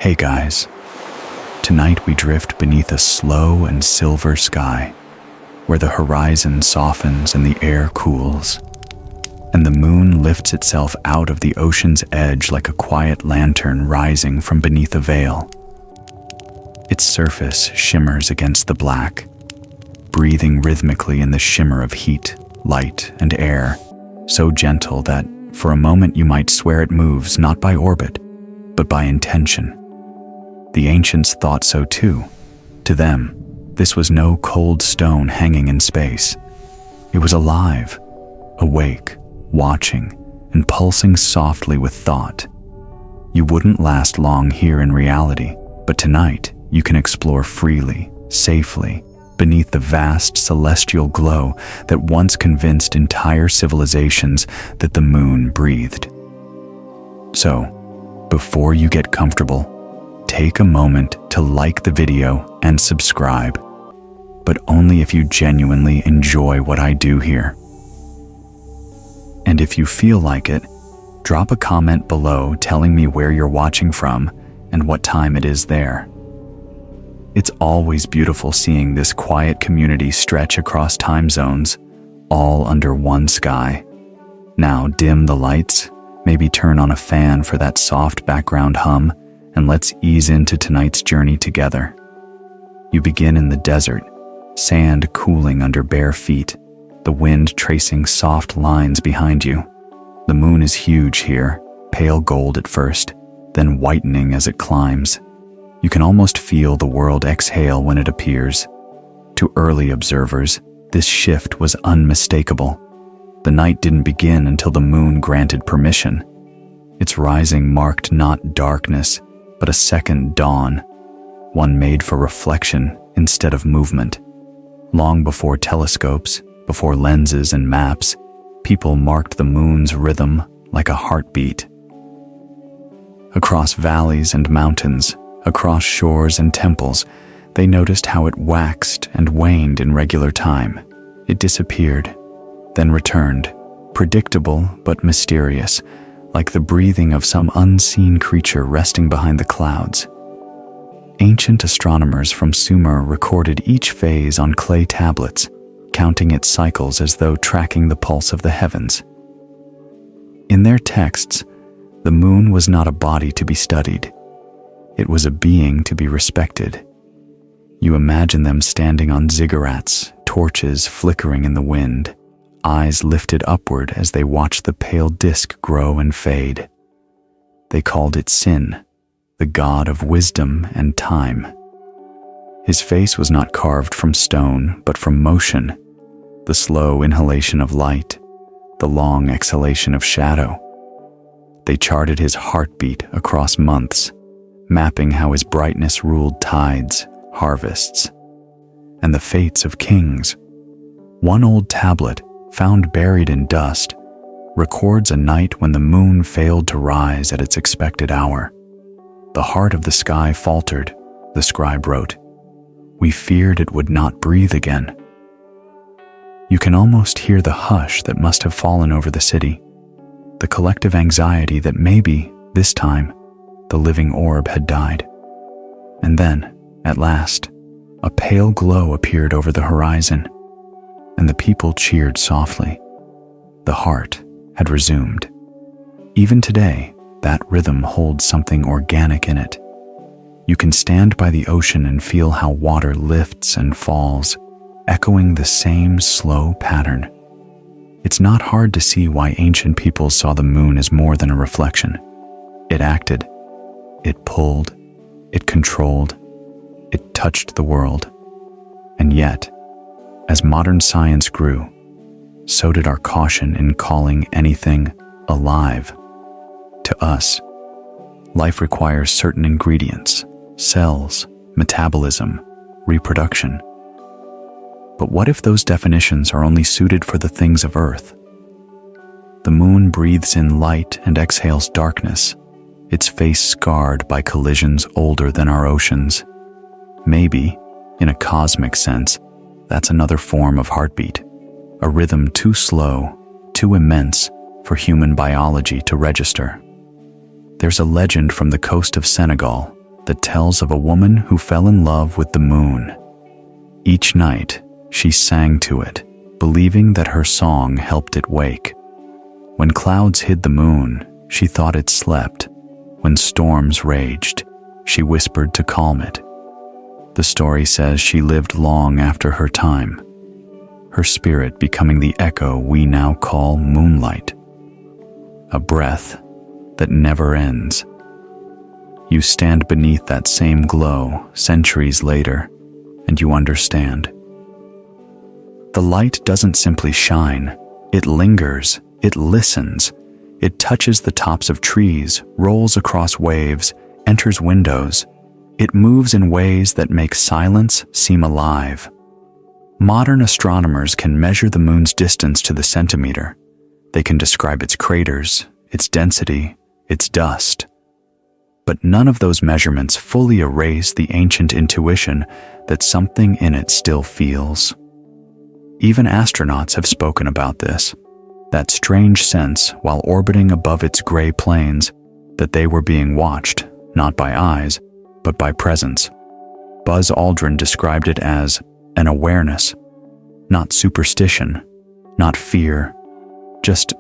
Hey guys, tonight we drift beneath a slow and silver sky, where the horizon softens and the air cools, and the moon lifts itself out of the ocean's edge like a quiet lantern rising from beneath a veil. Its surface shimmers against the black, breathing rhythmically in the shimmer of heat, light, and air, so gentle that, for a moment, you might swear it moves not by orbit, but by intention. The ancients thought so too. To them, this was no cold stone hanging in space. It was alive, awake, watching, and pulsing softly with thought. You wouldn't last long here in reality, but tonight you can explore freely, safely, beneath the vast celestial glow that once convinced entire civilizations that the moon breathed. So, before you get comfortable, take a moment to like the video and subscribe, but only if you genuinely enjoy what I do here. And if you feel like it, drop a comment below telling me where you're watching from and what time it is there. It's always beautiful seeing this quiet community stretch across time zones, all under one sky. Now dim the lights, maybe turn on a fan for that soft background hum, and let's ease into tonight's journey together. You begin in the desert, sand cooling under bare feet, the wind tracing soft lines behind you. The moon is huge here, pale gold at first, then whitening as it climbs. You can almost feel the world exhale when it appears. To early observers, this shift was unmistakable. The night didn't begin until the moon granted permission. Its rising marked not darkness, but a second dawn, one made for reflection instead of movement. Long before telescopes, before lenses and maps, people marked the moon's rhythm like a heartbeat. Across valleys and mountains, across shores and temples, they noticed how it waxed and waned in regular time. It disappeared, then returned, predictable but mysterious, like the breathing of some unseen creature resting behind the clouds. Ancient astronomers from Sumer recorded each phase on clay tablets, counting its cycles as though tracking the pulse of the heavens. In their texts, the moon was not a body to be studied. It was a being to be respected. You imagine them standing on ziggurats, torches flickering in the wind, eyes lifted upward as they watched the pale disk grow and fade. They called it Sin, the god of wisdom and time. His face was not carved from stone, but from motion, the slow inhalation of light, the long exhalation of shadow. They charted his heartbeat across months, mapping how his brightness ruled tides, harvests, and the fates of kings. One old tablet, found buried in dust, records a night when the moon failed to rise at its expected hour. The heart of the sky faltered, the scribe wrote. We feared it would not breathe again. You can almost hear the hush that must have fallen over the city, the collective anxiety that maybe, this time, the living orb had died. And then, at last, a pale glow appeared over the horizon, and the people cheered softly. The heart had resumed. Even today, that rhythm holds something organic in it. You can stand by the ocean and feel how water lifts and falls, echoing the same slow pattern. It's not hard to see why ancient peoples saw the moon as more than a reflection. It acted, it pulled, it controlled, it touched the world. And yet, as modern science grew, so did our caution in calling anything alive. To us, life requires certain ingredients, cells, metabolism, reproduction. But what if those definitions are only suited for the things of Earth? The moon breathes in light and exhales darkness, its face scarred by collisions older than our oceans. Maybe, in a cosmic sense, that's another form of heartbeat, a rhythm too slow, too immense for human biology to register. There's a legend from the coast of Senegal, that tells of a woman who fell in love with the moon. Each night, she sang to it, believing that her song helped it wake. When clouds hid the moon, she thought it slept. When storms raged, she whispered to calm it. The story says she lived long after her time, her spirit becoming the echo we now call moonlight, a breath that never ends. You stand beneath that same glow centuries later, and you understand. The light doesn't simply shine, it lingers, it listens, it touches the tops of trees, rolls across waves, enters windows. It moves in ways that make silence seem alive. Modern astronomers can measure the moon's distance to the centimeter. They can describe its craters, its density, its dust. But none of those measurements fully erase the ancient intuition that something in it still feels. Even astronauts have spoken about this, that strange sense while orbiting above its gray plains that they were being watched, not by eyes, but by presence. Buzz Aldrin described it as an awareness, not superstition, not fear, just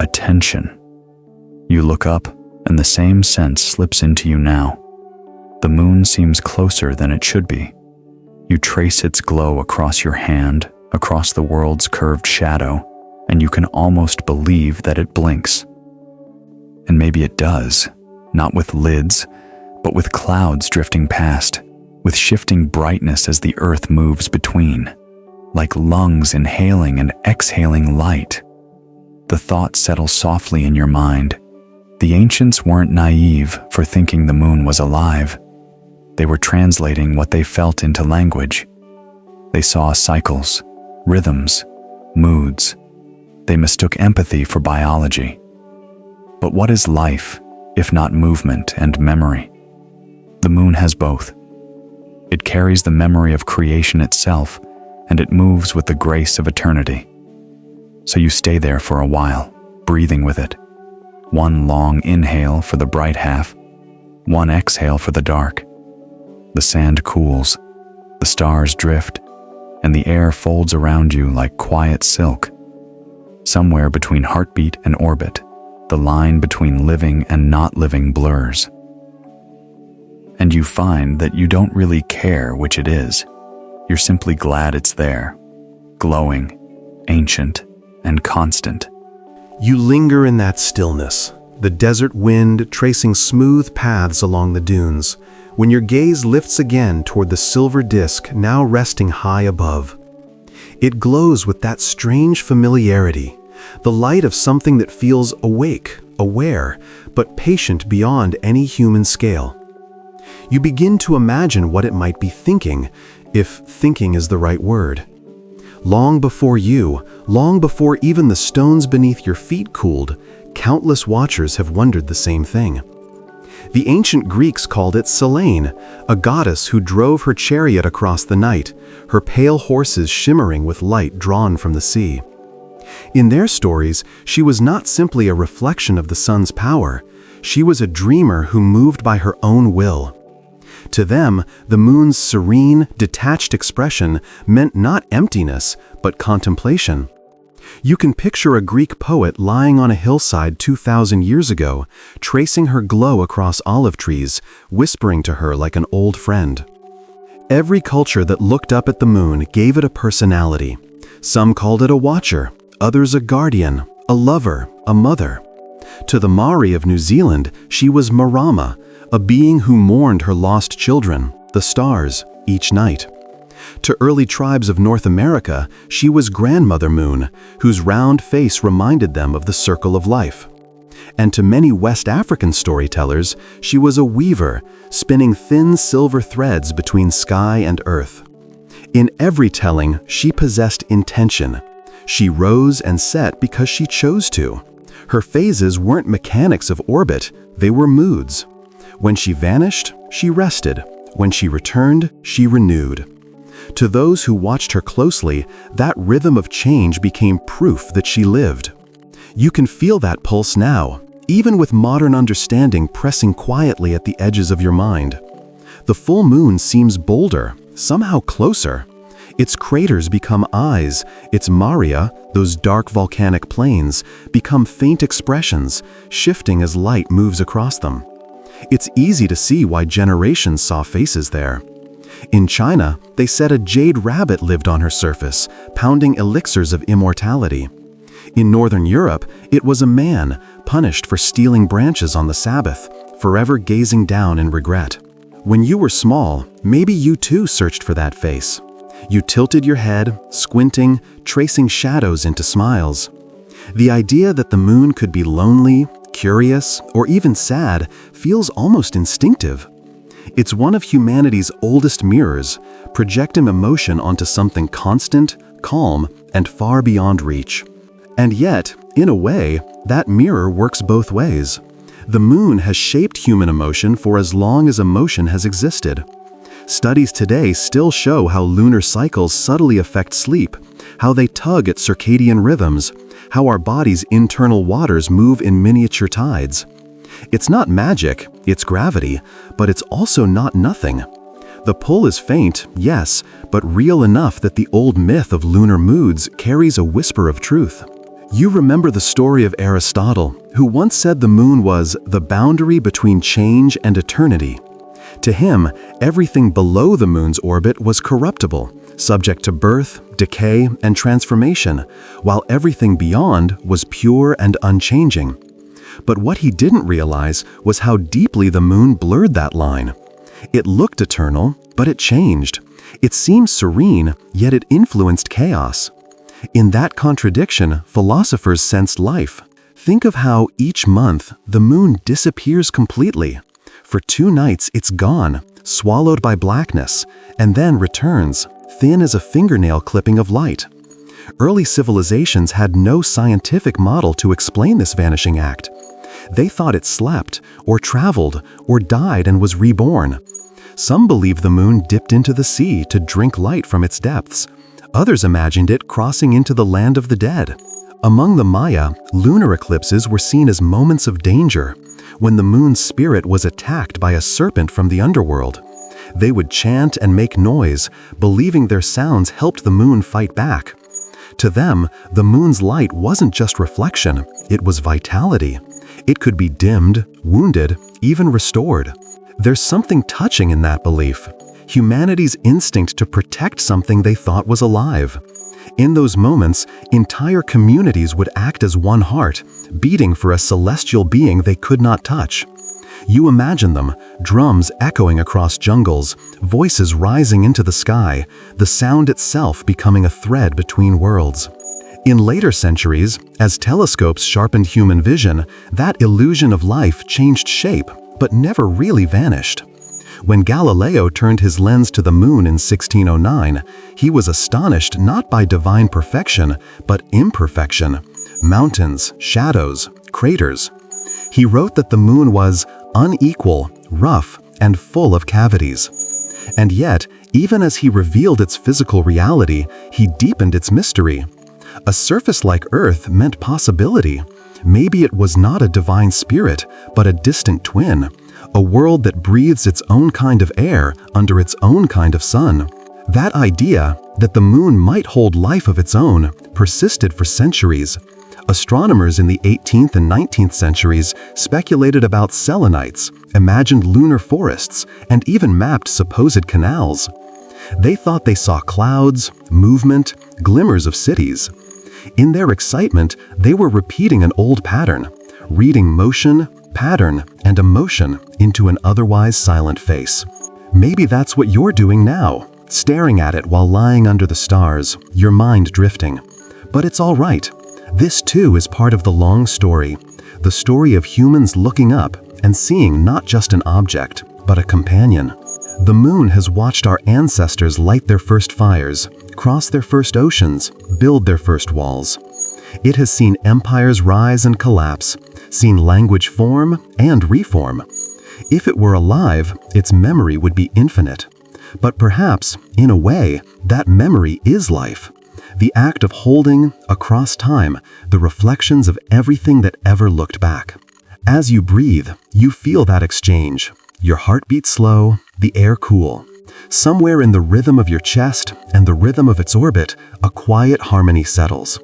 attention. You look up, and the same sense slips into you now. The moon seems closer than it should be. You trace its glow across your hand, across the world's curved shadow, and you can almost believe that it blinks. And maybe it does, not with lids, but with clouds drifting past, with shifting brightness as the earth moves between, like lungs inhaling and exhaling light. The thought settles softly in your mind. The ancients weren't naive for thinking the moon was alive. They were translating what they felt into language. They saw cycles, rhythms, moods. They mistook empathy for biology. But what is life, if not movement and memory? The moon has both. It carries the memory of creation itself, and it moves with the grace of eternity. So you stay there for a while, breathing with it. One long inhale for the bright half, one exhale for the dark. The sand cools, the stars drift, and the air folds around you like quiet silk. Somewhere between heartbeat and orbit, the line between living and not living blurs. And you find that you don't really care which it is. You're simply glad it's there, glowing, ancient, and constant. You linger in that stillness, the desert wind tracing smooth paths along the dunes, when your gaze lifts again toward the silver disk now resting high above. It glows with that strange familiarity, the light of something that feels awake, aware, but patient beyond any human scale. You begin to imagine what it might be thinking, if thinking is the right word. Long before you, long before even the stones beneath your feet cooled, countless watchers have wondered the same thing. The ancient Greeks called it Selene, a goddess who drove her chariot across the night, her pale horses shimmering with light drawn from the sea. In their stories, she was not simply a reflection of the sun's power. She was a dreamer who moved by her own will. To them, the moon's serene, detached expression meant not emptiness, but contemplation. You can picture a Greek poet lying on a hillside 2,000 years ago, tracing her glow across olive trees, whispering to her like an old friend. Every culture that looked up at the moon gave it a personality. Some called it a watcher, others a guardian, a lover, a mother. To the Maori of New Zealand, she was Marama, a being who mourned her lost children, the stars, each night. To early tribes of North America, she was Grandmother Moon, whose round face reminded them of the circle of life. And to many West African storytellers, she was a weaver, spinning thin silver threads between sky and earth. In every telling, she possessed intention. She rose and set because she chose to. Her phases weren't mechanics of orbit, they were moods. When she vanished, she rested. When she returned, she renewed. To those who watched her closely, that rhythm of change became proof that she lived. You can feel that pulse now. even with modern understanding pressing quietly at the edges of your mind. The full moon seems bolder, somehow closer. Its craters become eyes, its maria, those dark volcanic plains, become faint expressions, shifting as light moves across them. It's easy to see why generations saw faces there. In China, they said a jade rabbit lived on her surface, pounding elixirs of immortality. In Northern Europe, it was a man, punished for stealing branches on the Sabbath, forever gazing down in regret. When you were small, maybe you too searched for that face. You tilted your head, squinting, tracing shadows into smiles. The idea that the moon could be lonely, curious, or even sad feels almost instinctive. It's one of humanity's oldest mirrors, projecting emotion onto something constant, calm, and far beyond reach. And yet, in a way, that mirror works both ways. The moon has shaped human emotion for as long as emotion has existed. Studies today still show how lunar cycles subtly affect sleep, how they tug at circadian rhythms, how our body's internal waters move in miniature tides. It's not magic, it's gravity, but it's also not nothing. The pull is faint, yes, but real enough that the old myth of lunar moods carries a whisper of truth. You remember the story of Aristotle, who once said the moon was the boundary between change and eternity. To him, everything below the moon's orbit was corruptible, subject to birth, decay, and transformation, while everything beyond was pure and unchanging. But what he didn't realize was how deeply the moon blurred that line. It looked eternal, but it changed. It seemed serene, yet it influenced chaos. In that contradiction, philosophers sensed life. Think of how each month the moon disappears completely. For 2 nights it's gone, swallowed by blackness, and then returns, thin as a fingernail clipping of light. Early civilizations had no scientific model to explain this vanishing act. They thought it slept, or traveled, or died and was reborn. Some believed the moon dipped into the sea to drink light from its depths. Others imagined it crossing into the land of the dead. Among the Maya, lunar eclipses were seen as moments of danger, when the moon's spirit was attacked by a serpent from the underworld. They would chant and make noise, believing their sounds helped the moon fight back. To them, the moon's light wasn't just reflection, it was vitality. It could be dimmed, wounded, even restored. There's something touching in that belief. Humanity's instinct to protect something they thought was alive. In those moments, entire communities would act as one heart, beating for a celestial being they could not touch. You imagine them, drums echoing across jungles, voices rising into the sky, the sound itself becoming a thread between worlds. In later centuries, as telescopes sharpened human vision, that illusion of life changed shape, but never really vanished. When Galileo turned his lens to the moon in 1609, he was astonished not by divine perfection, but imperfection. Mountains, shadows, craters. He wrote that the moon was unequal, rough, and full of cavities. And yet, even as he revealed its physical reality, he deepened its mystery. A surface like Earth meant possibility. Maybe it was not a divine spirit, but a distant twin. A world that breathes its own kind of air under its own kind of sun. That idea, that the moon might hold life of its own, persisted for centuries. Astronomers in the 18th and 19th centuries speculated about selenites, imagined lunar forests, and even mapped supposed canals. They thought they saw clouds, movement, glimmers of cities. In their excitement, they were repeating an old pattern, reading motion, pattern, and emotion into an otherwise silent face. Maybe that's what you're doing now, staring at it while lying under the stars, your mind drifting. But it's all right. This too is part of the long story, the story of humans looking up and seeing not just an object, but a companion. The moon has watched our ancestors light their first fires, cross their first oceans, build their first walls. It has seen empires rise and collapse, seen language form and reform. If it were alive, its memory would be infinite. But perhaps, in a way, that memory is life. The act of holding, across time, the reflections of everything that ever looked back. As you breathe, you feel that exchange. Your heart beats slow, the air cool. Somewhere in the rhythm of your chest and the rhythm of its orbit, a quiet harmony settles.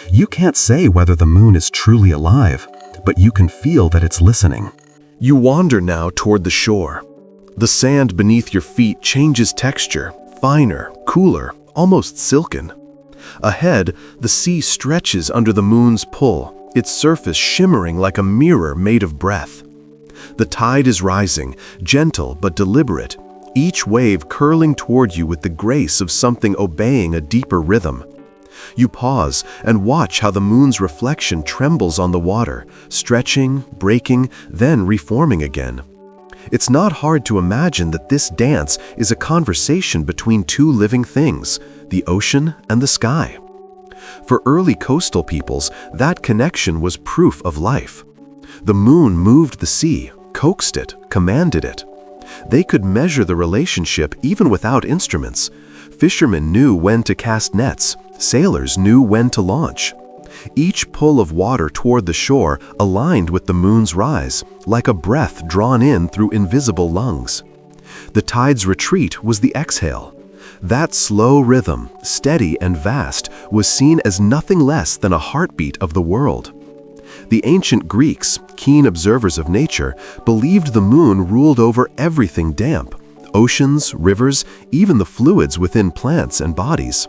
You can't say whether the moon is truly alive, but you can feel that it's listening. You wander now toward the shore. The sand beneath your feet changes texture, finer, cooler, almost silken. Ahead, the sea stretches under the moon's pull, its surface shimmering like a mirror made of breath. The tide is rising, gentle but deliberate, each wave curling toward you with the grace of something obeying a deeper rhythm. You pause and watch how the moon's reflection trembles on the water, stretching, breaking, then reforming again. It's not hard to imagine that this dance is a conversation between two living things, the ocean and the sky. For early coastal peoples, that connection was proof of life. The moon moved the sea, coaxed it, commanded it. They could measure the relationship even without instruments. Fishermen knew when to cast nets, sailors knew when to launch. Each pull of water toward the shore aligned with the moon's rise, like a breath drawn in through invisible lungs. The tide's retreat was the exhale. That slow rhythm, steady and vast, was seen as nothing less than a heartbeat of the world. The ancient Greeks, keen observers of nature, believed the moon ruled over everything damp, oceans, rivers, even the fluids within plants and bodies.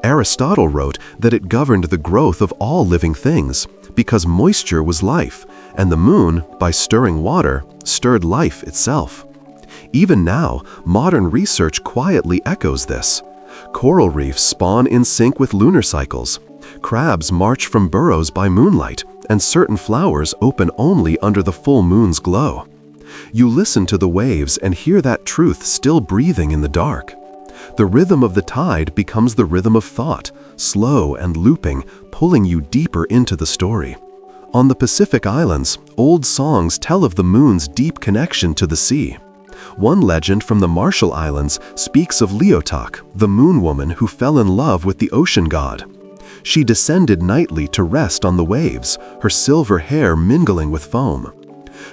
Aristotle wrote that it governed the growth of all living things, because moisture was life, and the moon, by stirring water, stirred life itself. Even now, modern research quietly echoes this. Coral reefs spawn in sync with lunar cycles. Crabs march from burrows by moonlight, and certain flowers open only under the full moon's glow. You listen to the waves and hear that truth still breathing in the dark. The rhythm of the tide becomes the rhythm of thought, slow and looping, pulling you deeper into the story. On the Pacific Islands, old songs tell of the moon's deep connection to the sea. One legend from the Marshall Islands speaks of Leotok, the moon woman who fell in love with the ocean god. She descended nightly to rest on the waves, her silver hair mingling with foam.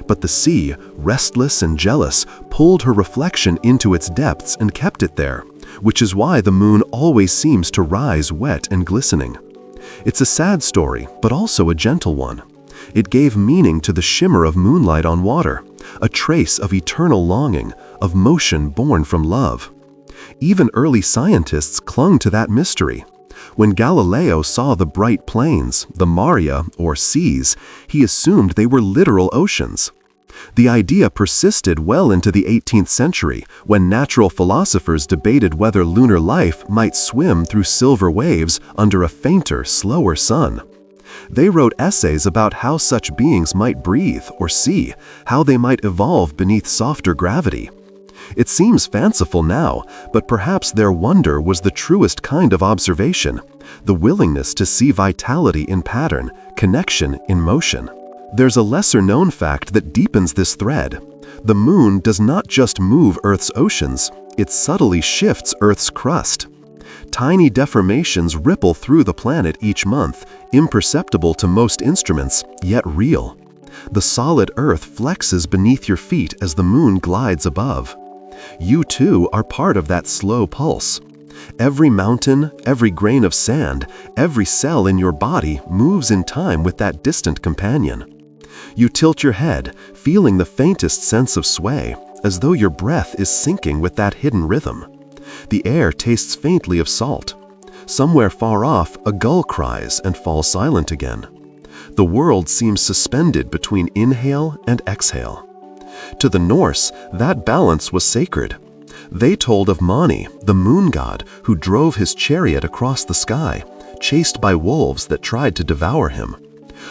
But the sea, restless and jealous, pulled her reflection into its depths and kept it there, which is why the moon always seems to rise wet and glistening. It's a sad story, but also a gentle one. It gave meaning to the shimmer of moonlight on water, a trace of eternal longing, of motion born from love. Even early scientists clung to that mystery. When Galileo saw the bright plains, the maria, or seas, he assumed they were literal oceans. The idea persisted well into the 18th century, when natural philosophers debated whether lunar life might swim through silver waves under a fainter, slower sun. They wrote essays about how such beings might breathe or see, how they might evolve beneath softer gravity. It seems fanciful now, but perhaps their wonder was the truest kind of observation, the willingness to see vitality in pattern, connection in motion. There's a lesser-known fact that deepens this thread. The moon does not just move Earth's oceans, it subtly shifts Earth's crust. Tiny deformations ripple through the planet each month, imperceptible to most instruments, yet real. The solid Earth flexes beneath your feet as the moon glides above. You too are part of that slow pulse. Every mountain, every grain of sand, every cell in your body moves in time with that distant companion. You tilt your head, feeling the faintest sense of sway, as though your breath is syncing with that hidden rhythm. The air tastes faintly of salt. Somewhere far off, a gull cries and falls silent again. The world seems suspended between inhale and exhale. To the Norse, that balance was sacred. They told of Mani, the moon god, who drove his chariot across the sky, chased by wolves that tried to devour him.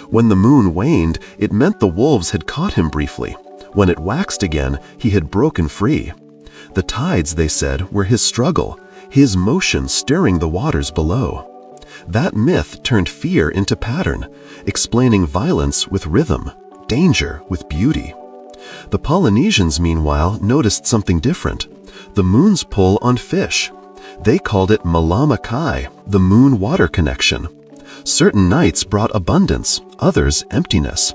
When the moon waned, it meant the wolves had caught him briefly. When it waxed again, he had broken free. The tides, they said, were his struggle, his motion stirring the waters below. That myth turned fear into pattern, explaining violence with rhythm, danger with beauty. The Polynesians, meanwhile, noticed something different: the moon's pull on fish. They called it Malama Kai, the moon-water connection. Certain nights brought abundance, others emptiness.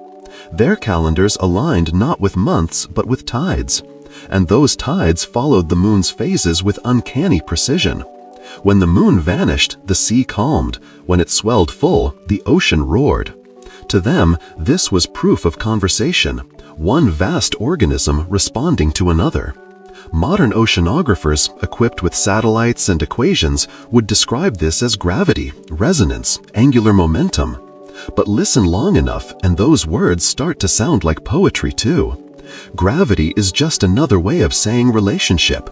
Their calendars aligned not with months but with tides, and those tides followed the moon's phases with uncanny precision. When the moon vanished, the sea calmed. When it swelled full, the ocean roared. To them, this was proof of conversation, one vast organism responding to another. Modern oceanographers, equipped with satellites and equations, would describe this as gravity, resonance, angular momentum. But listen long enough, and those words start to sound like poetry too. Gravity is just another way of saying relationship.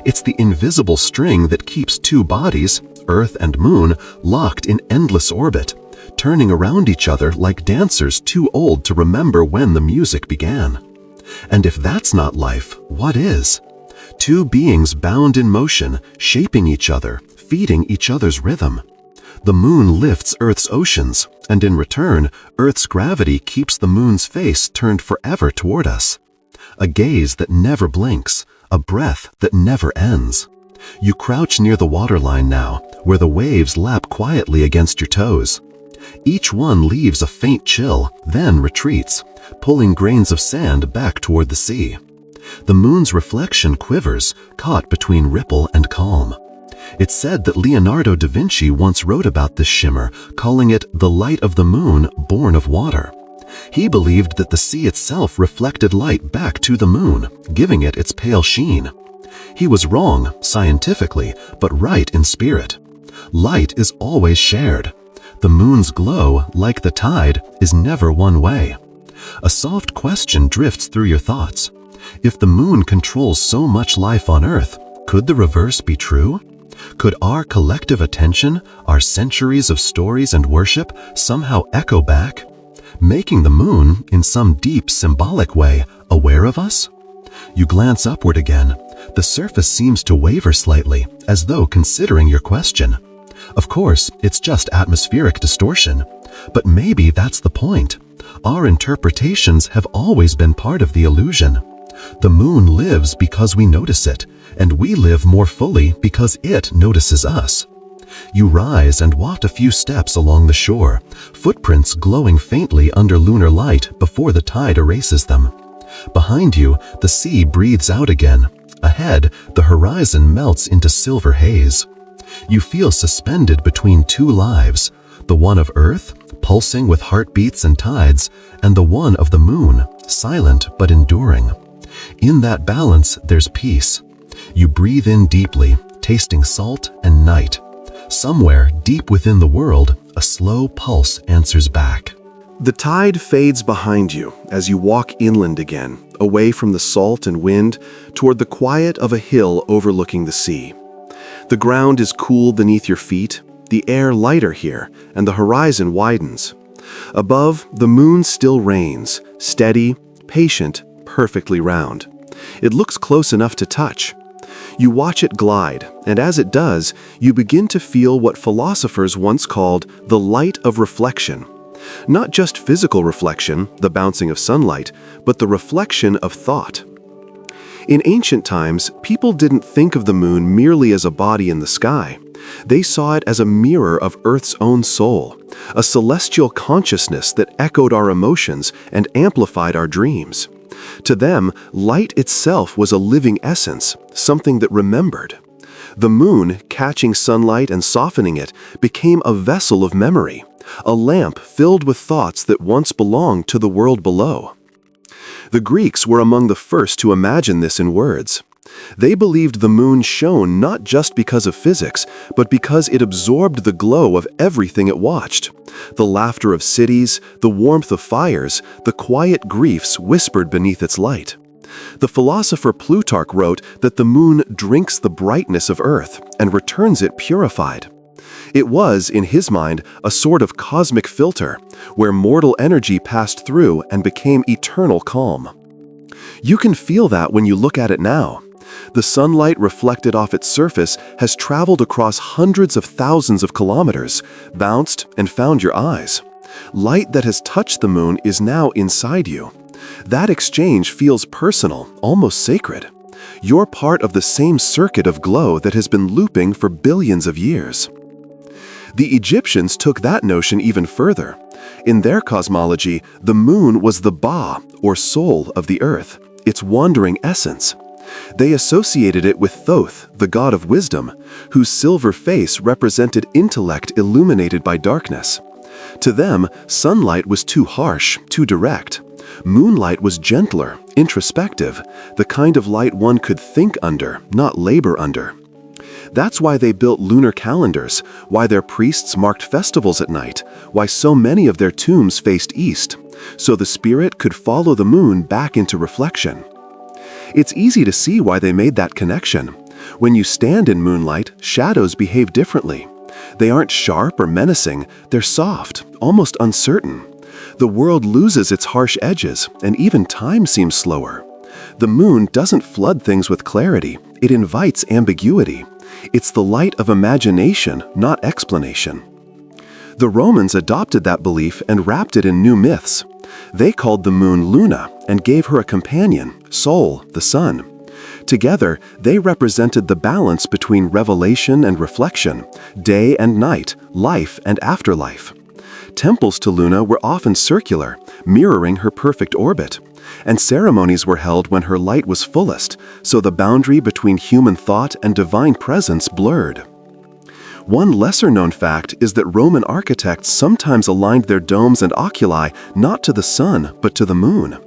It's the invisible string that keeps two bodies, Earth and Moon, locked in endless orbit, turning around each other like dancers too old to remember when the music began. And if that's not life, what is? Two beings bound in motion, shaping each other, feeding each other's rhythm. The moon lifts Earth's oceans, and in return, Earth's gravity keeps the moon's face turned forever toward us. A gaze that never blinks, a breath that never ends. You crouch near the waterline now, where the waves lap quietly against your toes. Each one leaves a faint chill, then retreats, pulling grains of sand back toward the sea. The moon's reflection quivers, caught between ripple and calm. It's said that Leonardo da Vinci once wrote about this shimmer, calling it the light of the moon born of water. He believed that the sea itself reflected light back to the moon, giving it its pale sheen. He was wrong, scientifically, but right in spirit. Light is always shared. The moon's glow, like the tide, is never one way. A soft question drifts through your thoughts. If the moon controls so much life on Earth, could the reverse be true? Could our collective attention, our centuries of stories and worship, somehow echo back, making the moon, in some deep symbolic way, aware of us? You glance upward again. The surface seems to waver slightly, as though considering your question. Of course, it's just atmospheric distortion. But maybe that's the point. Our interpretations have always been part of the illusion. The moon lives because we notice it, and we live more fully because it notices us. You rise and walk a few steps along the shore, footprints glowing faintly under lunar light before the tide erases them. Behind you, the sea breathes out again. Ahead, the horizon melts into silver haze. You feel suspended between two lives, the one of Earth, pulsing with heartbeats and tides, and the one of the moon, silent but enduring. In that balance, there's peace. You breathe in deeply, tasting salt and night. Somewhere deep within the world, a slow pulse answers back. The tide fades behind you as you walk inland again, away from the salt and wind, toward the quiet of a hill overlooking the sea. The ground is cool beneath your feet, the air lighter here, and the horizon widens. Above, the moon still reigns, steady, patient, perfectly round. It looks close enough to touch. You watch it glide, and as it does, you begin to feel what philosophers once called the light of reflection. Not just physical reflection, the bouncing of sunlight, but the reflection of thought. In ancient times, people didn't think of the moon merely as a body in the sky. They saw it as a mirror of Earth's own soul, a celestial consciousness that echoed our emotions and amplified our dreams. To them, light itself was a living essence, something that remembered. The moon, catching sunlight and softening it, became a vessel of memory, a lamp filled with thoughts that once belonged to the world below. The Greeks were among the first to imagine this in words. They believed the moon shone not just because of physics, but because it absorbed the glow of everything it watched. The laughter of cities, the warmth of fires, the quiet griefs whispered beneath its light. The philosopher Plutarch wrote that the moon drinks the brightness of Earth and returns it purified. It was, in his mind, a sort of cosmic filter, where mortal energy passed through and became eternal calm. You can feel that when you look at it now. The sunlight reflected off its surface has traveled across hundreds of thousands of kilometers, bounced and found your eyes. Light that has touched the moon is now inside you. That exchange feels personal, almost sacred. You're part of the same circuit of glow that has been looping for billions of years. The Egyptians took that notion even further. In their cosmology, the moon was the Ba, or soul of the earth, its wandering essence. They associated it with Thoth, the god of wisdom, whose silver face represented intellect illuminated by darkness. To them, sunlight was too harsh, too direct. Moonlight was gentler, introspective, the kind of light one could think under, not labor under. That's why they built lunar calendars, why their priests marked festivals at night, why so many of their tombs faced east, so the spirit could follow the moon back into reflection. It's easy to see why they made that connection. When you stand in moonlight, shadows behave differently. They aren't sharp or menacing, they're soft, almost uncertain. The world loses its harsh edges, and even time seems slower. The moon doesn't flood things with clarity, it invites ambiguity. It's the light of imagination, not explanation. The Romans adopted that belief and wrapped it in new myths. They called the moon Luna and gave her a companion, Sol, the sun. Together, they represented the balance between revelation and reflection, day and night, life and afterlife. Temples to Luna were often circular, mirroring her perfect orbit, and ceremonies were held when her light was fullest, so the boundary between human thought and divine presence blurred. One lesser-known fact is that Roman architects sometimes aligned their domes and oculi not to the sun, but to the moon.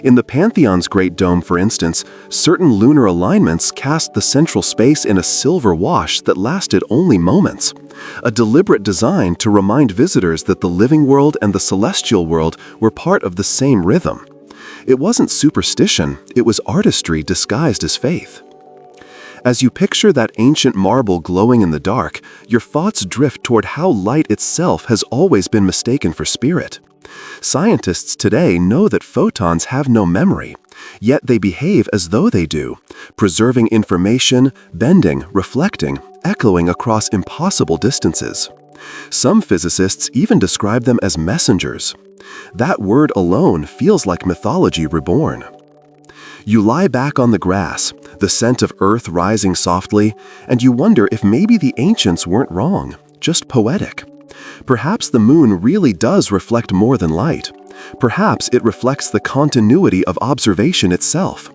In the Pantheon's Great Dome, for instance, certain lunar alignments cast the central space in a silver wash that lasted only moments, a deliberate design to remind visitors that the living world and the celestial world were part of the same rhythm. It wasn't superstition, it was artistry disguised as faith. As you picture that ancient marble glowing in the dark, your thoughts drift toward how light itself has always been mistaken for spirit. Scientists today know that photons have no memory, yet they behave as though they do, preserving information, bending, reflecting, echoing across impossible distances. Some physicists even describe them as messengers. That word alone feels like mythology reborn. You lie back on the grass, the scent of earth rising softly, and you wonder if maybe the ancients weren't wrong, just poetic. Perhaps the moon really does reflect more than light. Perhaps it reflects the continuity of observation itself.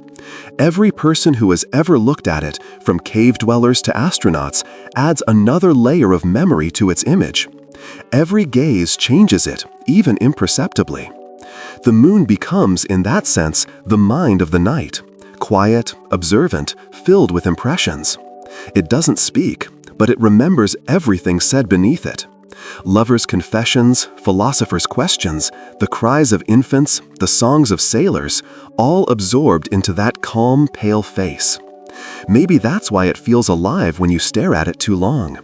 Every person who has ever looked at it, from cave dwellers to astronauts, adds another layer of memory to its image. Every gaze changes it, even imperceptibly. The moon becomes, in that sense, the mind of the night, quiet, observant, filled with impressions. It doesn't speak, but it remembers everything said beneath it. Lovers' confessions, philosophers' questions, the cries of infants, the songs of sailors, all absorbed into that calm, pale face. Maybe that's why it feels alive when you stare at it too long.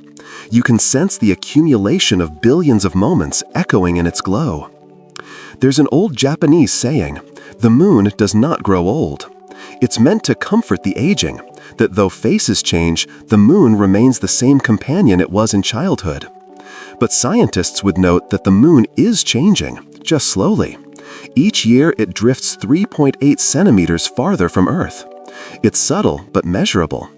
You can sense the accumulation of billions of moments echoing in its glow. There's an old Japanese saying, "The moon does not grow old." It's meant to comfort the aging, that though faces change, the moon remains the same companion it was in childhood. But scientists would note that the moon is changing, just slowly. Each year it drifts 3.8 centimeters farther from Earth. It's subtle but measurable.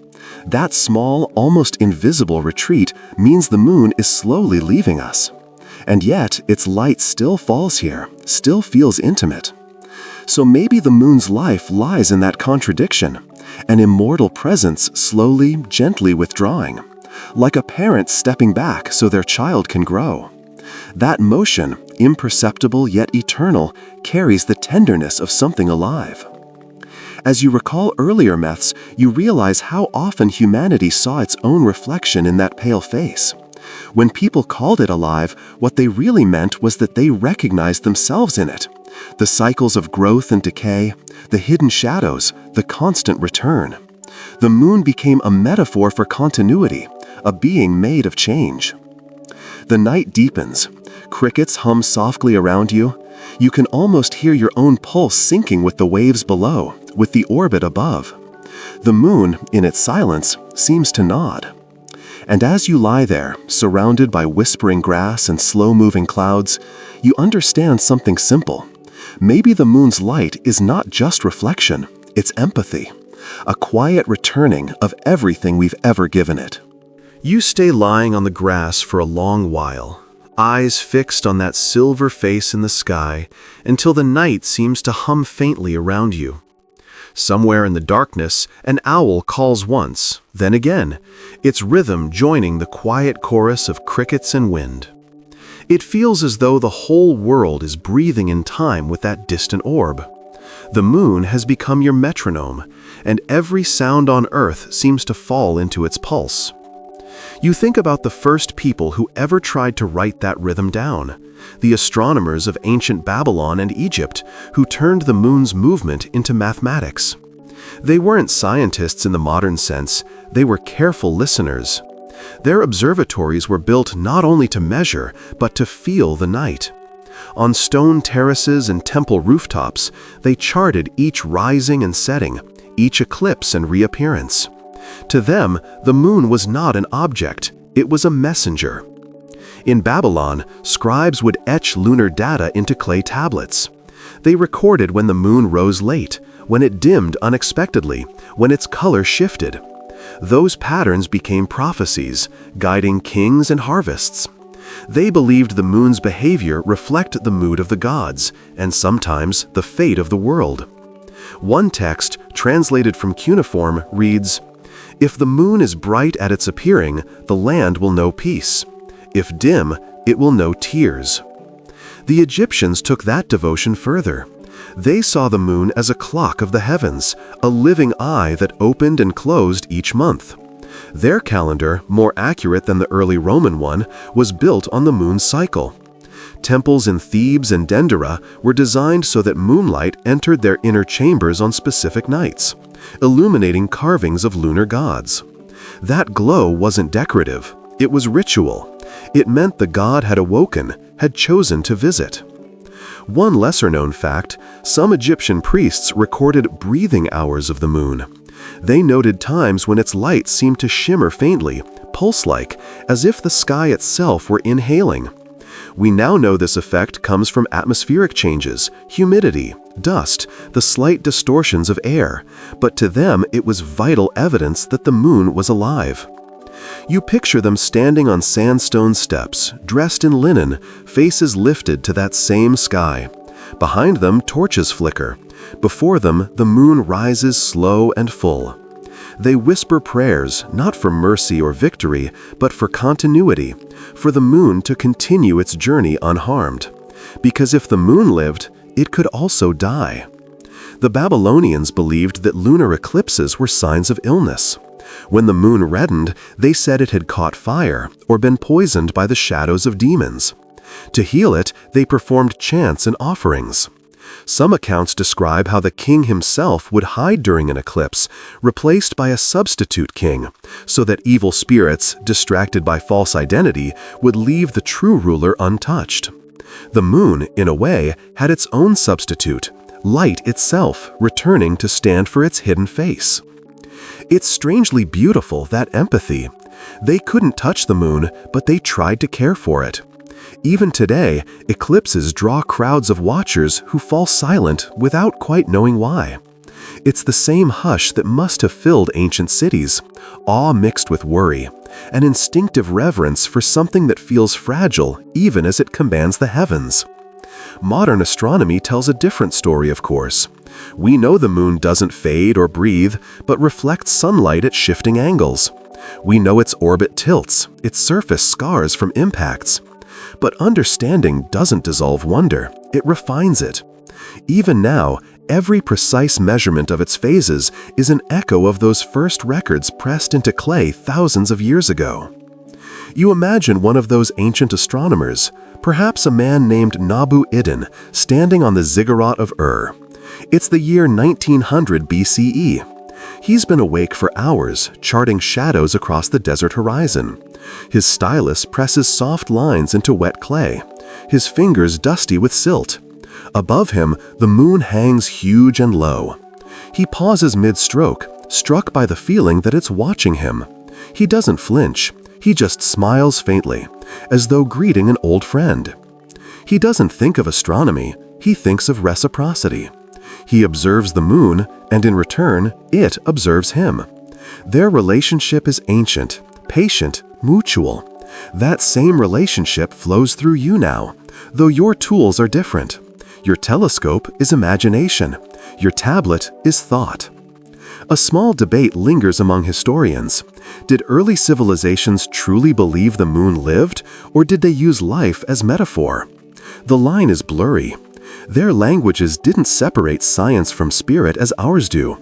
That small, almost invisible retreat means the moon is slowly leaving us. And yet, its light still falls here, still feels intimate. So maybe the moon's life lies in that contradiction, an immortal presence slowly, gently withdrawing, like a parent stepping back so their child can grow. That motion, imperceptible yet eternal, carries the tenderness of something alive. As you recall earlier myths, you realize how often humanity saw its own reflection in that pale face. When people called it alive, what they really meant was that they recognized themselves in it. The cycles of growth and decay, the hidden shadows, the constant return. The moon became a metaphor for continuity, a being made of change. The night deepens. Crickets hum softly around you. You can almost hear your own pulse syncing with the waves below, with the orbit above. The moon, in its silence, seems to nod. And as you lie there, surrounded by whispering grass and slow-moving clouds, you understand something simple. Maybe the moon's light is not just reflection, it's empathy, a quiet returning of everything we've ever given it. You stay lying on the grass for a long while, eyes fixed on that silver face in the sky, until the night seems to hum faintly around you. Somewhere in the darkness, an owl calls once, then again, its rhythm joining the quiet chorus of crickets and wind. It feels as though the whole world is breathing in time with that distant orb. The moon has become your metronome, and every sound on Earth seems to fall into its pulse. You think about the first people who ever tried to write that rhythm down, the astronomers of ancient Babylon and Egypt who turned the moon's movement into mathematics. They weren't scientists in the modern sense, they were careful listeners. Their observatories were built not only to measure, but to feel the night. On stone terraces and temple rooftops, they charted each rising and setting, each eclipse and reappearance. To them, the moon was not an object, it was a messenger. In Babylon, scribes would etch lunar data into clay tablets. They recorded when the moon rose late, when it dimmed unexpectedly, when its color shifted. Those patterns became prophecies, guiding kings and harvests. They believed the moon's behavior reflected the mood of the gods, and sometimes the fate of the world. One text, translated from cuneiform, reads, "If the moon is bright at its appearing, the land will know peace. If dim, it will know tears." The Egyptians took that devotion further. They saw the moon as a clock of the heavens, a living eye that opened and closed each month. Their calendar, more accurate than the early Roman one, was built on the moon's cycle. Temples in Thebes and Dendera were designed so that moonlight entered their inner chambers on specific nights, illuminating carvings of lunar gods. That glow wasn't decorative, it was ritual. It meant the god had awoken, had chosen to visit. One lesser-known fact, some Egyptian priests recorded breathing hours of the moon. They noted times when its light seemed to shimmer faintly, pulse-like, as if the sky itself were inhaling. We now know this effect comes from atmospheric changes, humidity, dust, the slight distortions of air, but to them it was vital evidence that the moon was alive. You picture them standing on sandstone steps, dressed in linen, faces lifted to that same sky. Behind them, torches flicker. Before them, the moon rises slow and full. They whisper prayers, not for mercy or victory, but for continuity, for the moon to continue its journey unharmed. Because if the moon lived, it could also die. The Babylonians believed that lunar eclipses were signs of illness. When the moon reddened, they said it had caught fire or been poisoned by the shadows of demons. To heal it, they performed chants and offerings. Some accounts describe how the king himself would hide during an eclipse, replaced by a substitute king, so that evil spirits, distracted by false identity, would leave the true ruler untouched. The moon, in a way, had its own substitute, light itself, returning to stand for its hidden face. It's strangely beautiful, that empathy. They couldn't touch the moon, but they tried to care for it. Even today, eclipses draw crowds of watchers who fall silent without quite knowing why. It's the same hush that must have filled ancient cities, awe mixed with worry, an instinctive reverence for something that feels fragile even as it commands the heavens. Modern astronomy tells a different story, of course. We know the moon doesn't fade or breathe, but reflects sunlight at shifting angles. We know its orbit tilts, its surface scars from impacts. But understanding doesn't dissolve wonder, it refines it. Even now, every precise measurement of its phases is an echo of those first records pressed into clay thousands of years ago. You imagine one of those ancient astronomers, perhaps a man named Nabu Idin, standing on the ziggurat of Ur. It's the year 1900 BCE. He's been awake for hours, charting shadows across the desert horizon. His stylus presses soft lines into wet clay, his fingers dusty with silt. Above him, the moon hangs huge and low. He pauses mid-stroke, struck by the feeling that it's watching him. He doesn't flinch, he just smiles faintly, as though greeting an old friend. He doesn't think of astronomy, he thinks of reciprocity. He observes the moon, and in return, it observes him. Their relationship is ancient, patient, mutual. That same relationship flows through you now, though your tools are different. Your telescope is imagination. Your tablet is thought. A small debate lingers among historians. Did early civilizations truly believe the moon lived, or did they use life as metaphor? The line is blurry. Their languages didn't separate science from spirit as ours do.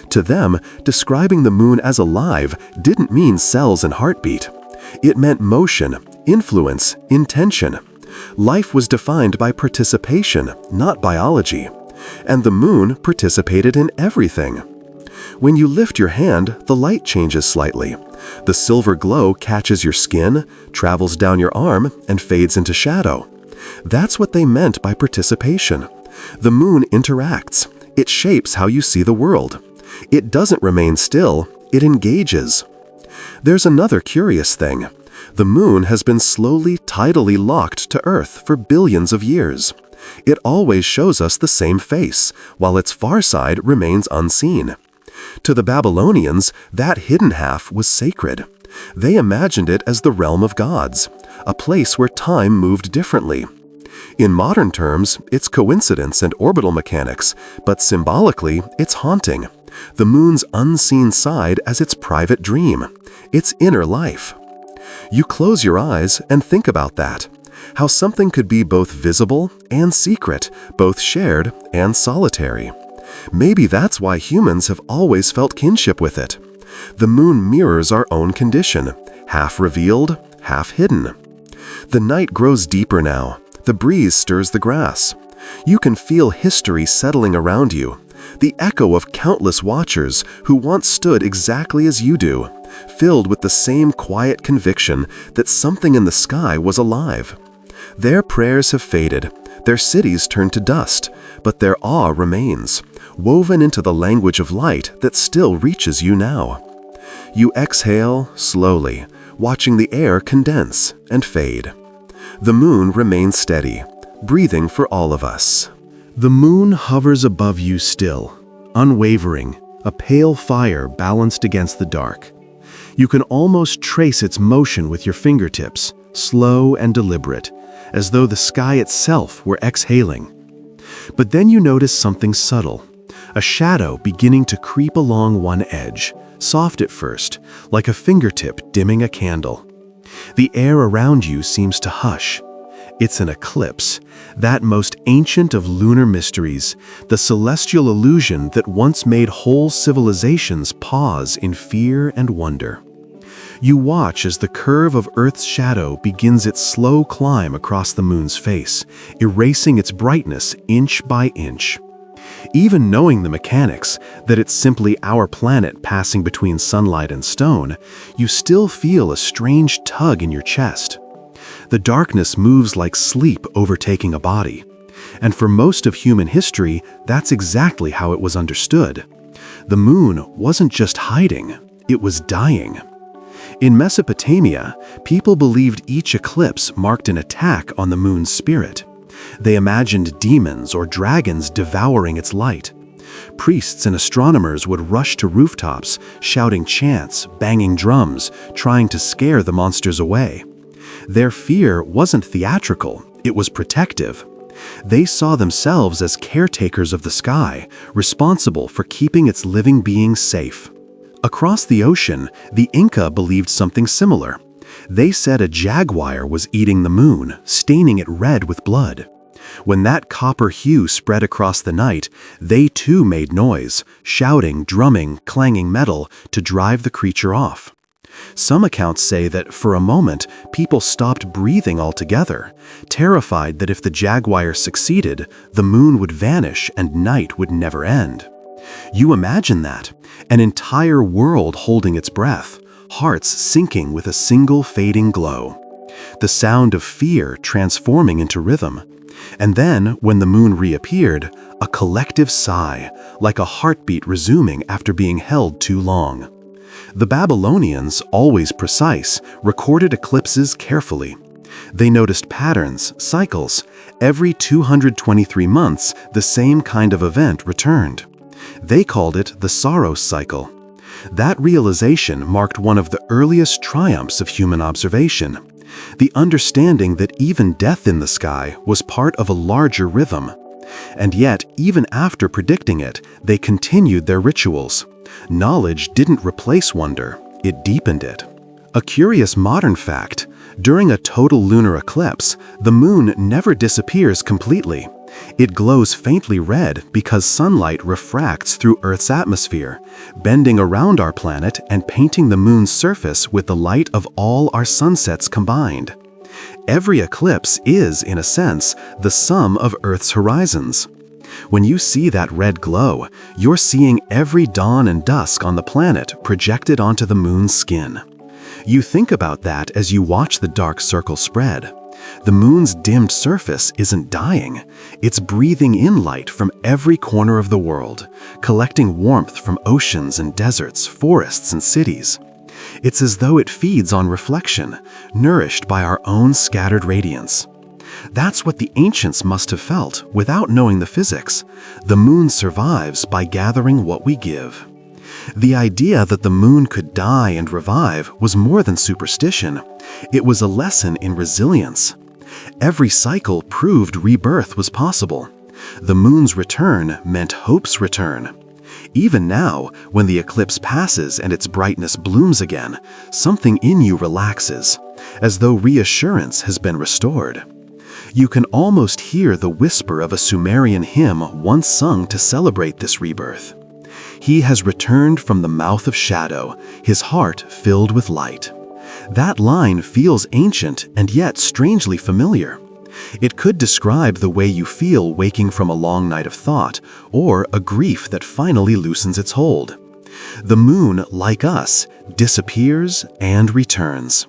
To them, describing the moon as alive didn't mean cells and heartbeat. It meant motion, influence, intention. Life was defined by participation, not biology. And the moon participated in everything. When you lift your hand, the light changes slightly. The silver glow catches your skin, travels down your arm, and fades into shadow. That's what they meant by participation. The moon interacts. It shapes how you see the world. It doesn't remain still, it engages. There's another curious thing. The moon has been slowly, tidally locked to Earth for billions of years. It always shows us the same face, while its far side remains unseen. To the Babylonians, that hidden half was sacred. They imagined it as the realm of gods, a place where time moved differently. In modern terms, it's coincidence and orbital mechanics, but symbolically, it's haunting. The moon's unseen side as its private dream, its inner life. You close your eyes and think about that. How something could be both visible and secret, both shared and solitary. Maybe that's why humans have always felt kinship with it. The moon mirrors our own condition, half revealed, half hidden. The night grows deeper now. The breeze stirs the grass. You can feel history settling around you, the echo of countless watchers who once stood exactly as you do, filled with the same quiet conviction that something in the sky was alive. Their prayers have faded, their cities turned to dust, but their awe remains, woven into the language of light that still reaches you now. You exhale slowly, watching the air condense and fade. The moon remains steady, breathing for all of us. The moon hovers above you still, unwavering, a pale fire balanced against the dark. You can almost trace its motion with your fingertips, slow and deliberate, as though the sky itself were exhaling. But then you notice something subtle, a shadow beginning to creep along one edge, soft at first, like a fingertip dimming a candle. The air around you seems to hush. It's an eclipse, that most ancient of lunar mysteries, the celestial illusion that once made whole civilizations pause in fear and wonder. You watch as the curve of Earth's shadow begins its slow climb across the moon's face, erasing its brightness inch by inch. Even knowing the mechanics, that it's simply our planet passing between sunlight and stone, you still feel a strange tug in your chest. The darkness moves like sleep overtaking a body. And for most of human history, that's exactly how it was understood. The moon wasn't just hiding, it was dying. In Mesopotamia, people believed each eclipse marked an attack on the moon's spirit. They imagined demons or dragons devouring its light. Priests and astronomers would rush to rooftops, shouting chants, banging drums, trying to scare the monsters away. Their fear wasn't theatrical, it was protective. They saw themselves as caretakers of the sky, responsible for keeping its living beings safe. Across the ocean, the Inca believed something similar. They said a jaguar was eating the moon, staining it red with blood. When that copper hue spread across the night, they too made noise, shouting, drumming, clanging metal to drive the creature off. Some accounts say that for a moment, people stopped breathing altogether, terrified that if the jaguar succeeded, the moon would vanish and night would never end. You imagine that, an entire world holding its breath, hearts sinking with a single fading glow. The sound of fear transforming into rhythm. And then, when the moon reappeared, a collective sigh, like a heartbeat resuming after being held too long. The Babylonians, always precise, recorded eclipses carefully. They noticed patterns, cycles. Every 223 months, the same kind of event returned. They called it the Saros cycle. That realization marked one of the earliest triumphs of human observation, the understanding that even death in the sky was part of a larger rhythm. And yet, even after predicting it, they continued their rituals. Knowledge didn't replace wonder, it deepened it. A curious modern fact: during a total lunar eclipse, the moon never disappears completely. It glows faintly red because sunlight refracts through Earth's atmosphere, bending around our planet and painting the moon's surface with the light of all our sunsets combined. Every eclipse is, in a sense, the sum of Earth's horizons. When you see that red glow, you're seeing every dawn and dusk on the planet projected onto the moon's skin. You think about that as you watch the dark circle spread. The moon's dimmed surface isn't dying. It's breathing in light from every corner of the world, collecting warmth from oceans and deserts, forests and cities. It's as though it feeds on reflection, nourished by our own scattered radiance. That's what the ancients must have felt without knowing the physics. The moon survives by gathering what we give. The idea that the moon could die and revive was more than superstition. It was a lesson in resilience. Every cycle proved rebirth was possible. The moon's return meant hope's return. Even now, when the eclipse passes and its brightness blooms again, something in you relaxes, as though reassurance has been restored. You can almost hear the whisper of a Sumerian hymn once sung to celebrate this rebirth. He has returned from the mouth of shadow, his heart filled with light. That line feels ancient and yet strangely familiar. It could describe the way you feel waking from a long night of thought, or a grief that finally loosens its hold. The moon, like us, disappears and returns.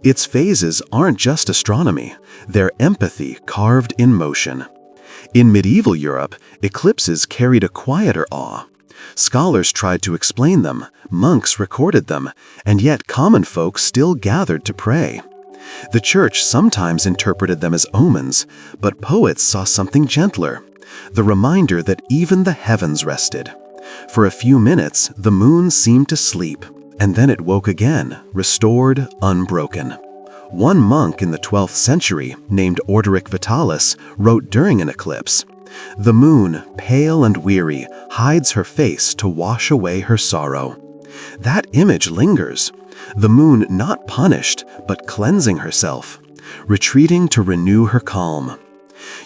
Its phases aren't just astronomy, they're empathy carved in motion. In medieval Europe, eclipses carried a quieter awe. Scholars tried to explain them, monks recorded them, and yet common folk still gathered to pray. The church sometimes interpreted them as omens, but poets saw something gentler, the reminder that even the heavens rested. For a few minutes, the moon seemed to sleep, and then it woke again, restored, unbroken. One monk in the 12th century, named Orderic Vitalis, wrote during an eclipse, "The moon, pale and weary, hides her face to wash away her sorrow." That image lingers. The moon not punished, but cleansing herself, retreating to renew her calm.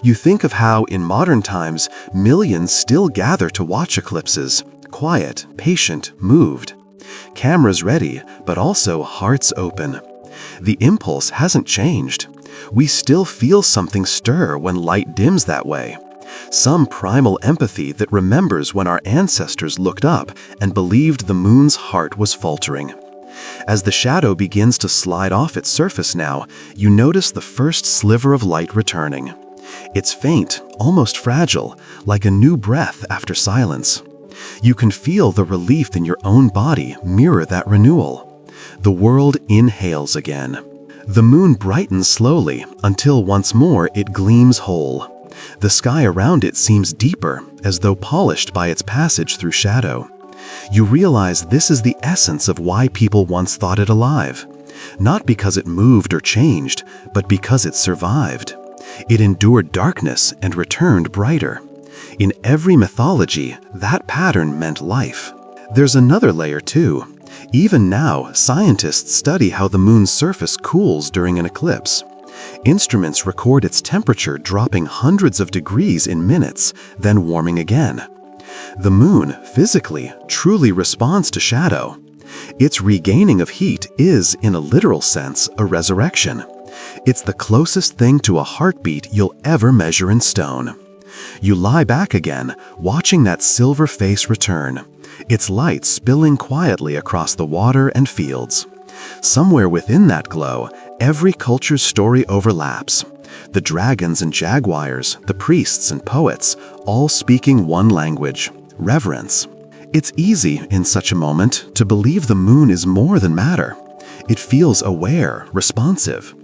You think of how, in modern times, millions still gather to watch eclipses, quiet, patient, moved. Cameras ready, but also hearts open. The impulse hasn't changed. We still feel something stir when light dims that way. Some primal empathy that remembers when our ancestors looked up and believed the moon's heart was faltering. As the shadow begins to slide off its surface now, you notice the first sliver of light returning. It's faint, almost fragile, like a new breath after silence. You can feel the relief in your own body mirror that renewal. The world inhales again. The moon brightens slowly until once more it gleams whole. The sky around it seems deeper, as though polished by its passage through shadow. You realize this is the essence of why people once thought it alive. Not because it moved or changed, but because it survived. It endured darkness and returned brighter. In every mythology, that pattern meant life. There's another layer too. Even now, scientists study how the moon's surface cools during an eclipse. Instruments record its temperature dropping hundreds of degrees in minutes, then warming again. The moon, physically, truly responds to shadow. Its regaining of heat is, in a literal sense, a resurrection. It's the closest thing to a heartbeat you'll ever measure in stone. You lie back again, watching that silver face return, its light spilling quietly across the water and fields. Somewhere within that glow, every culture's story overlaps. The dragons and jaguars, the priests and poets, all speaking one language: reverence. It's easy, in such a moment, to believe the moon is more than matter. It feels aware, responsive.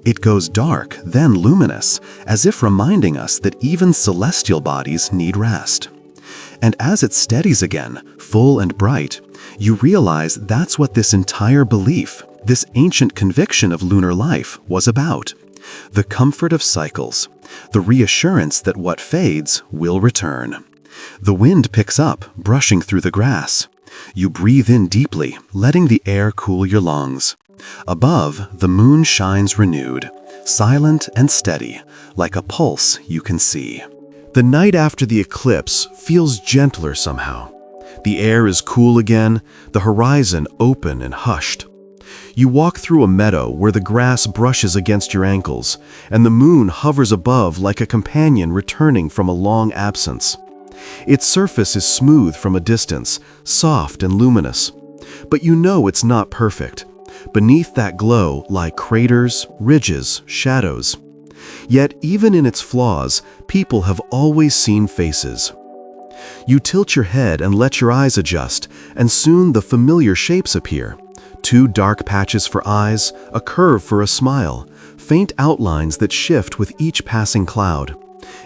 It goes dark, then luminous, as if reminding us that even celestial bodies need rest. And as it steadies again, full and bright, you realize that's what this entire belief, this ancient conviction of lunar life, was about. The comfort of cycles, the reassurance that what fades will return. The wind picks up, brushing through the grass. You breathe in deeply, letting the air cool your lungs. Above, the moon shines renewed, silent and steady, like a pulse you can see. The night after the eclipse feels gentler somehow. The air is cool again, the horizon open and hushed. You walk through a meadow where the grass brushes against your ankles, and the moon hovers above like a companion returning from a long absence. Its surface is smooth from a distance, soft and luminous. But you know it's not perfect. Beneath that glow lie craters, ridges, shadows. Yet even in its flaws, people have always seen faces. You tilt your head and let your eyes adjust, and soon the familiar shapes appear. 2 dark patches for eyes, a curve for a smile, faint outlines that shift with each passing cloud.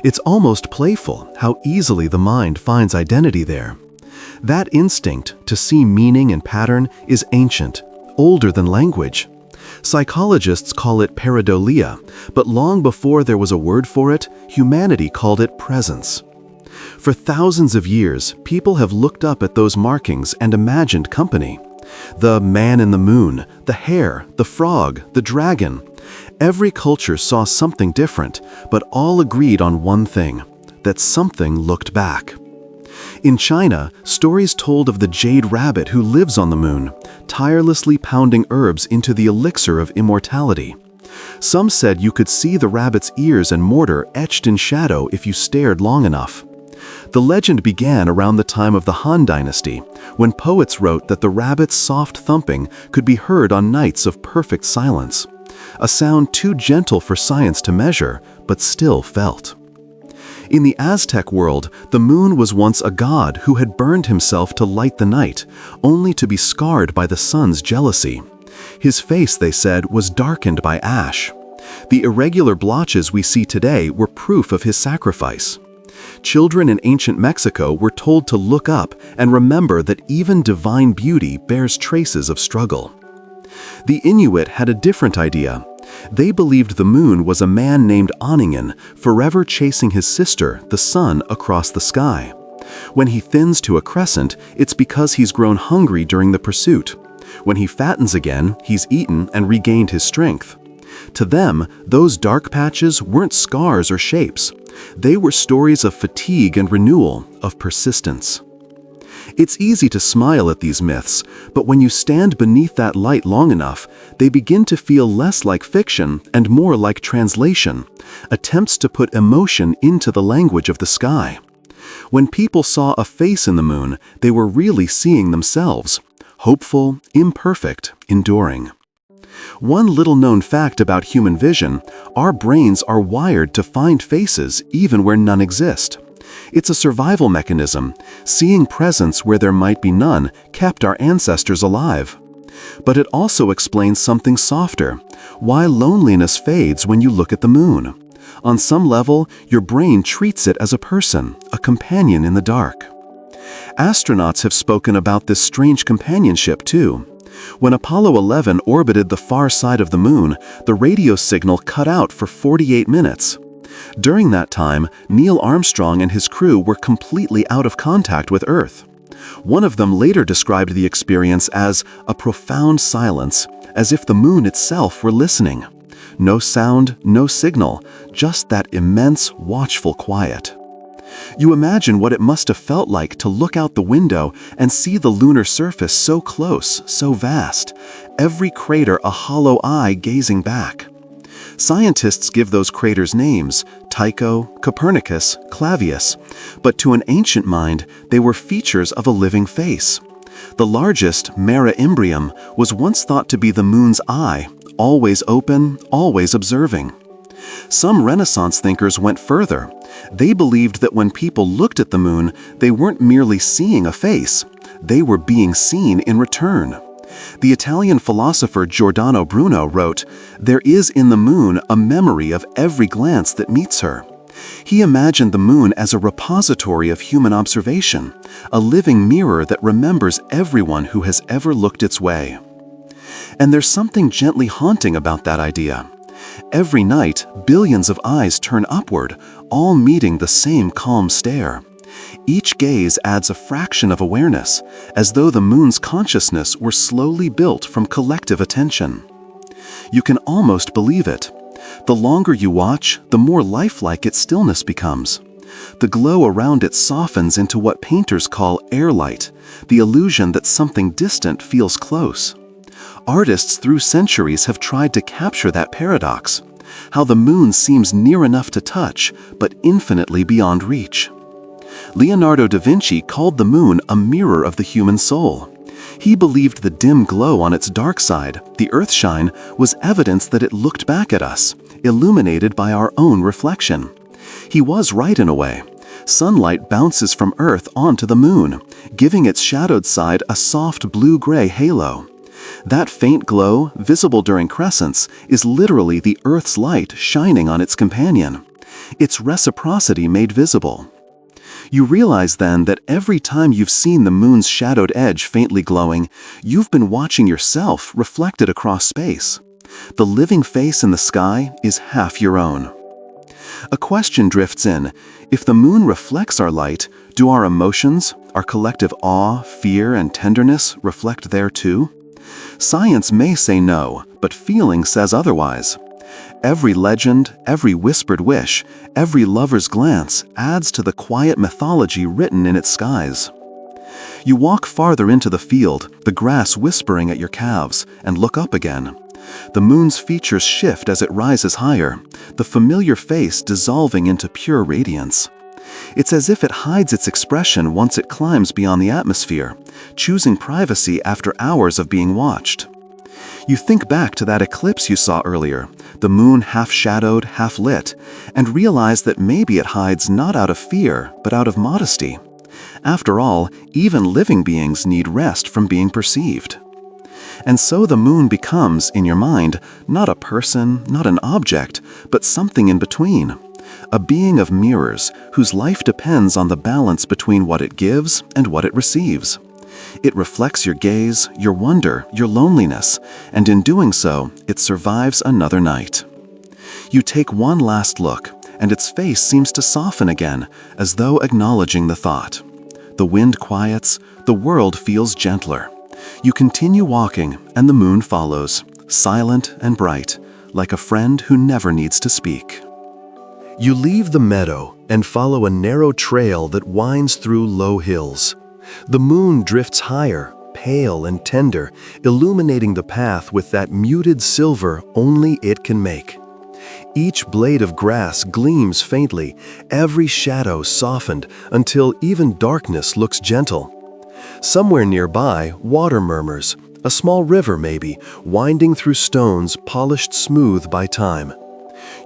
It's almost playful how easily the mind finds identity there. That instinct to see meaning and pattern is ancient, older than language. Psychologists call it pareidolia, but long before there was a word for it, humanity called it presence. For thousands of years, people have looked up at those markings and imagined company. The man in the moon, the hare, the frog, the dragon. Every culture saw something different, but all agreed on one thing, that something looked back. In China, stories told of the jade rabbit who lives on the moon, tirelessly pounding herbs into the elixir of immortality. Some said you could see the rabbit's ears and mortar etched in shadow if you stared long enough. The legend began around the time of the Han Dynasty, when poets wrote that the rabbit's soft thumping could be heard on nights of perfect silence, a sound too gentle for science to measure, but still felt. In the Aztec world, the moon was once a god who had burned himself to light the night, only to be scarred by the sun's jealousy. His face, they said, was darkened by ash. The irregular blotches we see today were proof of his sacrifice. Children in ancient Mexico were told to look up and remember that even divine beauty bears traces of struggle. The Inuit had a different idea. They believed the moon was a man named Oningen, forever chasing his sister, the sun, across the sky. When he thins to a crescent, it's because he's grown hungry during the pursuit. When he fattens again, he's eaten and regained his strength. To them, those dark patches weren't scars or shapes. They were stories of fatigue and renewal, of persistence. It's easy to smile at these myths, but when you stand beneath that light long enough, they begin to feel less like fiction and more like translation, attempts to put emotion into the language of the sky. When people saw a face in the moon, they were really seeing themselves, hopeful, imperfect, enduring. One little-known fact about human vision: our brains are wired to find faces even where none exist. It's a survival mechanism. Seeing presence where there might be none kept our ancestors alive. But it also explains something softer: why loneliness fades when you look at the moon. On some level, your brain treats it as a person, a companion in the dark. Astronauts have spoken about this strange companionship too. When Apollo 11 orbited the far side of the moon, the radio signal cut out for 48 minutes. During that time, Neil Armstrong and his crew were completely out of contact with Earth. One of them later described the experience as a profound silence, as if the moon itself were listening. No sound, no signal, just that immense, watchful quiet. You imagine what it must have felt like to look out the window and see the lunar surface so close, so vast, every crater a hollow eye gazing back. Scientists give those craters names: Tycho, Copernicus, Clavius, but to an ancient mind, they were features of a living face. The largest, Mare Imbrium, was once thought to be the moon's eye, always open, always observing. Some Renaissance thinkers went further. They believed that when people looked at the moon, they weren't merely seeing a face, they were being seen in return. The Italian philosopher Giordano Bruno wrote, "There is in the moon a memory of every glance that meets her." He imagined the moon as a repository of human observation, a living mirror that remembers everyone who has ever looked its way. And there's something gently haunting about that idea. Every night, billions of eyes turn upward, all meeting the same calm stare. Each gaze adds a fraction of awareness, as though the moon's consciousness were slowly built from collective attention. You can almost believe it. The longer you watch, the more lifelike its stillness becomes. The glow around it softens into what painters call air light, the illusion that something distant feels close. Artists through centuries have tried to capture that paradox, how the moon seems near enough to touch, but infinitely beyond reach. Leonardo da Vinci called the moon a mirror of the human soul. He believed the dim glow on its dark side, the earthshine, was evidence that it looked back at us, illuminated by our own reflection. He was right in a way. Sunlight bounces from Earth onto the moon, giving its shadowed side a soft blue-gray halo. That faint glow, visible during crescents, is literally the Earth's light shining on its companion. Its reciprocity made visible. You realize then that every time you've seen the moon's shadowed edge faintly glowing, you've been watching yourself reflected across space. The living face in the sky is half your own. A question drifts in. If the moon reflects our light, do our emotions, our collective awe, fear, and tenderness reflect there too? Science may say no, but feeling says otherwise. Every legend, every whispered wish, every lover's glance adds to the quiet mythology written in its skies. You walk farther into the field, the grass whispering at your calves, and look up again. The moon's features shift as it rises higher, the familiar face dissolving into pure radiance. It's as if it hides its expression once it climbs beyond the atmosphere, choosing privacy after hours of being watched. You think back to that eclipse you saw earlier, the moon half-shadowed, half-lit, and realize that maybe it hides not out of fear, but out of modesty. After all, even living beings need rest from being perceived. And so the moon becomes, in your mind, not a person, not an object, but something in between. A being of mirrors, whose life depends on the balance between what it gives and what it receives. It reflects your gaze, your wonder, your loneliness, and in doing so, it survives another night. You take one last look, and its face seems to soften again, as though acknowledging the thought. The wind quiets, the world feels gentler. You continue walking, and the moon follows, silent and bright, like a friend who never needs to speak. You leave the meadow and follow a narrow trail that winds through low hills. The moon drifts higher, pale and tender, illuminating the path with that muted silver only it can make. Each blade of grass gleams faintly, every shadow softened until even darkness looks gentle. Somewhere nearby, water murmurs, a small river maybe, winding through stones polished smooth by time.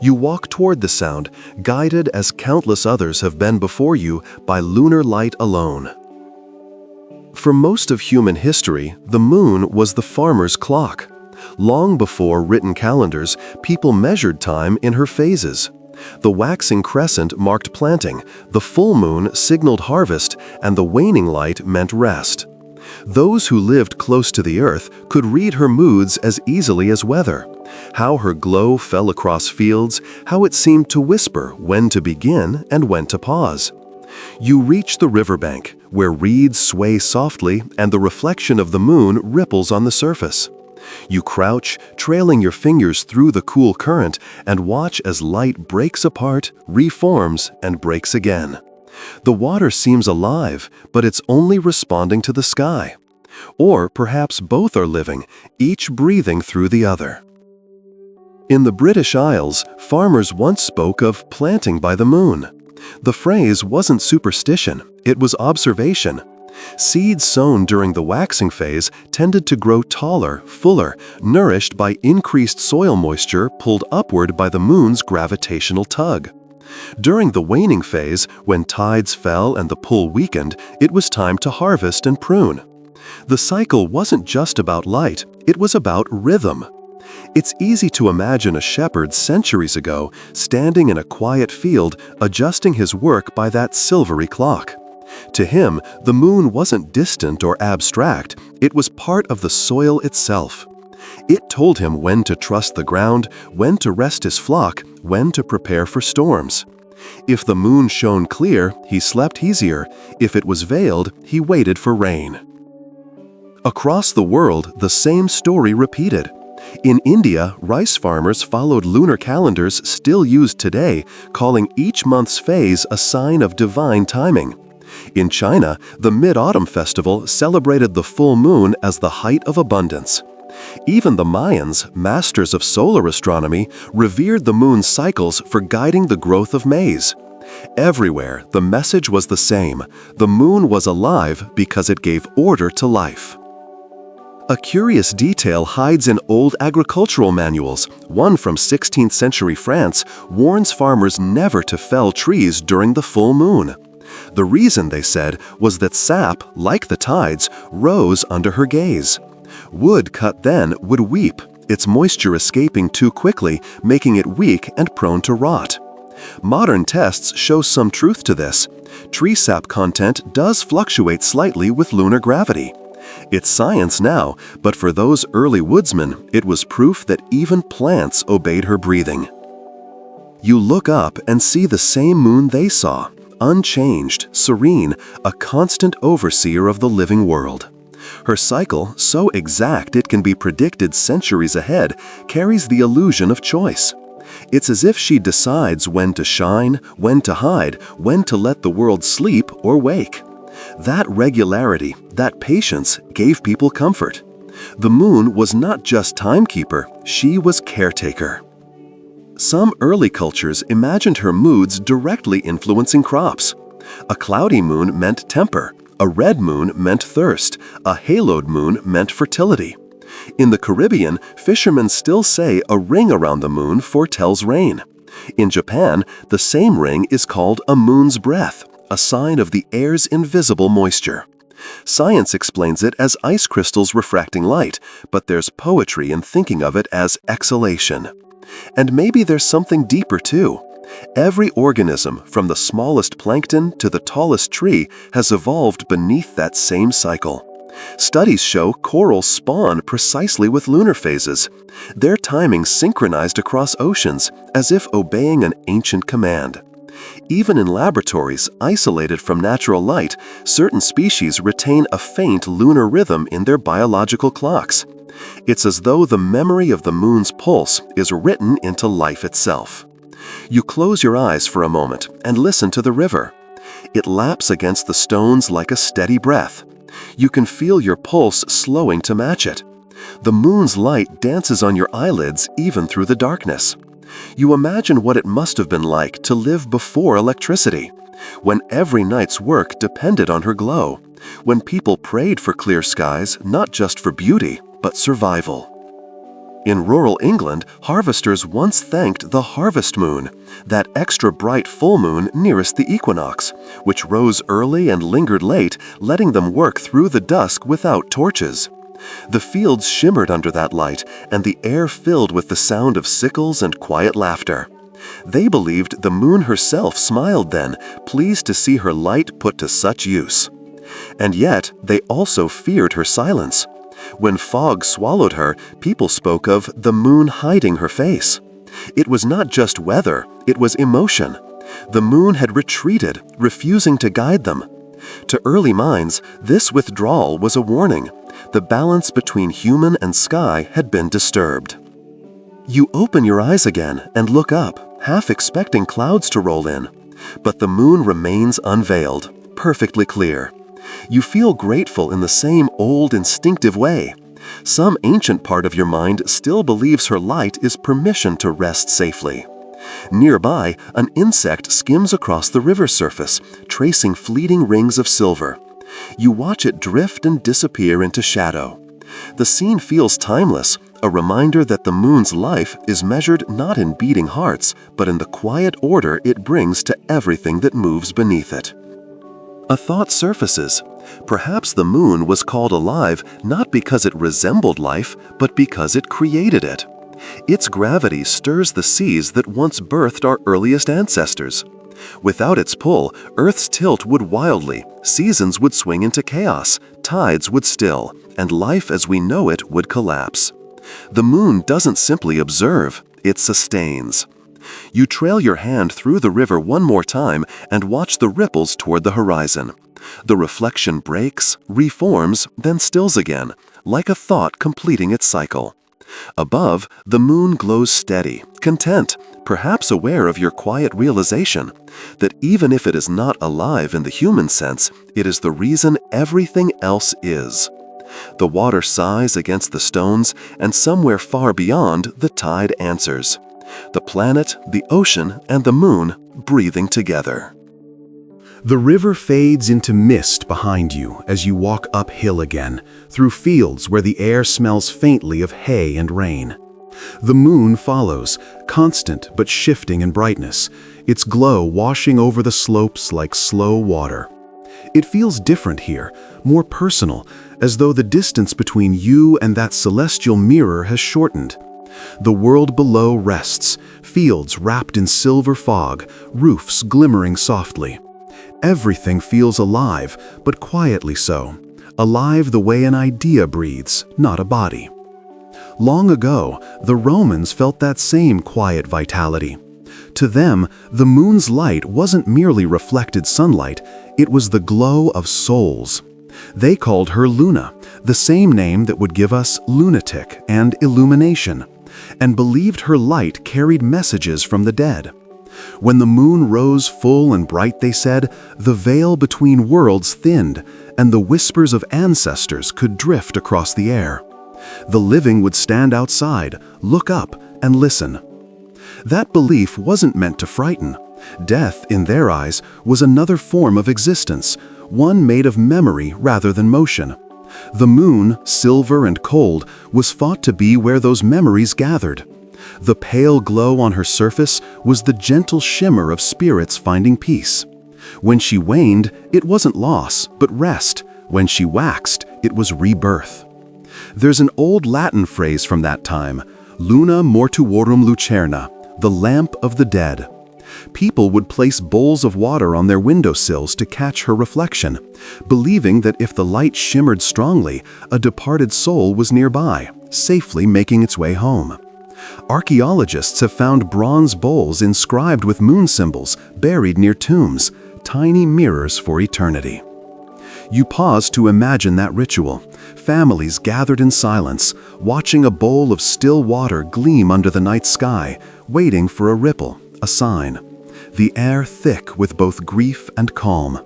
You walk toward the sound, guided as countless others have been before you by lunar light alone. For most of human history, the moon was the farmer's clock. Long before written calendars, people measured time in her phases. The waxing crescent marked planting, the full moon signaled harvest, and the waning light meant rest. Those who lived close to the earth could read her moods as easily as weather. How her glow fell across fields, how it seemed to whisper when to begin and when to pause. You reach the riverbank, where reeds sway softly and the reflection of the moon ripples on the surface. You crouch, trailing your fingers through the cool current, and watch as light breaks apart, reforms, and breaks again. The water seems alive, but it's only responding to the sky. Or perhaps both are living, each breathing through the other. In the British Isles, farmers once spoke of planting by the moon. The phrase wasn't superstition, it was observation. Seeds sown during the waxing phase tended to grow taller, fuller, nourished by increased soil moisture pulled upward by the moon's gravitational tug. During the waning phase, when tides fell and the pull weakened, it was time to harvest and prune. The cycle wasn't just about light, it was about rhythm. It's easy to imagine a shepherd centuries ago standing in a quiet field adjusting his work by that silvery clock. To him, the moon wasn't distant or abstract, it was part of the soil itself. It told him when to trust the ground, when to rest his flock, when to prepare for storms. If the moon shone clear, he slept easier. If it was veiled, he waited for rain. Across the world, the same story repeated. In India, rice farmers followed lunar calendars still used today, calling each month's phase a sign of divine timing. In China, the Mid-Autumn Festival celebrated the full moon as the height of abundance. Even the Mayans, masters of solar astronomy, revered the moon's cycles for guiding the growth of maize. Everywhere, the message was the same: the moon was alive because it gave order to life. A curious detail hides in old agricultural manuals. One from 16th century France warns farmers never to fell trees during the full moon. The reason, they said, was that sap, like the tides, rose under her gaze. Wood cut then would weep, its moisture escaping too quickly, making it weak and prone to rot. Modern tests show some truth to this. Tree sap content does fluctuate slightly with lunar gravity. It's science now, but for those early woodsmen, it was proof that even plants obeyed her breathing. You look up and see the same moon they saw, unchanged, serene, a constant overseer of the living world. Her cycle, so exact it can be predicted centuries ahead, carries the illusion of choice. It's as if she decides when to shine, when to hide, when to let the world sleep or wake. That regularity, that patience, gave people comfort. The moon was not just timekeeper, she was caretaker. Some early cultures imagined her moods directly influencing crops. A cloudy moon meant temper, a red moon meant thirst, a haloed moon meant fertility. In the Caribbean, fishermen still say a ring around the moon foretells rain. In Japan, the same ring is called a moon's breath, a sign of the air's invisible moisture. Science explains it as ice crystals refracting light, but there's poetry in thinking of it as exhalation. And maybe there's something deeper too. Every organism, from the smallest plankton to the tallest tree, has evolved beneath that same cycle. Studies show corals spawn precisely with lunar phases, their timing synchronized across oceans, as if obeying an ancient command. Even in laboratories isolated from natural light, certain species retain a faint lunar rhythm in their biological clocks. It's as though the memory of the moon's pulse is written into life itself. You close your eyes for a moment and listen to the river. It laps against the stones like a steady breath. You can feel your pulse slowing to match it. The moon's light dances on your eyelids even through the darkness. You imagine what it must have been like to live before electricity, when every night's work depended on her glow, when people prayed for clear skies, not just for beauty, but survival. In rural England, harvesters once thanked the harvest moon, that extra bright full moon nearest the equinox, which rose early and lingered late, letting them work through the dusk without torches. The fields shimmered under that light, and the air filled with the sound of sickles and quiet laughter. They believed the moon herself smiled then, pleased to see her light put to such use. And yet, they also feared her silence. When fog swallowed her, people spoke of the moon hiding her face. It was not just weather, it was emotion. The moon had retreated, refusing to guide them. To early minds, this withdrawal was a warning. The balance between human and sky had been disturbed. You open your eyes again and look up, half expecting clouds to roll in. But the moon remains unveiled, perfectly clear. You feel grateful in the same old instinctive way. Some ancient part of your mind still believes her light is permission to rest safely. Nearby, an insect skims across the river surface, tracing fleeting rings of silver. You watch it drift and disappear into shadow. The scene feels timeless, a reminder that the moon's life is measured not in beating hearts, but in the quiet order it brings to everything that moves beneath it. A thought surfaces. Perhaps the moon was called alive not because it resembled life, but because it created it. Its gravity stirs the seas that once birthed our earliest ancestors. Without its pull, Earth's tilt would wildly, seasons would swing into chaos, tides would still, and life as we know it would collapse. The moon doesn't simply observe, it sustains. You trail your hand through the river one more time and watch the ripples toward the horizon. The reflection breaks, reforms, then stills again, like a thought completing its cycle. Above, the moon glows steady, content, perhaps aware of your quiet realization that even if it is not alive in the human sense, it is the reason everything else is. The water sighs against the stones, and somewhere far beyond, the tide answers. The planet, the ocean, and the moon breathing together. The river fades into mist behind you as you walk uphill again, through fields where the air smells faintly of hay and rain. The moon follows, constant but shifting in brightness, its glow washing over the slopes like slow water. It feels different here, more personal, as though the distance between you and that celestial mirror has shortened. The world below rests, fields wrapped in silver fog, roofs glimmering softly. Everything feels alive, but quietly so. Alive the way an idea breathes, not a body. Long ago, the Romans felt that same quiet vitality. To them, the moon's light wasn't merely reflected sunlight, it was the glow of souls. They called her Luna, the same name that would give us lunatic and illumination, and believed her light carried messages from the dead. When the moon rose full and bright, they said, the veil between worlds thinned, and the whispers of ancestors could drift across the air. The living would stand outside, look up, and listen. That belief wasn't meant to frighten. Death, in their eyes, was another form of existence, one made of memory rather than motion. The moon, silver and cold, was thought to be where those memories gathered. The pale glow on her surface was the gentle shimmer of spirits finding peace. When she waned, it wasn't loss, but rest. When she waxed, it was rebirth. There's an old Latin phrase from that time, Luna mortuorum lucerna, the lamp of the dead. People would place bowls of water on their windowsills to catch her reflection, believing that if the light shimmered strongly, a departed soul was nearby, safely making its way home. Archaeologists have found bronze bowls inscribed with moon symbols buried near tombs, tiny mirrors for eternity. You pause to imagine that ritual, families gathered in silence, watching a bowl of still water gleam under the night sky, waiting for a ripple, a sign. The air thick with both grief and calm.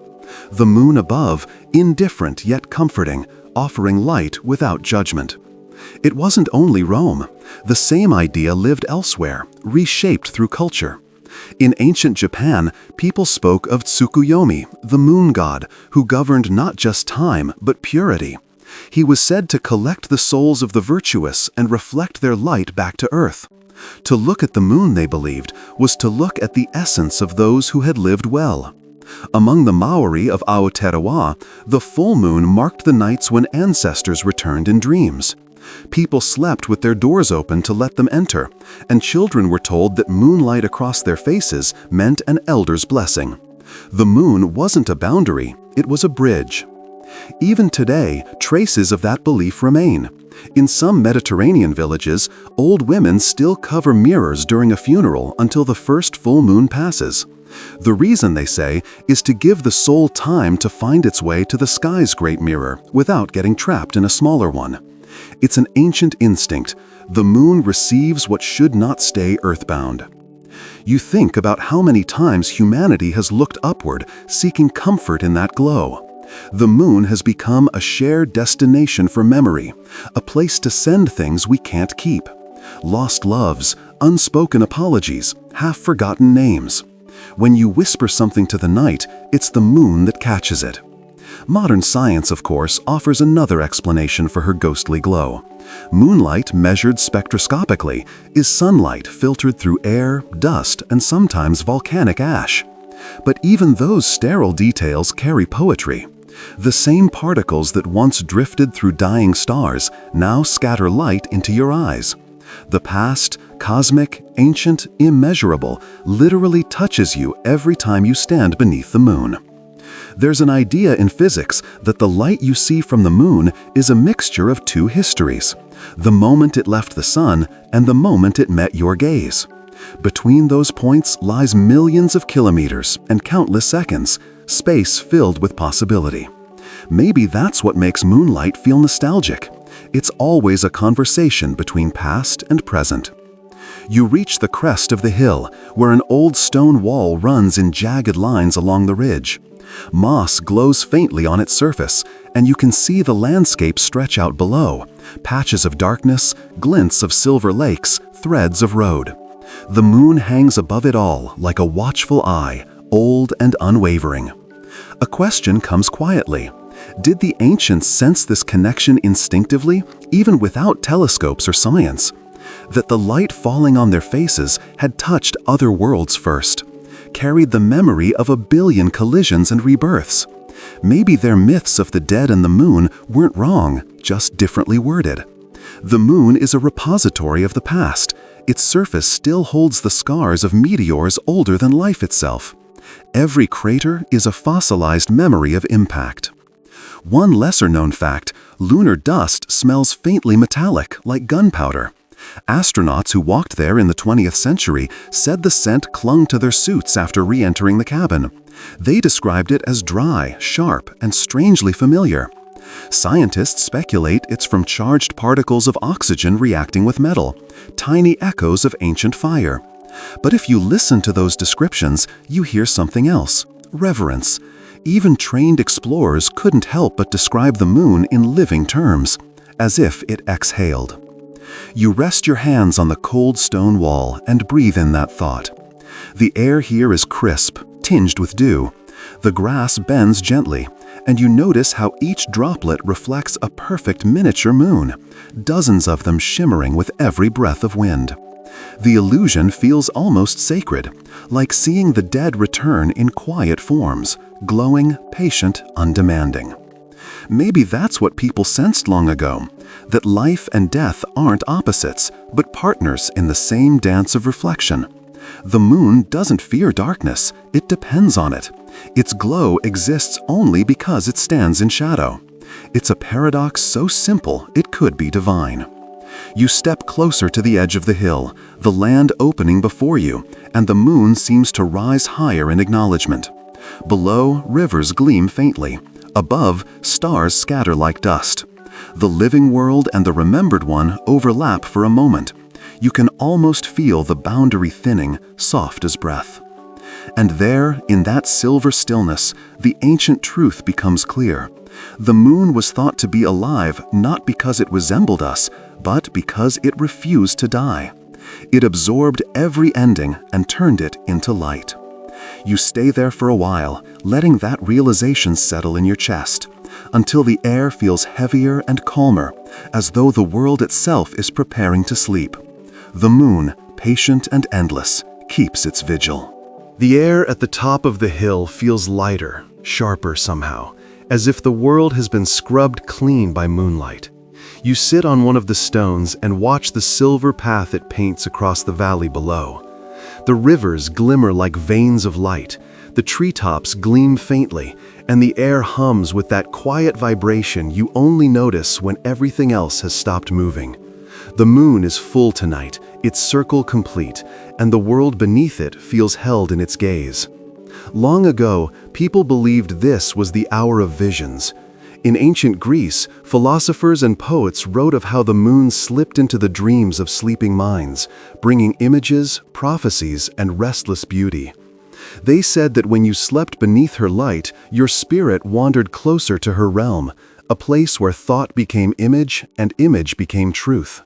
The moon above, indifferent yet comforting, offering light without judgment. It wasn't only Rome. The same idea lived elsewhere, reshaped through culture. In ancient Japan, people spoke of Tsukuyomi, the moon god, who governed not just time, but purity. He was said to collect the souls of the virtuous and reflect their light back to earth. To look at the moon, they believed, was to look at the essence of those who had lived well. Among the Maori of Aotearoa, the full moon marked the nights when ancestors returned in dreams. People slept with their doors open to let them enter, and children were told that moonlight across their faces meant an elder's blessing. The moon wasn't a boundary, it was a bridge. Even today, traces of that belief remain. In some Mediterranean villages, old women still cover mirrors during a funeral until the first full moon passes. The reason, they say, is to give the soul time to find its way to the sky's great mirror without getting trapped in a smaller one. It's an ancient instinct. The moon receives what should not stay earthbound. You think about how many times humanity has looked upward, seeking comfort in that glow. The moon has become a shared destination for memory, a place to send things we can't keep. Lost loves, unspoken apologies, half-forgotten names. When you whisper something to the night, it's the moon that catches it. Modern science, of course, offers another explanation for her ghostly glow. Moonlight, measured spectroscopically, is sunlight filtered through air, dust, and sometimes volcanic ash. But even those sterile details carry poetry. The same particles that once drifted through dying stars now scatter light into your eyes. The past, cosmic, ancient, immeasurable, literally touches you every time you stand beneath the moon. There's an idea in physics that the light you see from the moon is a mixture of two histories, the moment it left the sun and the moment it met your gaze. Between those points lies millions of kilometers and countless seconds, space filled with possibility. Maybe that's what makes moonlight feel nostalgic. It's always a conversation between past and present. You reach the crest of the hill, where an old stone wall runs in jagged lines along the ridge. Moss glows faintly on its surface, and you can see the landscape stretch out below, patches of darkness, glints of silver lakes, threads of road. The moon hangs above it all like a watchful eye, old and unwavering. A question comes quietly. Did the ancients sense this connection instinctively, even without telescopes or science? That the light falling on their faces had touched other worlds first, carried the memory of a billion collisions and rebirths. Maybe their myths of the dead and the moon weren't wrong, just differently worded. The moon is a repository of the past. Its surface still holds the scars of meteors older than life itself. Every crater is a fossilized memory of impact. One lesser-known fact, lunar dust smells faintly metallic, like gunpowder. Astronauts who walked there in the 20th century said the scent clung to their suits after re-entering the cabin. They described it as dry, sharp, and strangely familiar. Scientists speculate it's from charged particles of oxygen reacting with metal, tiny echoes of ancient fire. But if you listen to those descriptions, you hear something else: reverence. Even trained explorers couldn't help but describe the moon in living terms, as if it exhaled. You rest your hands on the cold stone wall and breathe in that thought. The air here is crisp, tinged with dew. The grass bends gently, and you notice how each droplet reflects a perfect miniature moon, dozens of them shimmering with every breath of wind. The illusion feels almost sacred, like seeing the dead return in quiet forms, glowing, patient, undemanding. Maybe that's what people sensed long ago, that life and death aren't opposites, but partners in the same dance of reflection. The moon doesn't fear darkness, it depends on it. Its glow exists only because it stands in shadow. It's a paradox so simple it could be divine. You step closer to the edge of the hill, the land opening before you, and the moon seems to rise higher in acknowledgement. Below, rivers gleam faintly. Above, stars scatter like dust. The living world and the remembered one overlap for a moment. You can almost feel the boundary thinning, soft as breath. And there, in that silver stillness, the ancient truth becomes clear. The moon was thought to be alive not because it resembled us, but because it refused to die. It absorbed every ending and turned it into light. You stay there for a while, letting that realization settle in your chest, until the air feels heavier and calmer, as though the world itself is preparing to sleep. The moon, patient and endless, keeps its vigil. The air at the top of the hill feels lighter, sharper somehow, as if the world has been scrubbed clean by moonlight. You sit on one of the stones and watch the silver path it paints across the valley below. The rivers glimmer like veins of light, the treetops gleam faintly, and the air hums with that quiet vibration you only notice when everything else has stopped moving. The moon is full tonight, its circle complete, and the world beneath it feels held in its gaze. Long ago, people believed this was the hour of visions. In ancient Greece, philosophers and poets wrote of how the moon slipped into the dreams of sleeping minds, bringing images, prophecies, and restless beauty. They said that when you slept beneath her light, your spirit wandered closer to her realm, a place where thought became image and image became truth.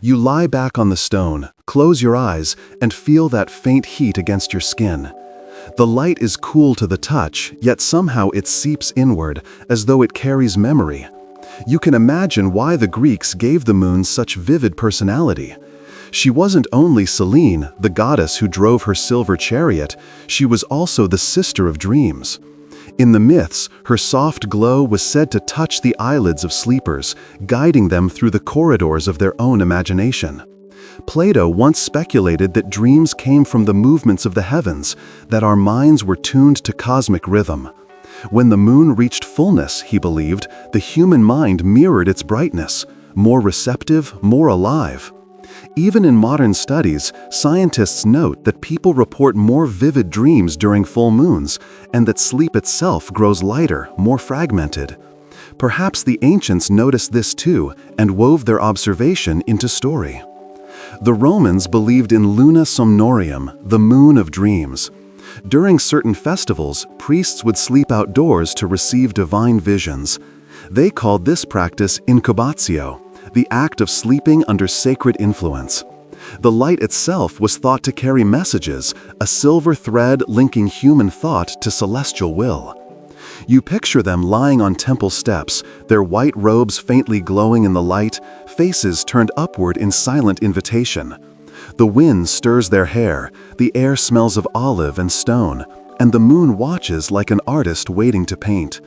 You lie back on the stone, close your eyes, and feel that faint heat against your skin. The light is cool to the touch, yet somehow it seeps inward, as though it carries memory. You can imagine why the Greeks gave the moon such vivid personality. She wasn't only Selene, the goddess who drove her silver chariot, she was also the sister of dreams. In the myths, her soft glow was said to touch the eyelids of sleepers, guiding them through the corridors of their own imagination. Plato once speculated that dreams came from the movements of the heavens, that our minds were tuned to cosmic rhythm. When the moon reached fullness, he believed, the human mind mirrored its brightness, more receptive, more alive. Even in modern studies, scientists note that people report more vivid dreams during full moons, and that sleep itself grows lighter, more fragmented. Perhaps the ancients noticed this too, and wove their observation into story. The Romans believed in Luna Somnorium, the moon of dreams. During certain festivals, priests would sleep outdoors to receive divine visions. They called this practice incubatio, the act of sleeping under sacred influence. The light itself was thought to carry messages, a silver thread linking human thought to celestial will. You picture them lying on temple steps, their white robes faintly glowing in the light, faces turned upward in silent invitation. The wind stirs their hair, the air smells of olive and stone, and the moon watches like an artist waiting to paint.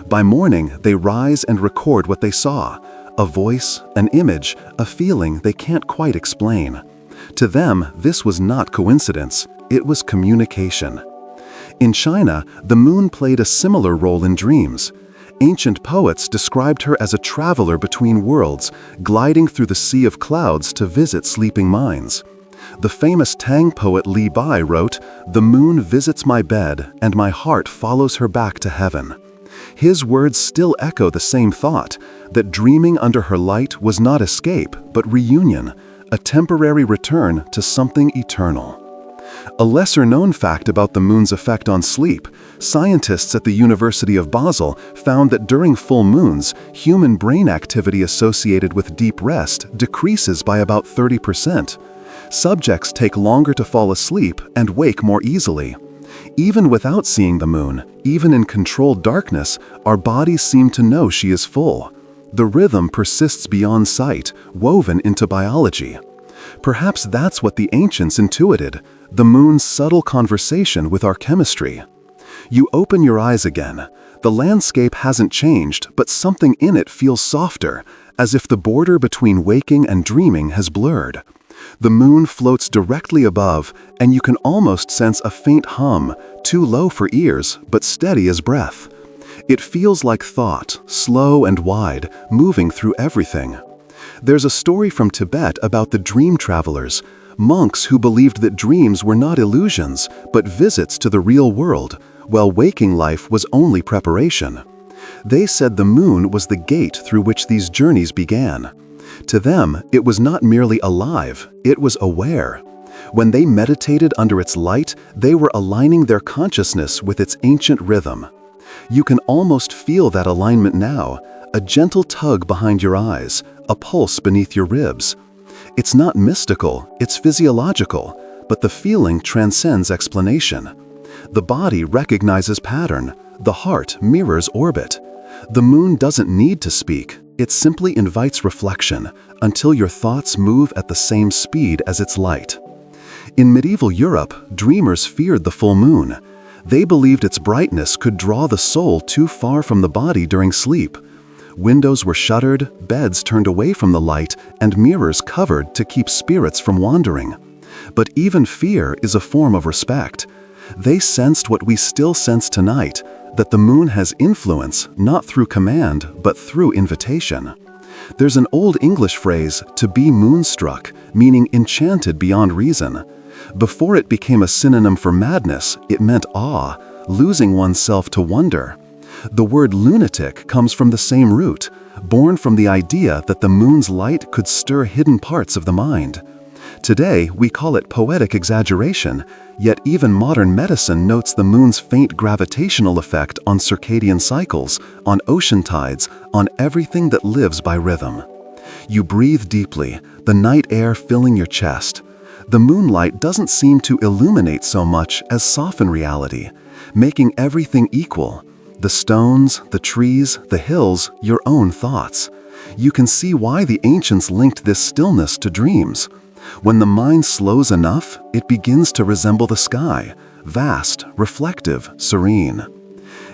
By morning, they rise and record what they saw, a voice, an image, a feeling they can't quite explain. To them, this was not coincidence, it was communication. In China, the moon played a similar role in dreams. Ancient poets described her as a traveler between worlds, gliding through the sea of clouds to visit sleeping minds. The famous Tang poet Li Bai wrote, "The moon visits my bed, and my heart follows her back to heaven." His words still echo the same thought, that dreaming under her light was not escape, but reunion, a temporary return to something eternal. A lesser-known fact about the moon's effect on sleep, scientists at the University of Basel found that during full moons, human brain activity associated with deep rest decreases by about 30%. Subjects take longer to fall asleep and wake more easily. Even without seeing the moon, even in controlled darkness, our bodies seem to know she is full. The rhythm persists beyond sight, woven into biology. Perhaps that's what the ancients intuited, the moon's subtle conversation with our chemistry. You open your eyes again. The landscape hasn't changed, but something in it feels softer, as if the border between waking and dreaming has blurred. The moon floats directly above, and you can almost sense a faint hum, too low for ears, but steady as breath. It feels like thought, slow and wide, moving through everything. There's a story from Tibet about the dream travelers, monks who believed that dreams were not illusions, but visits to the real world, while waking life was only preparation. They said the moon was the gate through which these journeys began. To them, it was not merely alive, it was aware. When they meditated under its light, they were aligning their consciousness with its ancient rhythm. You can almost feel that alignment now, a gentle tug behind your eyes, a pulse beneath your ribs. It's not mystical, it's physiological, but the feeling transcends explanation. The body recognizes pattern, the heart mirrors orbit. The moon doesn't need to speak, it simply invites reflection, until your thoughts move at the same speed as its light. In medieval Europe, dreamers feared the full moon. They believed its brightness could draw the soul too far from the body during sleep. Windows were shuttered, beds turned away from the light, and mirrors covered to keep spirits from wandering. But even fear is a form of respect. They sensed what we still sense tonight, that the moon has influence not through command, but through invitation. There's an Old English phrase, to be moonstruck, meaning enchanted beyond reason. Before it became a synonym for madness, it meant awe, losing oneself to wonder. The word lunatic comes from the same root, born from the idea that the moon's light could stir hidden parts of the mind. Today, we call it poetic exaggeration, yet even modern medicine notes the moon's faint gravitational effect on circadian cycles, on ocean tides, on everything that lives by rhythm. You breathe deeply, the night air filling your chest. The moonlight doesn't seem to illuminate so much as soften reality, making everything equal. The stones, the trees, the hills, your own thoughts. You can see why the ancients linked this stillness to dreams. When the mind slows enough, it begins to resemble the sky, vast, reflective, serene.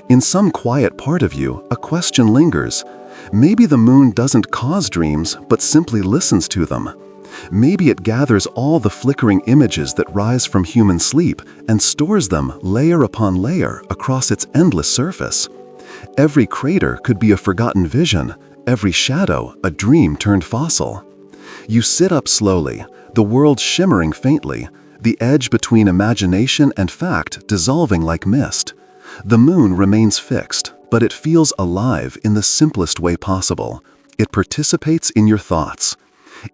In some quiet part of you, a question lingers. Maybe the moon doesn't cause dreams, but simply listens to them. Maybe it gathers all the flickering images that rise from human sleep and stores them layer upon layer across its endless surface. Every crater could be a forgotten vision, every shadow a dream turned fossil. You sit up slowly, the world shimmering faintly, the edge between imagination and fact dissolving like mist. The moon remains fixed, but it feels alive in the simplest way possible. It participates in your thoughts.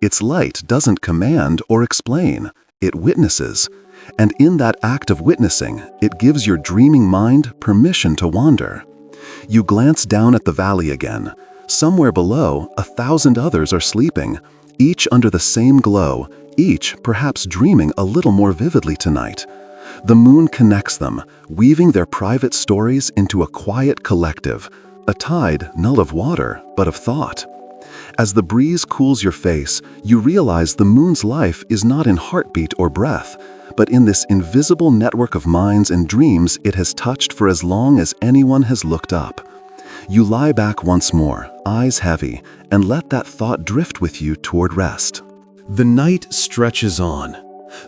Its light doesn't command or explain, it witnesses. And in that act of witnessing, it gives your dreaming mind permission to wander. You glance down at the valley again. Somewhere below, 1,000 others are sleeping, each under the same glow, each perhaps dreaming a little more vividly tonight. The moon connects them, weaving their private stories into a quiet collective, a tide not of water, but of thought. As the breeze cools your face, you realize the moon's life is not in heartbeat or breath, but in this invisible network of minds and dreams it has touched for as long as anyone has looked up. You lie back once more, eyes heavy, and let that thought drift with you toward rest. The night stretches on.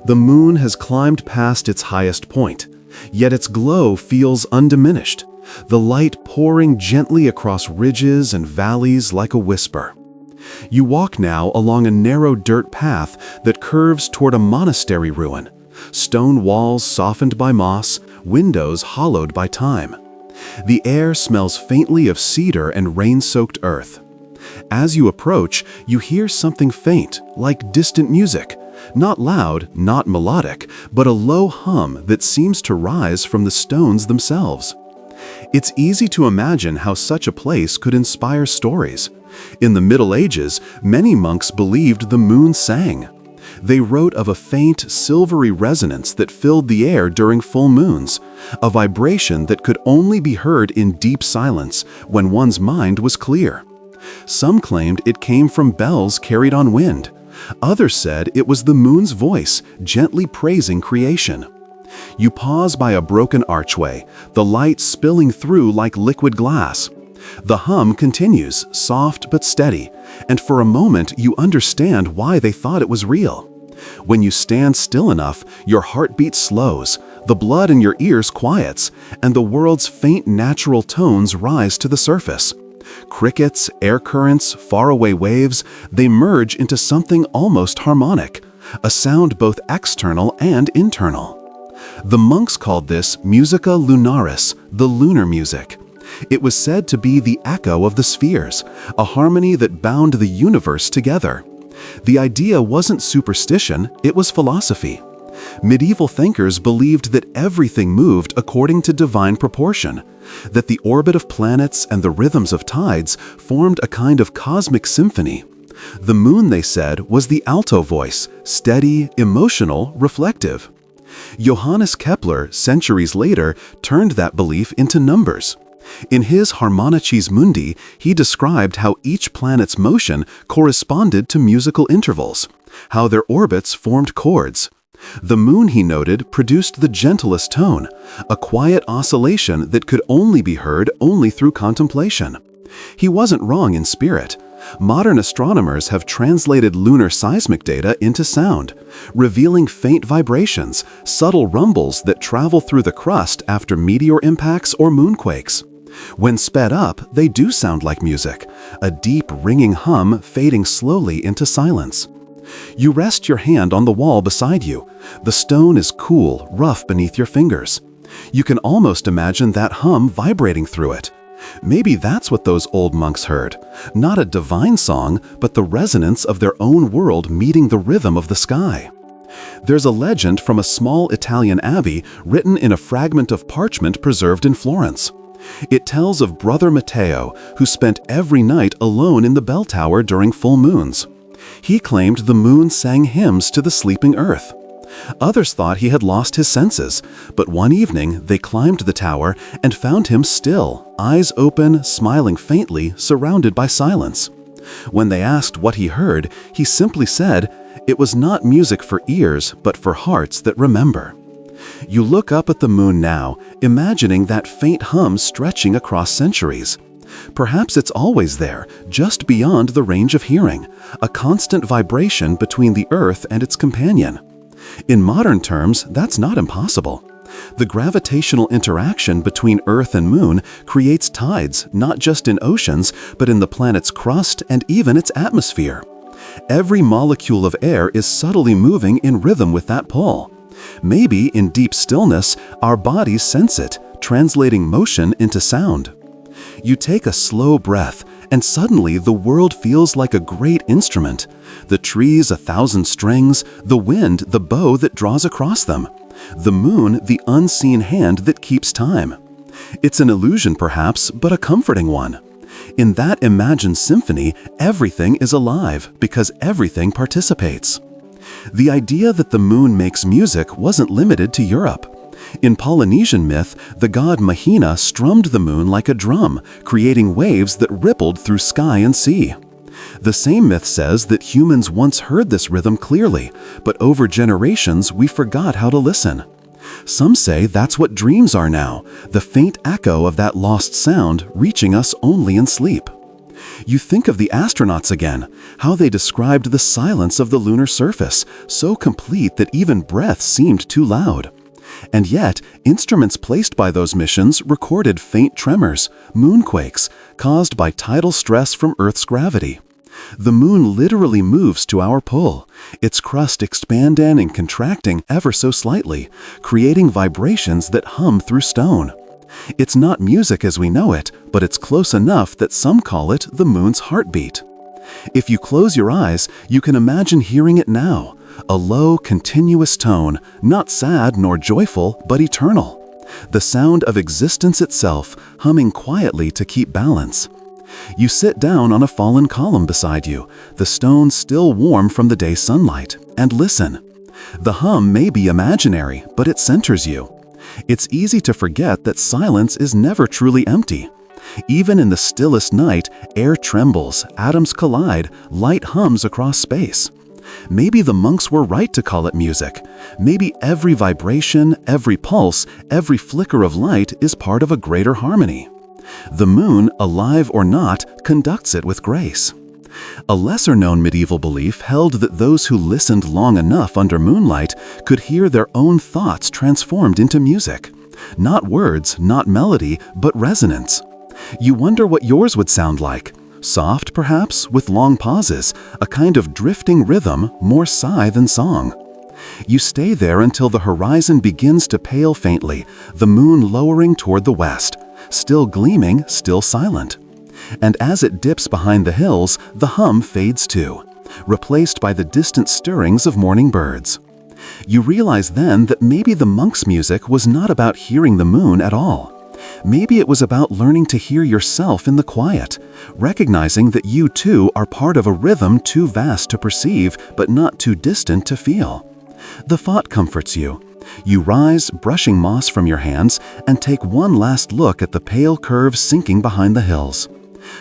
The moon has climbed past its highest point, yet its glow feels undiminished, the light pouring gently across ridges and valleys like a whisper. You walk now along a narrow dirt path that curves toward a monastery ruin, stone walls softened by moss, windows hollowed by time. The air smells faintly of cedar and rain-soaked earth. As you approach, you hear something faint, like distant music. Not loud, not melodic, but a low hum that seems to rise from the stones themselves. It's easy to imagine how such a place could inspire stories. In the Middle Ages, many monks believed the moon sang. They wrote of a faint, silvery resonance that filled the air during full moons, a vibration that could only be heard in deep silence when one's mind was clear. Some claimed it came from bells carried on wind. Others said it was the moon's voice, gently praising creation. You pause by a broken archway, the light spilling through like liquid glass. The hum continues, soft but steady, and for a moment you understand why they thought it was real. When you stand still enough, your heartbeat slows, the blood in your ears quiets, and the world's faint natural tones rise to the surface. Crickets, air currents, faraway waves, they merge into something almost harmonic, a sound both external and internal. The monks called this musica lunaris, the lunar music. It was said to be the echo of the spheres, a harmony that bound the universe together. The idea wasn't superstition, it was philosophy. Medieval thinkers believed that everything moved according to divine proportion, that the orbit of planets and the rhythms of tides formed a kind of cosmic symphony. The moon, they said, was the alto voice, steady, emotional, reflective. Johannes Kepler, centuries later, turned that belief into numbers. In his Harmonices Mundi, he described how each planet's motion corresponded to musical intervals, how their orbits formed chords. The moon, he noted, produced the gentlest tone, a quiet oscillation that could only be heard through contemplation. He wasn't wrong in spirit. Modern astronomers have translated lunar seismic data into sound, revealing faint vibrations, subtle rumbles that travel through the crust after meteor impacts or moonquakes. When sped up, they do sound like music, a deep, ringing hum fading slowly into silence. You rest your hand on the wall beside you. The stone is cool, rough beneath your fingers. You can almost imagine that hum vibrating through it. Maybe that's what those old monks heard. Not a divine song, but the resonance of their own world meeting the rhythm of the sky. There's a legend from a small Italian abbey written in a fragment of parchment preserved in Florence. It tells of Brother Matteo, who spent every night alone in the bell tower during full moons. He claimed the moon sang hymns to the sleeping earth. Others thought he had lost his senses, but one evening they climbed the tower and found him still, eyes open, smiling faintly, surrounded by silence. When they asked what he heard, he simply said, "It was not music for ears, but for hearts that remember." You look up at the moon now, imagining that faint hum stretching across centuries. Perhaps it's always there, just beyond the range of hearing, a constant vibration between the Earth and its companion. In modern terms, that's not impossible. The gravitational interaction between Earth and Moon creates tides, not just in oceans, but in the planet's crust and even its atmosphere. Every molecule of air is subtly moving in rhythm with that pull. Maybe in deep stillness, our bodies sense it, translating motion into sound. You take a slow breath, and suddenly the world feels like a great instrument. The trees, 1,000 strings, the wind, the bow that draws across them. The moon, the unseen hand that keeps time. It's an illusion perhaps, but a comforting one. In that imagined symphony, everything is alive because everything participates. The idea that the moon makes music wasn't limited to Europe. In Polynesian myth, the god Mahina strummed the moon like a drum, creating waves that rippled through sky and sea. The same myth says that humans once heard this rhythm clearly, but over generations we forgot how to listen. Some say that's what dreams are now, the faint echo of that lost sound reaching us only in sleep. You think of the astronauts again, how they described the silence of the lunar surface, so complete that even breath seemed too loud. And yet, instruments placed by those missions recorded faint tremors, moonquakes, caused by tidal stress from Earth's gravity. The moon literally moves to our pull, its crust expanding and contracting ever so slightly, creating vibrations that hum through stone. It's not music as we know it, but it's close enough that some call it the moon's heartbeat. If you close your eyes, you can imagine hearing it now, a low, continuous tone, not sad nor joyful, but eternal. The sound of existence itself, humming quietly to keep balance. You sit down on a fallen column beside you, the stone still warm from the day's sunlight, and listen. The hum may be imaginary, but it centers you. It's easy to forget that silence is never truly empty. Even in the stillest night, air trembles, atoms collide, light hums across space. Maybe the monks were right to call it music. Maybe every vibration, every pulse, every flicker of light is part of a greater harmony. The moon, alive or not, conducts it with grace. A lesser-known medieval belief held that those who listened long enough under moonlight could hear their own thoughts transformed into music. Not words, not melody, but resonance. You wonder what yours would sound like. Soft, perhaps, with long pauses, a kind of drifting rhythm, more sigh than song. You stay there until the horizon begins to pale faintly, the moon lowering toward the west, still gleaming, still silent. And as it dips behind the hills, the hum fades too, replaced by the distant stirrings of morning birds. You realize then that maybe the monk's music was not about hearing the moon at all. Maybe it was about learning to hear yourself in the quiet, recognizing that you too are part of a rhythm too vast to perceive, but not too distant to feel. The thought comforts you. You rise, brushing moss from your hands, and take one last look at the pale curve sinking behind the hills.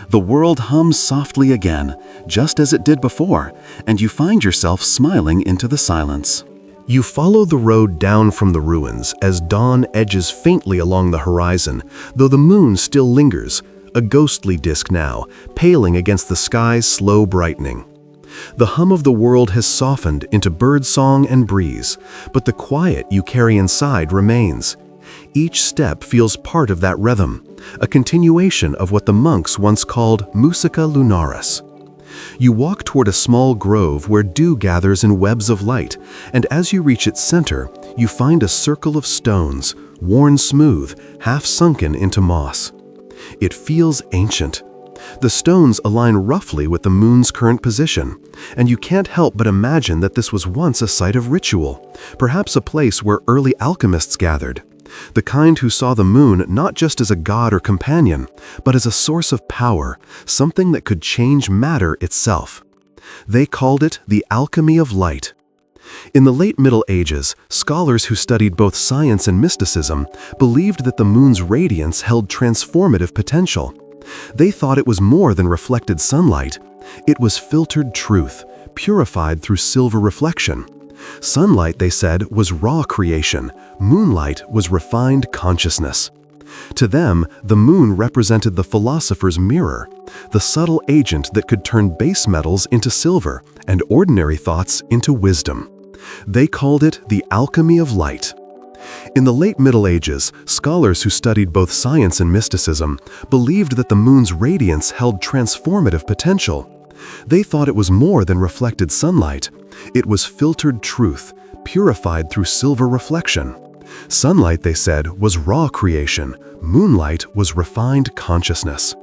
The world hums softly again, just as it did before, and you find yourself smiling into the silence. You follow the road down from the ruins as dawn edges faintly along the horizon, though the moon still lingers, a ghostly disk now, paling against the sky's slow brightening. The hum of the world has softened into birdsong and breeze, but the quiet you carry inside remains. Each step feels part of that rhythm, a continuation of what the monks once called musica lunaris. You walk toward a small grove where dew gathers in webs of light, and as you reach its center, you find a circle of stones, worn smooth, half sunken into moss. It feels ancient. The stones align roughly with the moon's current position, and you can't help but imagine that this was once a site of ritual, perhaps a place where early alchemists gathered. The kind who saw the moon not just as a god or companion, but as a source of power, something that could change matter itself. They called it the Alchemy of Light. In the late Middle Ages, scholars who studied both science and mysticism believed that the moon's radiance held transformative potential. They thought it was more than reflected sunlight. It was filtered truth, purified through silver reflection. Sunlight, they said, was raw creation. Moonlight was refined consciousness. To them, the moon represented the philosopher's mirror, the subtle agent that could turn base metals into silver and ordinary thoughts into wisdom. They called it the Alchemy of Light. In the late Middle Ages, scholars who studied both science and mysticism believed that the moon's radiance held transformative potential. They thought it was more than reflected sunlight. It was filtered truth, purified through silver reflection. Sunlight, they said, was raw creation. Moonlight was refined consciousness.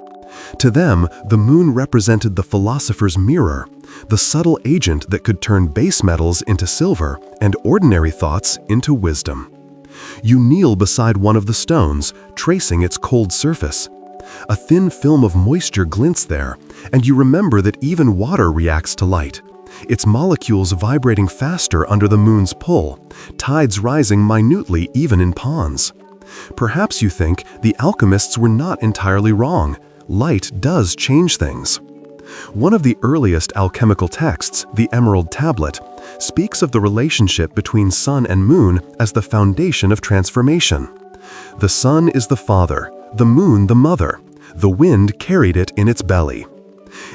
To them, the moon represented the philosopher's mirror, the subtle agent that could turn base metals into silver and ordinary thoughts into wisdom. You kneel beside one of the stones, tracing its cold surface. A thin film of moisture glints there, and you remember that even water reacts to light, its molecules vibrating faster under the moon's pull, tides rising minutely even in ponds. Perhaps you think the alchemists were not entirely wrong. Light does change things. One of the earliest alchemical texts, the Emerald Tablet, speaks of the relationship between sun and moon as the foundation of transformation. The sun is the father, the moon the mother. The wind carried it in its belly.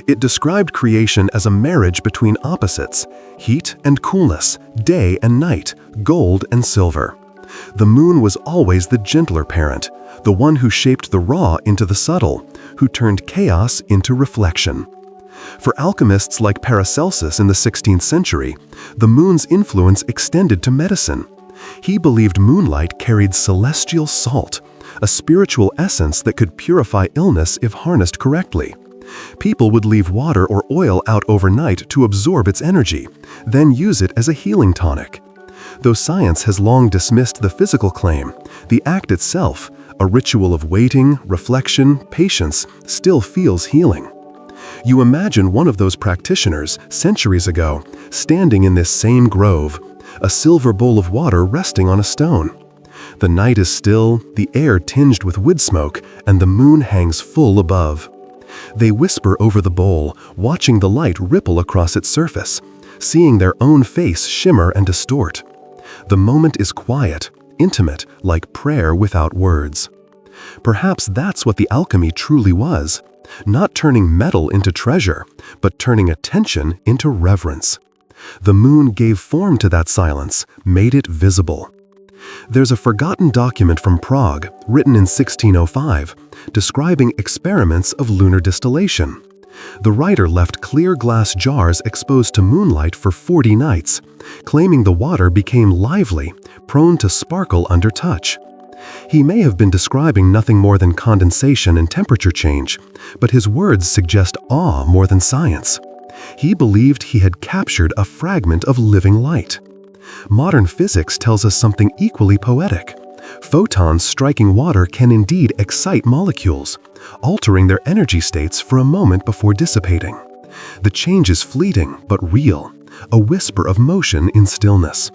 It described creation as a marriage between opposites, heat and coolness, day and night, gold and silver. The moon was always the gentler parent, the one who shaped the raw into the subtle, who turned chaos into reflection. For alchemists like Paracelsus in the 16th century, the moon's influence extended to medicine. He believed moonlight carried celestial salt, a spiritual essence that could purify illness if harnessed correctly. People would leave water or oil out overnight to absorb its energy, then use it as a healing tonic. Though science has long dismissed the physical claim, the act itself, a ritual of waiting, reflection, patience, still feels healing. You imagine one of those practitioners, centuries ago, standing in this same grove, a silver bowl of water resting on a stone. The night is still, the air tinged with wood smoke, and the moon hangs full above. They whisper over the bowl, watching the light ripple across its surface, seeing their own face shimmer and distort. The moment is quiet, intimate, like prayer without words. Perhaps that's what the alchemy truly was, not turning metal into treasure, but turning attention into reverence. The moon gave form to that silence, made it visible. There's a forgotten document from Prague, written in 1605, describing experiments of lunar distillation. The writer left clear glass jars exposed to moonlight for 40 nights, claiming the water became lively, prone to sparkle under touch. He may have been describing nothing more than condensation and temperature change, but his words suggest awe more than science. He believed he had captured a fragment of living light. Modern physics tells us something equally poetic. Photons striking water can indeed excite molecules, altering their energy states for a moment before dissipating. The change is fleeting but real, a whisper of motion in stillness.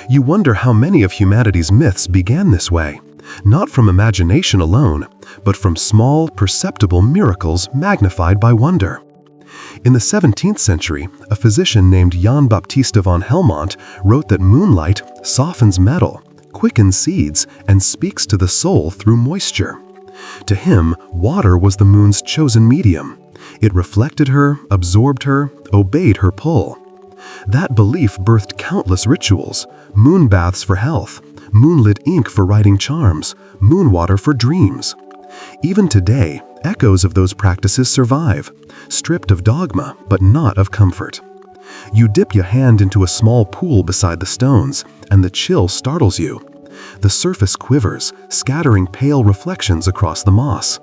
You wonder how many of humanity's myths began this way, not from imagination alone, but from small, perceptible miracles magnified by wonder. In the 17th century, a physician named Jan Baptista von Helmont wrote that moonlight softens metal, quickens seeds, and speaks to the soul through moisture. To him, water was the moon's chosen medium. It reflected her, absorbed her, obeyed her pull. That belief birthed countless rituals: moon baths for health, moonlit ink for writing charms, moon water for dreams. Even today, echoes of those practices survive, stripped of dogma but not of comfort. You dip your hand into a small pool beside the stones, and the chill startles you. The surface quivers, scattering pale reflections across the moss.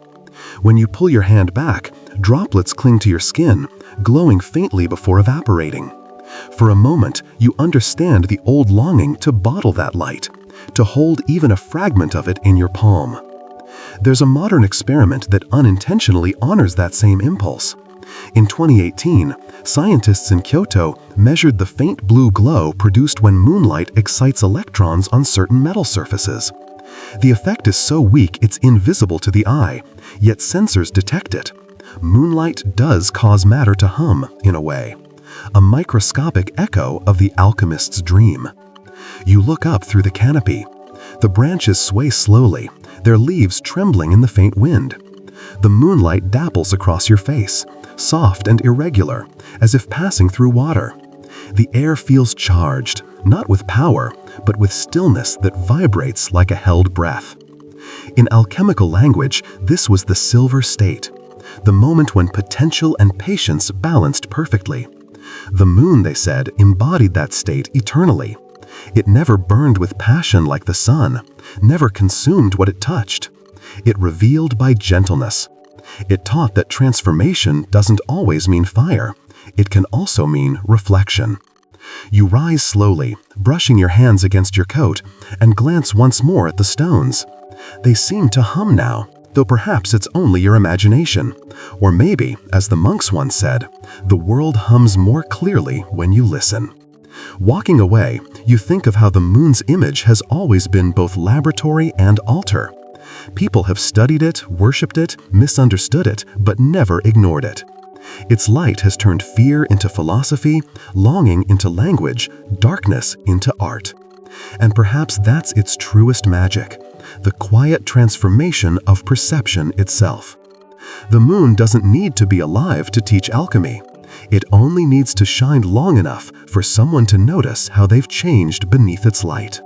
When you pull your hand back, droplets cling to your skin, glowing faintly before evaporating. For a moment, you understand the old longing to bottle that light, to hold even a fragment of it in your palm. There's a modern experiment that unintentionally honors that same impulse. In 2018, scientists in Kyoto measured the faint blue glow produced when moonlight excites electrons on certain metal surfaces. The effect is so weak it's invisible to the eye, yet sensors detect it. Moonlight does cause matter to hum, in a way, a microscopic echo of the alchemist's dream. You look up through the canopy. The branches sway slowly, their leaves trembling in the faint wind. The moonlight dapples across your face, soft and irregular, as if passing through water. The air feels charged, not with power, but with stillness that vibrates like a held breath. In alchemical language, this was the silver state, the moment when potential and patience balanced perfectly. The moon, they said, embodied that state eternally. It never burned with passion like the sun, never consumed what it touched. It revealed by gentleness. It taught that transformation doesn't always mean fire. It can also mean reflection. You rise slowly, brushing your hands against your coat, and glance once more at the stones. They seem to hum now, though perhaps it's only your imagination. Or maybe, as the monks once said, the world hums more clearly when you listen. Walking away, you think of how the moon's image has always been both laboratory and altar. People have studied it, worshipped it, misunderstood it, but never ignored it. Its light has turned fear into philosophy, longing into language, darkness into art. And perhaps that's its truest magic, the quiet transformation of perception itself. The moon doesn't need to be alive to teach alchemy. It only needs to shine long enough for someone to notice how they've changed beneath its light.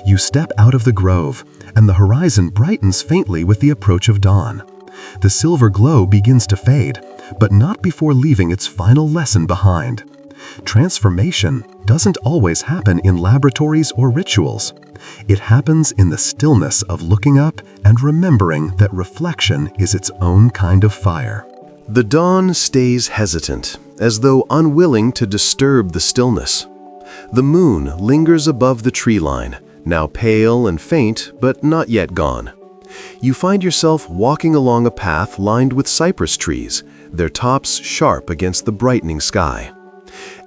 You step out of the grove, and the horizon brightens faintly with the approach of dawn. The silver glow begins to fade, but not before leaving its final lesson behind. Transformation doesn't always happen in laboratories or rituals. It happens in the stillness of looking up and remembering that reflection is its own kind of fire. The dawn stays hesitant, as though unwilling to disturb the stillness. The moon lingers above the tree line, now pale and faint, but not yet gone. You find yourself walking along a path lined with cypress trees, their tops sharp against the brightening sky.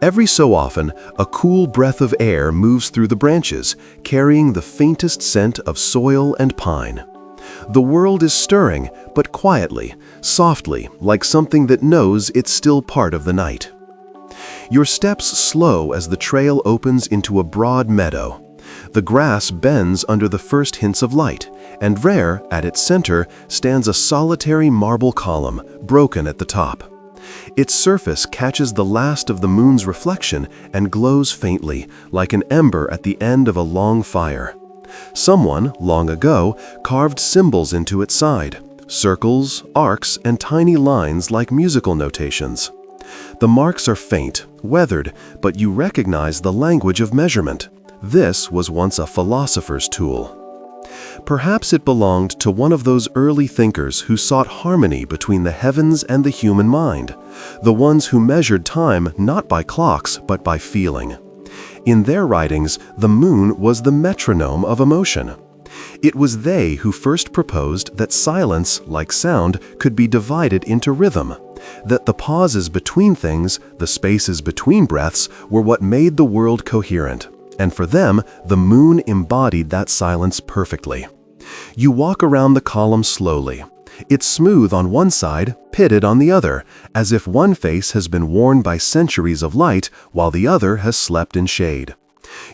Every so often, a cool breath of air moves through the branches, carrying the faintest scent of soil and pine. The world is stirring, but quietly, softly, like something that knows it's still part of the night. Your steps slow as the trail opens into a broad meadow. The grass bends under the first hints of light, and there, at its center, stands a solitary marble column, broken at the top. Its surface catches the last of the moon's reflection and glows faintly, like an ember at the end of a long fire. Someone, long ago, carved symbols into its side, circles, arcs, and tiny lines like musical notations. The marks are faint, weathered, but you recognize the language of measurement. This was once a philosopher's tool. Perhaps it belonged to one of those early thinkers who sought harmony between the heavens and the human mind, the ones who measured time not by clocks but by feeling. In their writings, the moon was the metronome of emotion. It was they who first proposed that silence, like sound, could be divided into rhythm, that the pauses between things, the spaces between breaths, were what made the world coherent. And for them, the moon embodied that silence perfectly. You walk around the column slowly. It's smooth on one side, pitted on the other, as if one face has been worn by centuries of light while the other has slept in shade.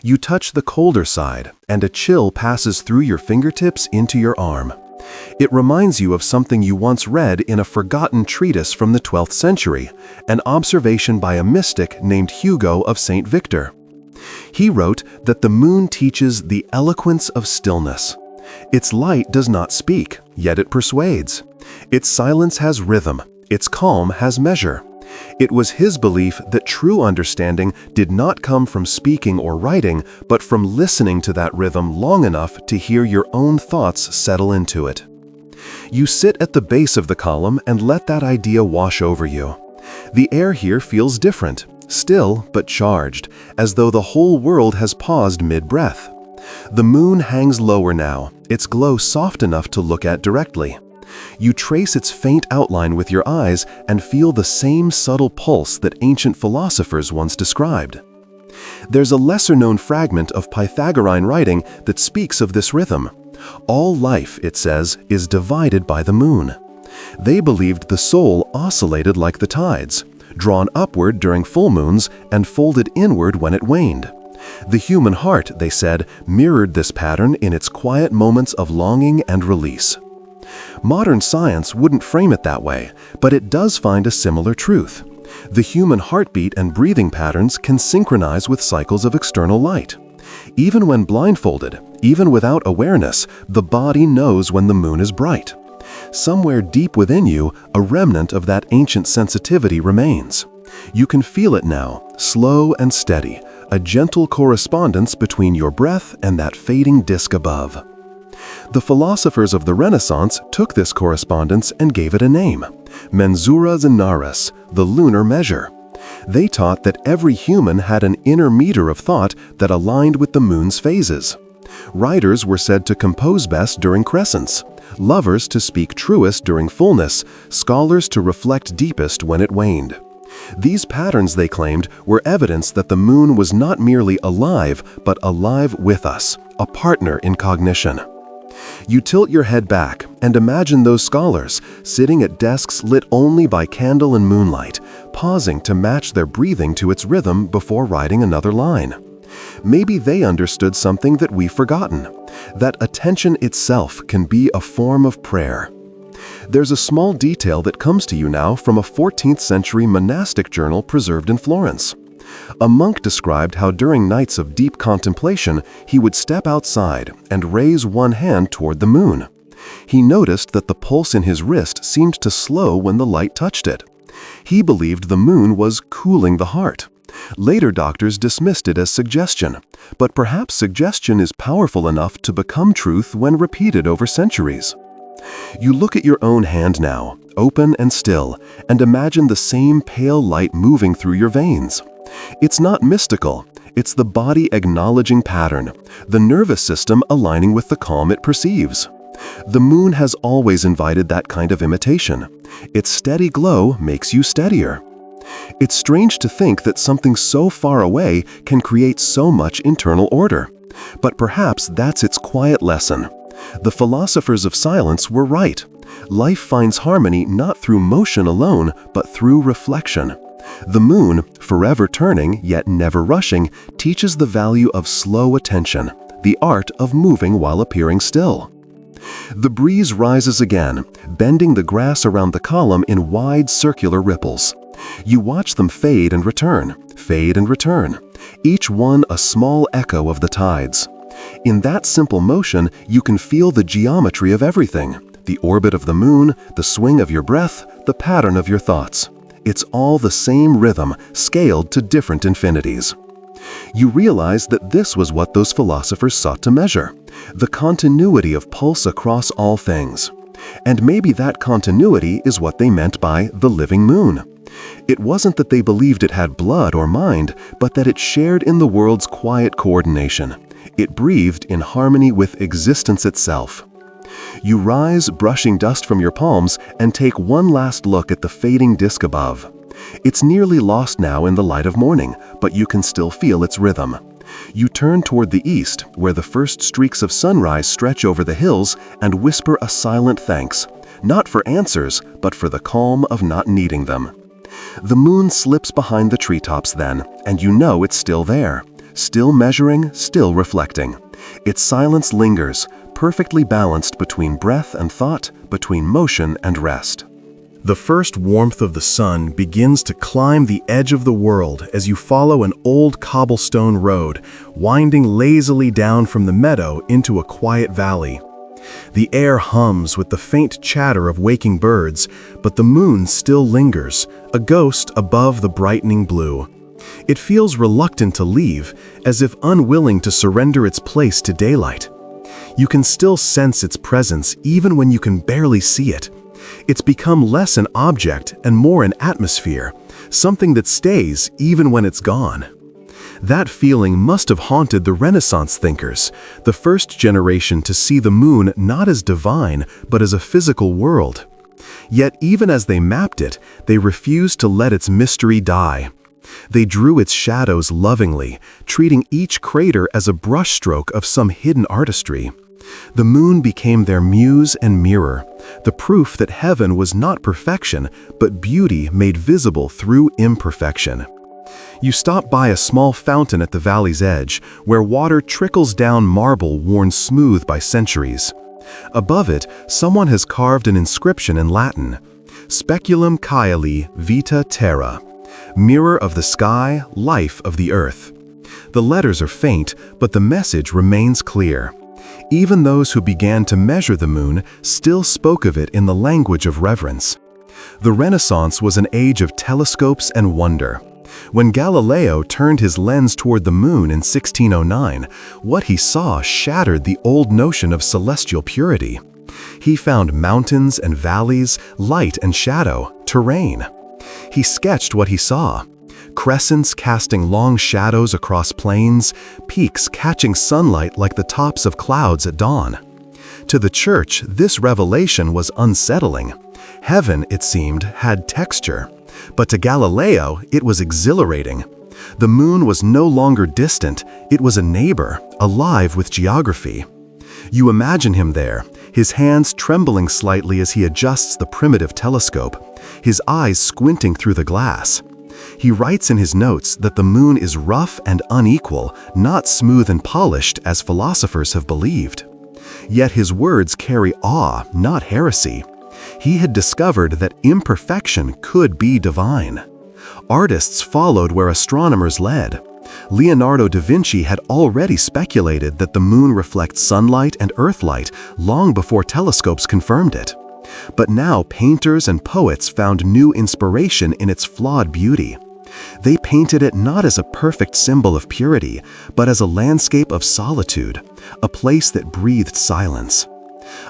You touch the colder side, and a chill passes through your fingertips into your arm. It reminds you of something you once read in a forgotten treatise from the 12th century, an observation by a mystic named Hugo of St. Victor. He wrote that the moon teaches the eloquence of stillness. Its light does not speak, yet it persuades. Its silence has rhythm, its calm has measure. It was his belief that true understanding did not come from speaking or writing, but from listening to that rhythm long enough to hear your own thoughts settle into it. You sit at the base of the column and let that idea wash over you. The air here feels different, still but charged, as though the whole world has paused mid-breath. The moon hangs lower now, its glow soft enough to look at directly. You trace its faint outline with your eyes and feel the same subtle pulse that ancient philosophers once described. There's a lesser-known fragment of Pythagorean writing that speaks of this rhythm. All life, it says, is divided by the moon. They believed the soul oscillated like the tides, drawn upward during full moons and folded inward when it waned. The human heart, they said, mirrored this pattern in its quiet moments of longing and release. Modern science wouldn't frame it that way, but it does find a similar truth. The human heartbeat and breathing patterns can synchronize with cycles of external light. Even when blindfolded, even without awareness, the body knows when the moon is bright. Somewhere deep within you, a remnant of that ancient sensitivity remains. You can feel it now, slow and steady, a gentle correspondence between your breath and that fading disk above. The philosophers of the Renaissance took this correspondence and gave it a name, Mensura Zenaris, the lunar measure. They taught that every human had an inner meter of thought that aligned with the moon's phases. Writers were said to compose best during crescents, lovers to speak truest during fullness, scholars to reflect deepest when it waned. These patterns, they claimed, were evidence that the moon was not merely alive, but alive with us, a partner in cognition. You tilt your head back and imagine those scholars sitting at desks lit only by candle and moonlight, pausing to match their breathing to its rhythm before writing another line. Maybe they understood something that we've forgotten, that attention itself can be a form of prayer. There's a small detail that comes to you now from a 14th century monastic journal preserved in Florence. A monk described how during nights of deep contemplation, he would step outside and raise one hand toward the moon. He noticed that the pulse in his wrist seemed to slow when the light touched it. He believed the moon was cooling the heart. Later doctors dismissed it as suggestion, but perhaps suggestion is powerful enough to become truth when repeated over centuries. You look at your own hand now, open and still, and imagine the same pale light moving through your veins. It's not mystical, it's the body acknowledging pattern, the nervous system aligning with the calm it perceives. The moon has always invited that kind of imitation. Its steady glow makes you steadier. It's strange to think that something so far away can create so much internal order. But perhaps that's its quiet lesson. The philosophers of silence were right. Life finds harmony not through motion alone, but through reflection. The moon, forever turning yet never rushing, teaches the value of slow attention, the art of moving while appearing still. The breeze rises again, bending the grass around the column in wide circular ripples. You watch them fade and return, each one a small echo of the tides. In that simple motion, you can feel the geometry of everything, the orbit of the moon, the swing of your breath, the pattern of your thoughts. It's all the same rhythm, scaled to different infinities. You realize that this was what those philosophers sought to measure, the continuity of pulse across all things. And maybe that continuity is what they meant by the living moon. It wasn't that they believed it had blood or mind, but that it shared in the world's quiet coordination. It breathed in harmony with existence itself. You rise, brushing dust from your palms, and take one last look at the fading disk above. It's nearly lost now in the light of morning, but you can still feel its rhythm. You turn toward the east, where the first streaks of sunrise stretch over the hills, and whisper a silent thanks, not for answers, but for the calm of not needing them. The moon slips behind the treetops then, and you know it's still there, still measuring, still reflecting. Its silence lingers, perfectly balanced between breath and thought, between motion and rest. The first warmth of the sun begins to climb the edge of the world as you follow an old cobblestone road, winding lazily down from the meadow into a quiet valley. The air hums with the faint chatter of waking birds, but the moon still lingers, a ghost above the brightening blue. It feels reluctant to leave, as if unwilling to surrender its place to daylight. You can still sense its presence even when you can barely see it. It's become less an object and more an atmosphere, something that stays even when it's gone. That feeling must have haunted the Renaissance thinkers, the first generation to see the moon not as divine, but as a physical world. Yet even as they mapped it, they refused to let its mystery die. They drew its shadows lovingly, treating each crater as a brushstroke of some hidden artistry. The moon became their muse and mirror, the proof that heaven was not perfection, but beauty made visible through imperfection. You stop by a small fountain at the valley's edge, where water trickles down marble worn smooth by centuries. Above it, someone has carved an inscription in Latin, Speculum Caeli Vita Terra, mirror of the sky, life of the earth. The letters are faint, but the message remains clear. Even those who began to measure the moon still spoke of it in the language of reverence. The Renaissance was an age of telescopes and wonder. When Galileo turned his lens toward the moon in 1609, what he saw shattered the old notion of celestial purity. He found mountains and valleys, light and shadow, terrain. He sketched what he saw: crescents casting long shadows across plains, peaks catching sunlight like the tops of clouds at dawn. To the church, this revelation was unsettling. Heaven, it seemed, had texture. But to Galileo, it was exhilarating. The moon was no longer distant, it was a neighbor, alive with geography. You imagine him there, his hands trembling slightly as he adjusts the primitive telescope, his eyes squinting through the glass. He writes in his notes that the moon is rough and unequal, not smooth and polished as philosophers have believed. Yet his words carry awe, not heresy. He had discovered that imperfection could be divine. Artists followed where astronomers led. Leonardo da Vinci had already speculated that the moon reflects sunlight and earthlight long before telescopes confirmed it. But now painters and poets found new inspiration in its flawed beauty. They painted it not as a perfect symbol of purity, but as a landscape of solitude, a place that breathed silence.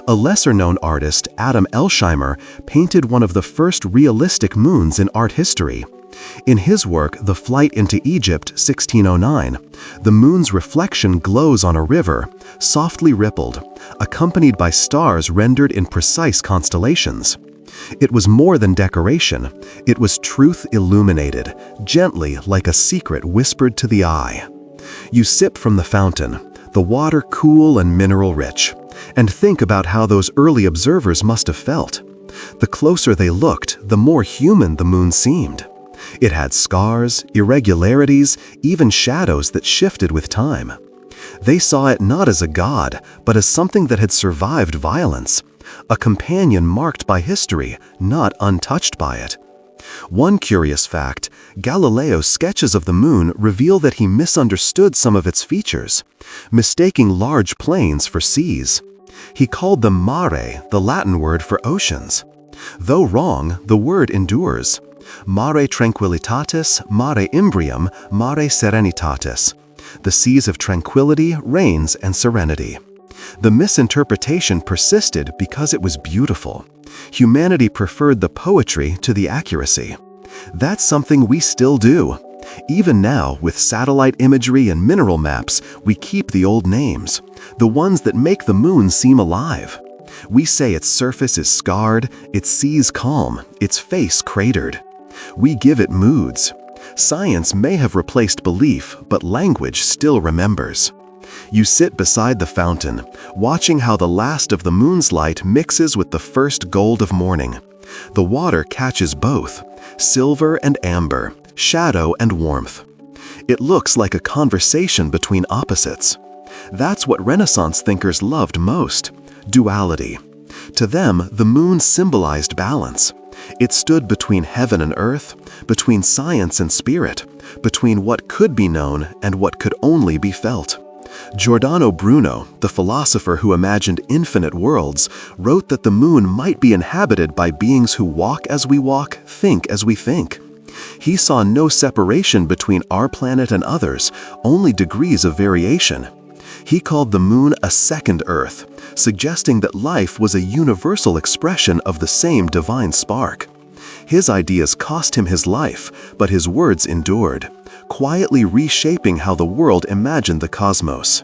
A lesser-known artist, Adam Elsheimer, painted one of the first realistic moons in art history. In his work, The Flight into Egypt, 1609, the moon's reflection glows on a river, softly rippled, accompanied by stars rendered in precise constellations. It was more than decoration. It was truth illuminated, gently like a secret whispered to the eye. You sip from the fountain, the water cool and mineral-rich, and think about how those early observers must have felt. The closer they looked, the more human the moon seemed. It had scars, irregularities, even shadows that shifted with time. They saw it not as a god, but as something that had survived violence, a companion marked by history, not untouched by it. One curious fact, Galileo's sketches of the moon reveal that he misunderstood some of its features, mistaking large plains for seas. He called them mare, the Latin word for oceans. Though wrong, the word endures. Mare tranquillitatis, mare imbrium, mare serenitatis. The seas of tranquility, rains, and serenity. The misinterpretation persisted because it was beautiful. Humanity preferred the poetry to the accuracy. That's something we still do. Even now, with satellite imagery and mineral maps, we keep the old names, the ones that make the moon seem alive. We say its surface is scarred, its seas calm, its face cratered. We give it moods. Science may have replaced belief, but language still remembers. You sit beside the fountain, watching how the last of the moon's light mixes with the first gold of morning. The water catches both, silver and amber, shadow and warmth. It looks like a conversation between opposites. That's what Renaissance thinkers loved most, duality. To them, the moon symbolized balance. It stood between heaven and earth, between science and spirit, between what could be known and what could only be felt. Giordano Bruno, the philosopher who imagined infinite worlds, wrote that the moon might be inhabited by beings who walk as we walk, think as we think. He saw no separation between our planet and others, only degrees of variation. He called the moon a second Earth, suggesting that life was a universal expression of the same divine spark. His ideas cost him his life, but his words endured, quietly reshaping how the world imagined the cosmos.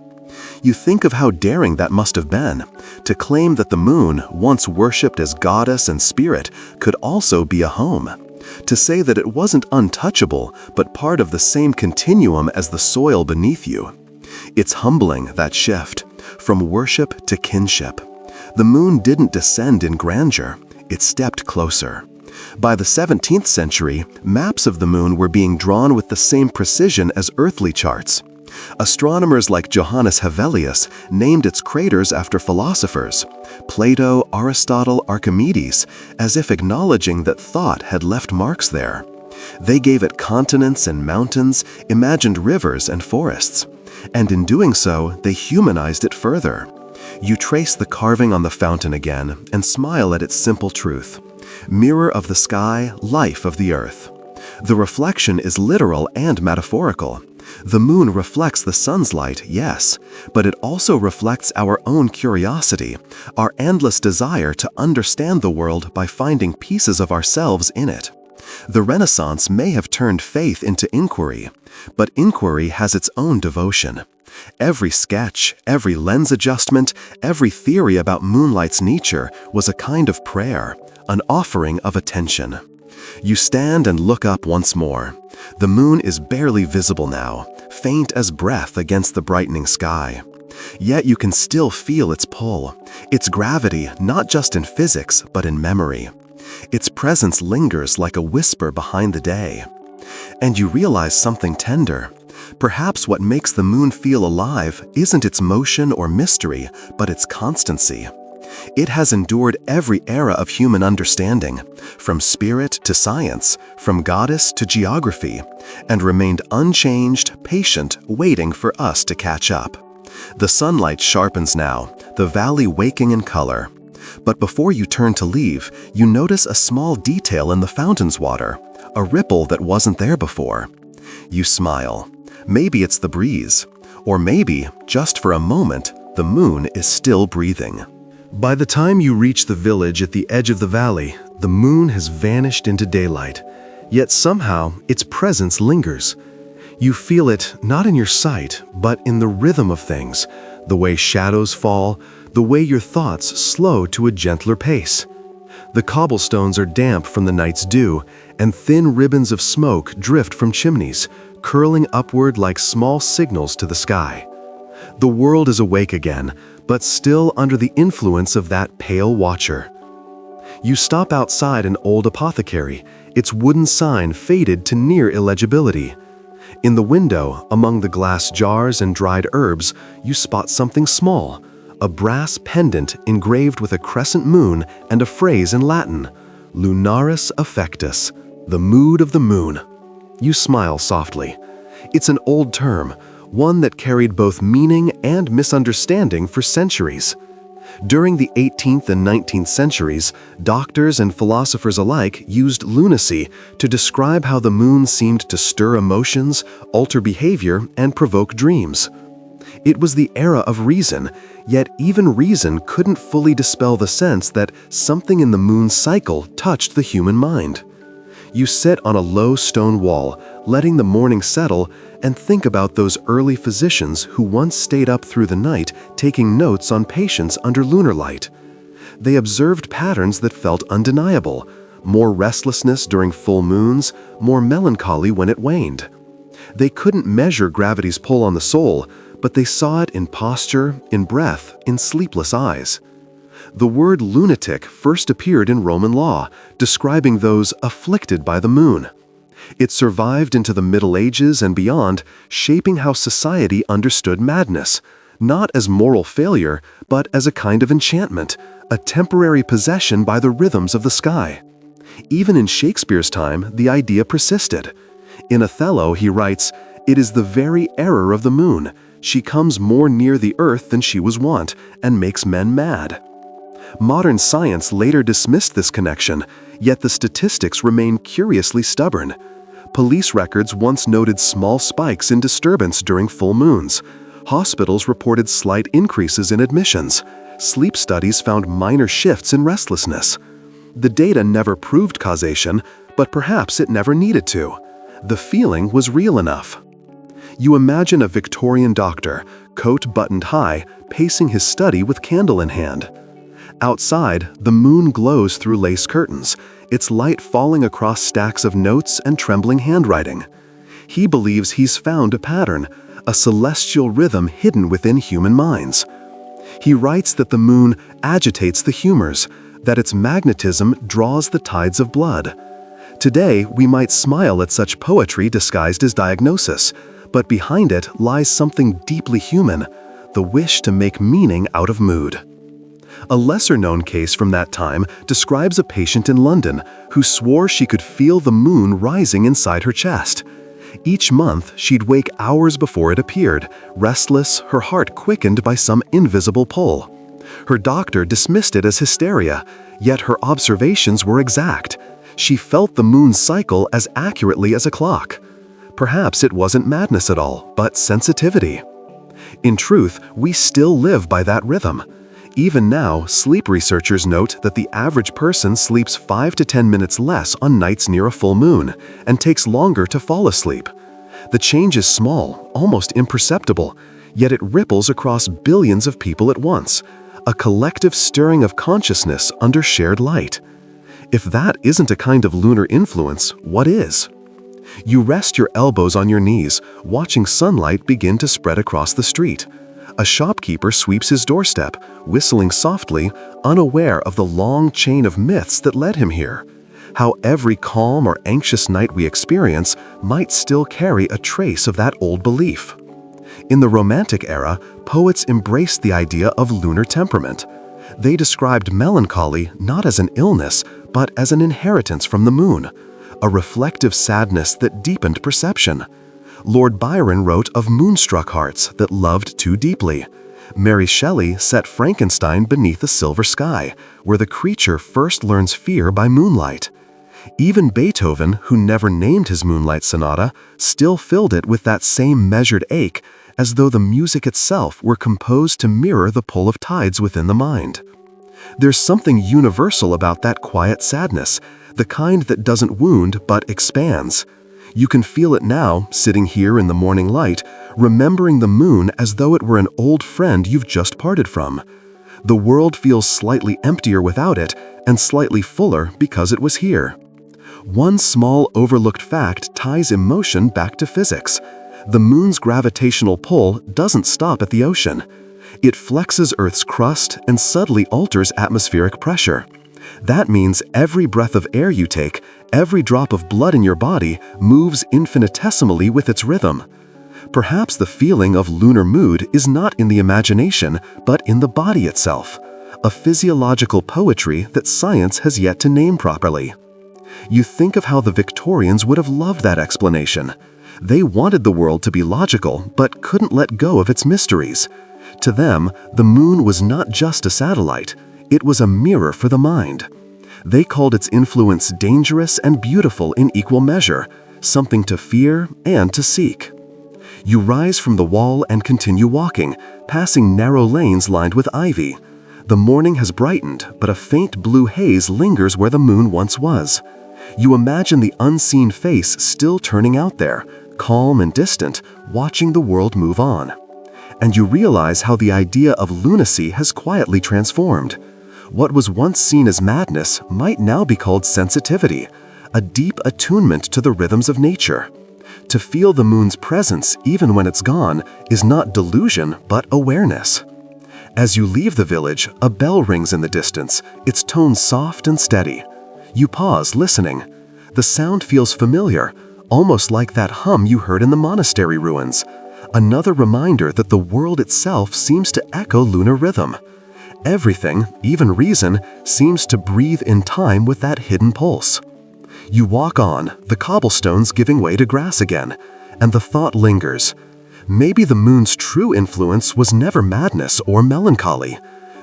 You think of how daring that must have been, to claim that the moon, once worshipped as goddess and spirit, could also be a home. To say that it wasn't untouchable, but part of the same continuum as the soil beneath you. It's humbling, that shift, from worship to kinship. The moon didn't descend in grandeur, it stepped closer. By the 17th century, maps of the moon were being drawn with the same precision as earthly charts. Astronomers like Johannes Hevelius named its craters after philosophers, Plato, Aristotle, Archimedes, as if acknowledging that thought had left marks there. They gave it continents and mountains, imagined rivers and forests, and in doing so, they humanized it further. You trace the carving on the fountain again and smile at its simple truth. Mirror of the sky, life of the earth. The reflection is literal and metaphorical. The moon reflects the sun's light, yes, but it also reflects our own curiosity, our endless desire to understand the world by finding pieces of ourselves in it. The Renaissance may have turned faith into inquiry, but inquiry has its own devotion. Every sketch, every lens adjustment, every theory about moonlight's nature was a kind of prayer, an offering of attention. You stand and look up once more. The moon is barely visible now, faint as breath against the brightening sky. Yet you can still feel its pull, its gravity not just in physics but in memory. Its presence lingers like a whisper behind the day. And you realize something tender. Perhaps what makes the moon feel alive isn't its motion or mystery, but its constancy. It has endured every era of human understanding, from spirit to science, from goddess to geography, and remained unchanged, patient, waiting for us to catch up. The sunlight sharpens now, the valley waking in color. But before you turn to leave, you notice a small detail in the fountain's water, a ripple that wasn't there before. You smile. Maybe it's the breeze, or maybe, just for a moment, the moon is still breathing. By the time you reach the village at the edge of the valley, the moon has vanished into daylight, yet somehow its presence lingers. You feel it not in your sight, but in the rhythm of things, the way shadows fall, the way your thoughts slow to a gentler pace. The cobblestones are damp from the night's dew, and thin ribbons of smoke drift from chimneys, curling upward like small signals to the sky. The world is awake again, but still under the influence of that pale watcher. You stop outside an old apothecary, its wooden sign faded to near illegibility. In the window, among the glass jars and dried herbs, you spot something small, a brass pendant engraved with a crescent moon and a phrase in Latin, Lunaris affectus, the mood of the moon. You smile softly. It's an old term, one that carried both meaning and misunderstanding for centuries. During the 18th and 19th centuries, doctors and philosophers alike used lunacy to describe how the moon seemed to stir emotions, alter behavior, and provoke dreams. It was the era of reason, yet even reason couldn't fully dispel the sense that something in the moon's cycle touched the human mind. You sit on a low stone wall, letting the morning settle, and think about those early physicians who once stayed up through the night taking notes on patients under lunar light. They observed patterns that felt undeniable, more restlessness during full moons, more melancholy when it waned. They couldn't measure gravity's pull on the soul, but they saw it in posture, in breath, in sleepless eyes. The word lunatic first appeared in Roman law, describing those afflicted by the moon. It survived into the Middle Ages and beyond, shaping how society understood madness, not as moral failure, but as a kind of enchantment, a temporary possession by the rhythms of the sky. Even in Shakespeare's time, the idea persisted. In Othello, he writes, "It is the very error of the moon. She comes more near the earth than she was wont, and makes men mad." Modern science later dismissed this connection, yet the statistics remain curiously stubborn. Police records once noted small spikes in disturbance during full moons. Hospitals reported slight increases in admissions. Sleep studies found minor shifts in restlessness. The data never proved causation, but perhaps it never needed to. The feeling was real enough. You imagine a Victorian doctor, coat buttoned high, pacing his study with candle in hand. Outside, the moon glows through lace curtains, its light falling across stacks of notes and trembling handwriting. He believes he's found a pattern, a celestial rhythm hidden within human minds. He writes that the moon agitates the humors, that its magnetism draws the tides of blood. Today, we might smile at such poetry disguised as diagnosis, but behind it lies something deeply human, the wish to make meaning out of mood. A lesser-known case from that time describes a patient in London who swore she could feel the moon rising inside her chest. Each month, she'd wake hours before it appeared, restless, her heart quickened by some invisible pull. Her doctor dismissed it as hysteria, yet her observations were exact. She felt the moon's cycle as accurately as a clock. Perhaps it wasn't madness at all, but sensitivity. In truth, we still live by that rhythm. Even now, sleep researchers note that the average person sleeps 5 to 10 minutes less on nights near a full moon, and takes longer to fall asleep. The change is small, almost imperceptible, yet it ripples across billions of people at once, a collective stirring of consciousness under shared light. If that isn't a kind of lunar influence, what is? You rest your elbows on your knees, watching sunlight begin to spread across the street. A shopkeeper sweeps his doorstep, whistling softly, unaware of the long chain of myths that led him here. How every calm or anxious night we experience might still carry a trace of that old belief. In the Romantic era, poets embraced the idea of lunar temperament. They described melancholy not as an illness, but as an inheritance from the moon, a reflective sadness that deepened perception. Lord Byron wrote of moonstruck hearts that loved too deeply. Mary Shelley set Frankenstein beneath a silver sky, where the creature first learns fear by moonlight. Even Beethoven, who never named his Moonlight Sonata, still filled it with that same measured ache, as though the music itself were composed to mirror the pull of tides within the mind. There's something universal about that quiet sadness, the kind that doesn't wound but expands. You can feel it now, sitting here in the morning light, remembering the moon as though it were an old friend you've just parted from. The world feels slightly emptier without it, and slightly fuller because it was here. One small overlooked fact ties emotion back to physics. The moon's gravitational pull doesn't stop at the ocean. It flexes Earth's crust and subtly alters atmospheric pressure. That means every breath of air you take, every drop of blood in your body, moves infinitesimally with its rhythm. Perhaps the feeling of lunar mood is not in the imagination, but in the body itself, a physiological poetry that science has yet to name properly. You think of how the Victorians would have loved that explanation. They wanted the world to be logical, but couldn't let go of its mysteries. To them, the moon was not just a satellite, it was a mirror for the mind. They called its influence dangerous and beautiful in equal measure, something to fear and to seek. You rise from the wall and continue walking, passing narrow lanes lined with ivy. The morning has brightened, but a faint blue haze lingers where the moon once was. You imagine the unseen face still turning out there, calm and distant, watching the world move on. And you realize how the idea of lunacy has quietly transformed. What was once seen as madness might now be called sensitivity, a deep attunement to the rhythms of nature. To feel the moon's presence even when it's gone is not delusion but awareness. As you leave the village, a bell rings in the distance, its tone soft and steady. You pause, listening. The sound feels familiar, almost like that hum you heard in the monastery ruins. Another reminder that the world itself seems to echo lunar rhythm. Everything, even reason, seems to breathe in time with that hidden pulse. You walk on, the cobblestones giving way to grass again, and the thought lingers. Maybe the moon's true influence was never madness or melancholy.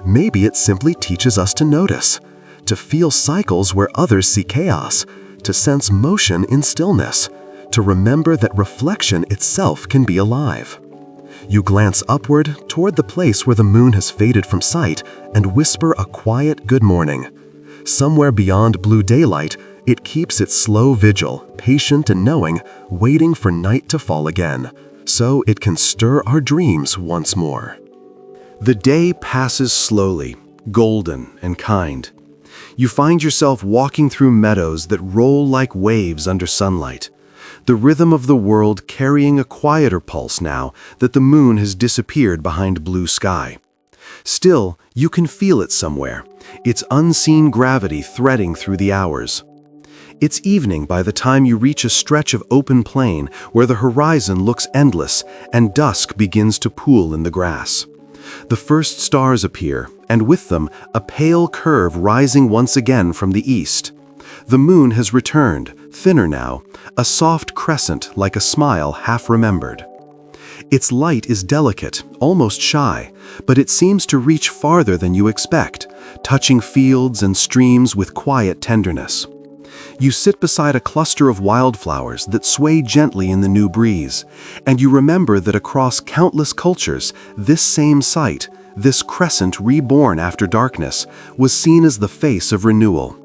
Maybe it simply teaches us to notice, to feel cycles where others see chaos, to sense motion in stillness, to remember that reflection itself can be alive. You glance upward toward the place where the moon has faded from sight and whisper a quiet good morning. Somewhere beyond blue daylight, it keeps its slow vigil, patient and knowing, waiting for night to fall again, so it can stir our dreams once more. The day passes slowly, golden and kind. You find yourself walking through meadows that roll like waves under sunlight. The rhythm of the world carrying a quieter pulse now that the moon has disappeared behind blue sky. Still, you can feel it somewhere, its unseen gravity threading through the hours. It's evening by the time you reach a stretch of open plain where the horizon looks endless and dusk begins to pool in the grass. The first stars appear, and with them, a pale curve rising once again from the east. The moon has returned, thinner now, a soft crescent like a smile half remembered. Its light is delicate, almost shy, but it seems to reach farther than you expect, touching fields and streams with quiet tenderness. You sit beside a cluster of wildflowers that sway gently in the new breeze, and you remember that across countless cultures, this same sight, this crescent reborn after darkness, was seen as the face of renewal.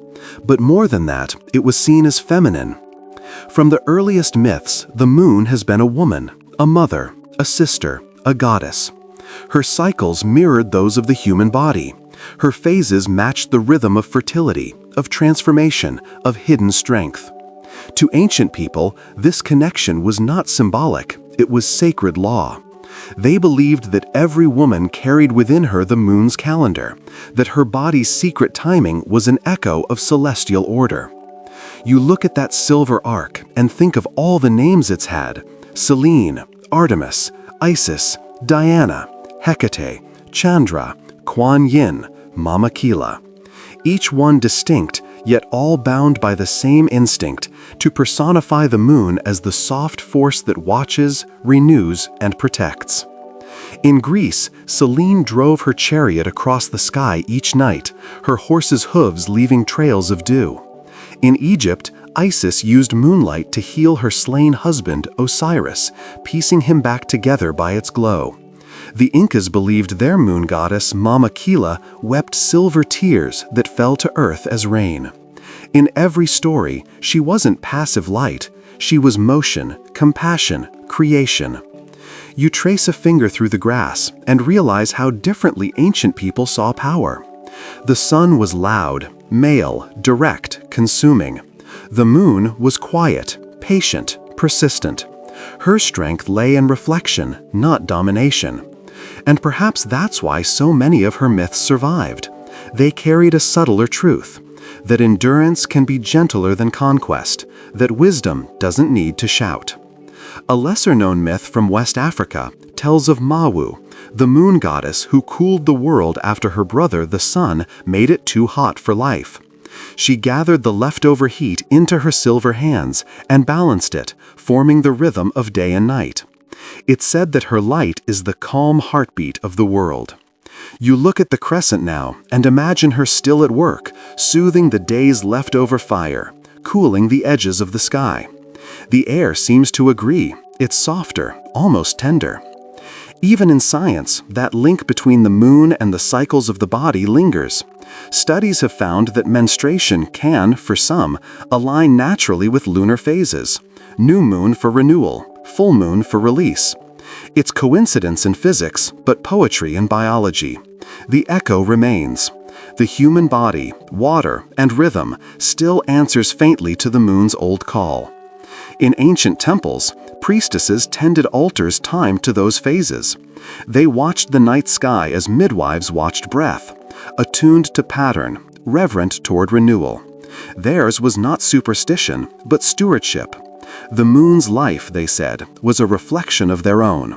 But more than that, it was seen as feminine. From the earliest myths, the moon has been a woman, a mother, a sister, a goddess. Her cycles mirrored those of the human body. Her phases matched the rhythm of fertility, of transformation, of hidden strength. To ancient people, this connection was not symbolic, it was sacred law. They believed that every woman carried within her the moon's calendar, that her body's secret timing was an echo of celestial order. You look at that silver arc and think of all the names it's had: Selene, Artemis, Isis, Diana, Hecate, Chandra, Kuan Yin, Mama Kila. Each one distinct, yet all bound by the same instinct to personify the moon as the soft force that watches, renews, and protects. In Greece, Selene drove her chariot across the sky each night, her horse's hooves leaving trails of dew. In Egypt, Isis used moonlight to heal her slain husband, Osiris, piecing him back together by its glow. The Incas believed their moon goddess, Mama Kila, wept silver tears that fell to earth as rain. In every story, she wasn't passive light, she was motion, compassion, creation. You trace a finger through the grass and realize how differently ancient people saw power. The sun was loud, male, direct, consuming. The moon was quiet, patient, persistent. Her strength lay in reflection, not domination. And perhaps that's why so many of her myths survived. They carried a subtler truth, that endurance can be gentler than conquest, that wisdom doesn't need to shout. A lesser-known myth from West Africa tells of Mawu, the moon goddess who cooled the world after her brother, the sun, made it too hot for life. She gathered the leftover heat into her silver hands and balanced it, forming the rhythm of day and night. It's said that her light is the calm heartbeat of the world. You look at the crescent now and imagine her still at work, soothing the day's leftover fire, cooling the edges of the sky. The air seems to agree, it's softer, almost tender. Even in science, that link between the moon and the cycles of the body lingers. Studies have found that menstruation can, for some, align naturally with lunar phases. New moon for renewal, full moon for release. It's coincidence in physics, but poetry in biology. The echo remains. The human body, water, and rhythm still answers faintly to the moon's old call. In ancient temples, priestesses tended altars timed to those phases. They watched the night sky as midwives watched breath, attuned to pattern, reverent toward renewal. Theirs was not superstition, but stewardship. The moon's life, they said, was a reflection of their own.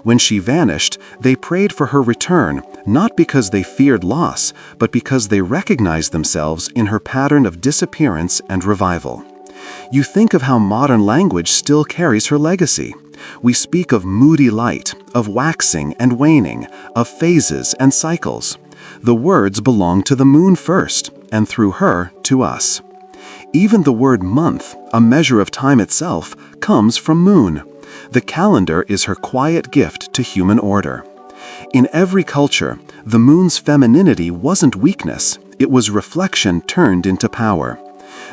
When she vanished, they prayed for her return, not because they feared loss, but because they recognized themselves in her pattern of disappearance and revival. You think of how modern language still carries her legacy. We speak of moody light, of waxing and waning, of phases and cycles. The words belong to the moon first, and through her, to us. Even the word month, a measure of time itself, comes from moon. The calendar is her quiet gift to human order. In every culture, the moon's femininity wasn't weakness, it was reflection turned into power.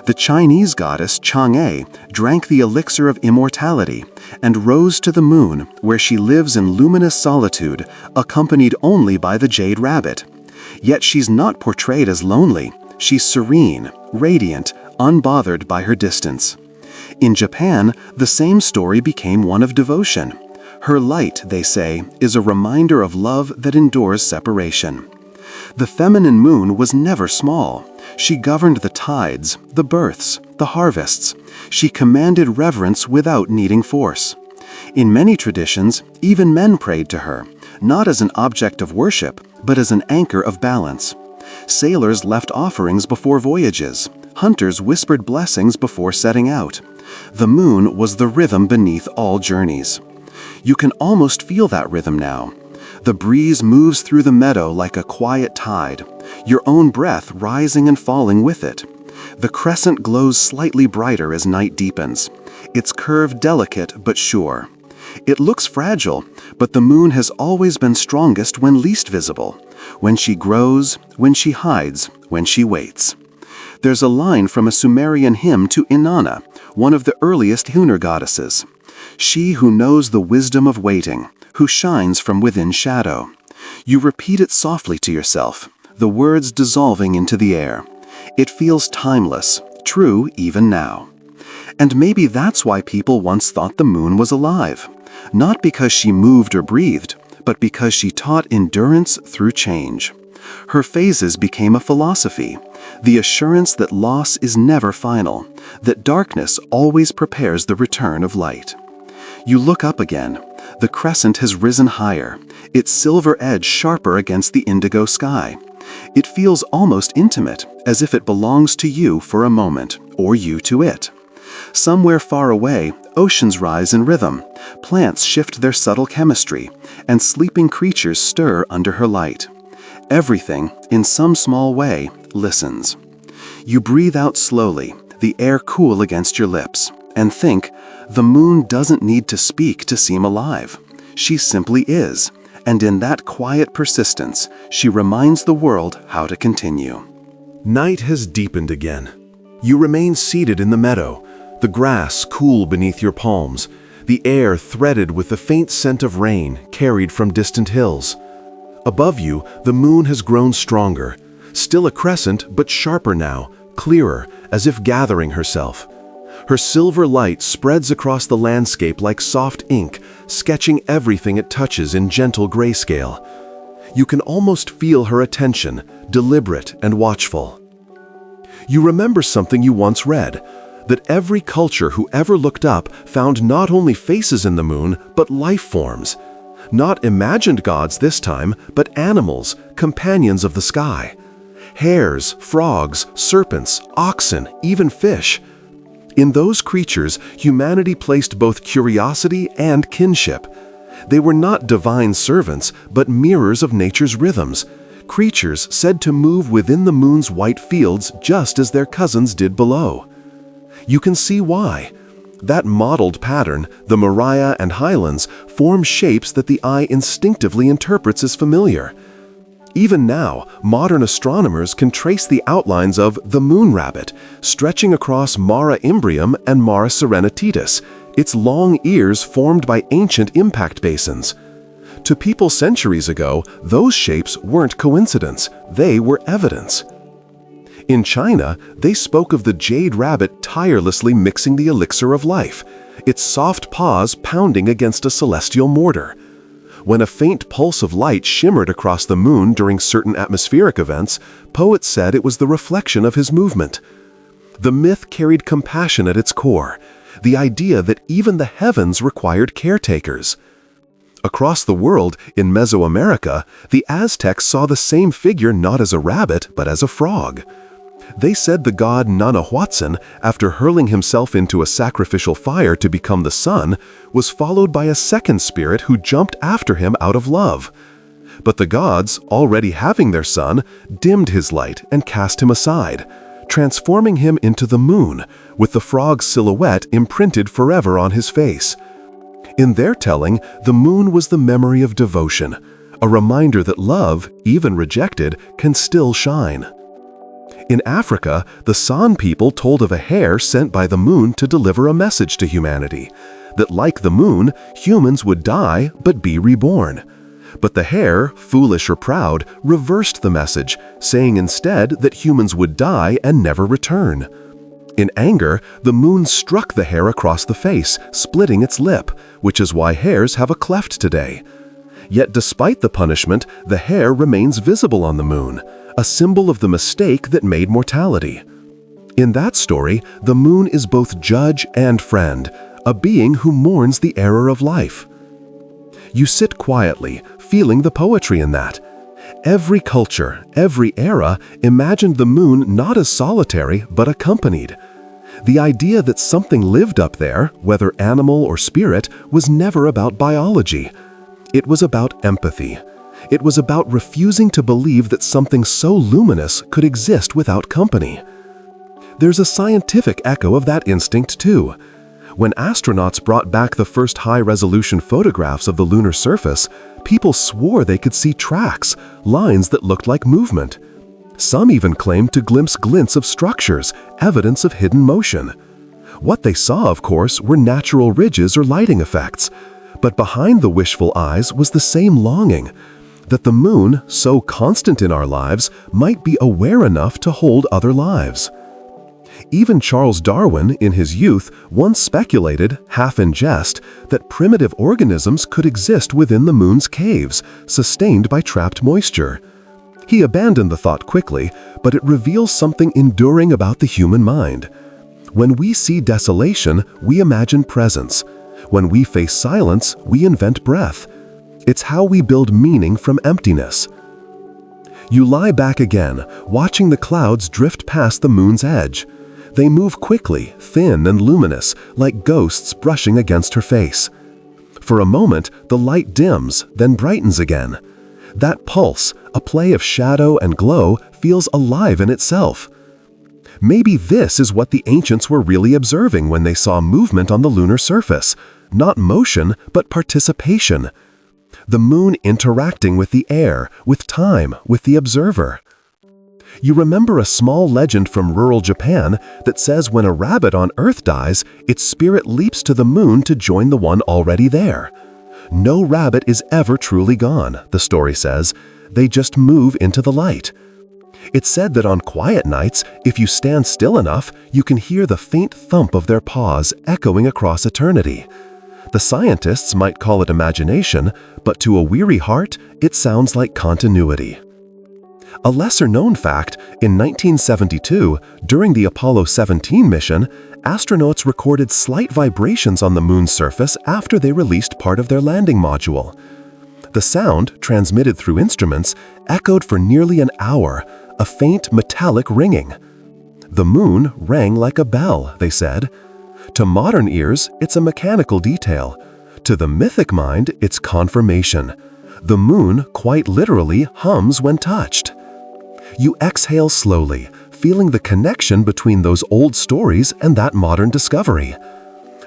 The Chinese goddess Chang'e drank the elixir of immortality and rose to the moon, where she lives in luminous solitude, accompanied only by the jade rabbit. Yet she's not portrayed as lonely. She's serene, radiant, unbothered by her distance. In Japan, the same story became one of devotion. Her light, they say, is a reminder of love that endures separation. The feminine moon was never small. She governed the tides, the births, the harvests. She commanded reverence without needing force. In many traditions, even men prayed to her, not as an object of worship, but as an anchor of balance. Sailors left offerings before voyages. Hunters whispered blessings before setting out. The moon was the rhythm beneath all journeys. You can almost feel that rhythm now. The breeze moves through the meadow like a quiet tide, your own breath rising and falling with it. The crescent glows slightly brighter as night deepens, its curve delicate but sure. It looks fragile, but the moon has always been strongest when least visible, when she grows, when she hides, when she waits. There's a line from a Sumerian hymn to Inanna, one of the earliest lunar goddesses. She who knows the wisdom of waiting, who shines from within shadow. You repeat it softly to yourself, the words dissolving into the air. It feels timeless, true even now. And maybe that's why people once thought the moon was alive. Not because she moved or breathed, but because she taught endurance through change. Her phases became a philosophy, the assurance that loss is never final, that darkness always prepares the return of light. You look up again. The crescent has risen higher, its silver edge sharper against the indigo sky. It feels almost intimate, as if it belongs to you for a moment, or you to it. Somewhere far away, oceans rise in rhythm, plants shift their subtle chemistry, and sleeping creatures stir under her light. Everything, in some small way, listens. You breathe out slowly, the air cool against your lips, and think, the moon doesn't need to speak to seem alive. She simply is, and in that quiet persistence, she reminds the world how to continue. Night has deepened again. You remain seated in the meadow, the grass cool beneath your palms, the air threaded with the faint scent of rain carried from distant hills. Above you, the moon has grown stronger, still a crescent but sharper now, clearer, as if gathering herself. Her silver light spreads across the landscape like soft ink, sketching everything it touches in gentle grayscale. You can almost feel her attention, deliberate and watchful. You remember something you once read, that every culture who ever looked up found not only faces in the moon, but life forms. Not imagined gods this time, but animals, companions of the sky. Hares, frogs, serpents, oxen, even fish. In those creatures, humanity placed both curiosity and kinship. They were not divine servants, but mirrors of nature's rhythms, creatures said to move within the moon's white fields just as their cousins did below. You can see why. That modeled pattern, the Moriah and Highlands, form shapes that the eye instinctively interprets as familiar. Even now, modern astronomers can trace the outlines of the moon rabbit, stretching across Mare Imbrium and Mare Serenitatis, its long ears formed by ancient impact basins. To people centuries ago, those shapes weren't coincidence, they were evidence. In China, they spoke of the jade rabbit tirelessly mixing the elixir of life, its soft paws pounding against a celestial mortar. When a faint pulse of light shimmered across the moon during certain atmospheric events, poets said it was the reflection of his movement. The myth carried compassion at its core, the idea that even the heavens required caretakers. Across the world, in Mesoamerica, the Aztecs saw the same figure not as a rabbit, but as a frog. They said the god Nanahuatzin, after hurling himself into a sacrificial fire to become the sun, was followed by a second spirit who jumped after him out of love. But the gods, already having their son, dimmed his light and cast him aside, transforming him into the moon, with the frog's silhouette imprinted forever on his face. In their telling, the moon was the memory of devotion, a reminder that love, even rejected, can still shine. In Africa, the San people told of a hare sent by the moon to deliver a message to humanity, that like the moon, humans would die but be reborn. But the hare, foolish or proud, reversed the message, saying instead that humans would die and never return. In anger, the moon struck the hair across the face, splitting its lip, which is why hairs have a cleft today. Yet despite the punishment, the hair remains visible on the moon, a symbol of the mistake that made mortality. In that story, the moon is both judge and friend, a being who mourns the error of life. You sit quietly, feeling the poetry in that. Every culture, every era imagined the moon not as solitary but accompanied. The idea that something lived up there, whether animal or spirit, was never about biology. It was about empathy. It was about refusing to believe that something so luminous could exist without company. There's a scientific echo of that instinct too. When astronauts brought back the first high-resolution photographs of the lunar surface, people swore they could see tracks, lines that looked like movement. Some even claimed to glimpse glints of structures, evidence of hidden motion. What they saw, of course, were natural ridges or lighting effects. But behind the wishful eyes was the same longing, that the moon, so constant in our lives, might be aware enough to hold other lives. Even Charles Darwin, in his youth, once speculated, half in jest, that primitive organisms could exist within the moon's caves, sustained by trapped moisture. He abandoned the thought quickly, but it reveals something enduring about the human mind. When we see desolation, we imagine presence. When we face silence, we invent breath. It's how we build meaning from emptiness. You lie back again, watching the clouds drift past the moon's edge. They move quickly, thin and luminous, like ghosts brushing against her face. For a moment, the light dims, then brightens again. That pulse, a play of shadow and glow, feels alive in itself. Maybe this is what the ancients were really observing when they saw movement on the lunar surface. Not motion, but participation. The moon interacting with the air, with time, with the observer. You remember a small legend from rural Japan that says when a rabbit on Earth dies, its spirit leaps to the moon to join the one already there. No rabbit is ever truly gone, the story says. They just move into the light. It's said that on quiet nights, if you stand still enough, you can hear the faint thump of their paws echoing across eternity. The scientists might call it imagination, but to a weary heart, it sounds like continuity. A lesser-known fact, in 1972, during the Apollo 17 mission, astronauts recorded slight vibrations on the moon's surface after they released part of their landing module. The sound, transmitted through instruments, echoed for nearly an hour, a faint metallic ringing. The moon rang like a bell, they said. To modern ears, it's a mechanical detail. To the mythic mind, it's confirmation. The moon, quite literally, hums when touched. You exhale slowly, feeling the connection between those old stories and that modern discovery.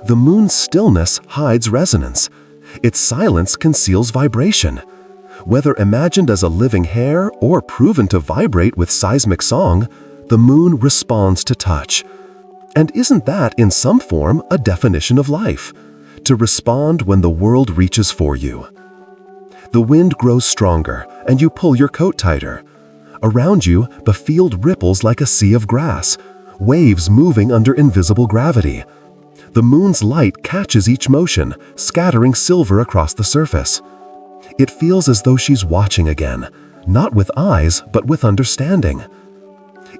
The moon's stillness hides resonance. Its silence conceals vibration. Whether imagined as a living hair or proven to vibrate with seismic song, the moon responds to touch. And isn't that, in some form, a definition of life? To respond when the world reaches for you. The wind grows stronger, and you pull your coat tighter. Around you, the field ripples like a sea of grass, waves moving under invisible gravity. The moon's light catches each motion, scattering silver across the surface. It feels as though she's watching again, not with eyes, but with understanding.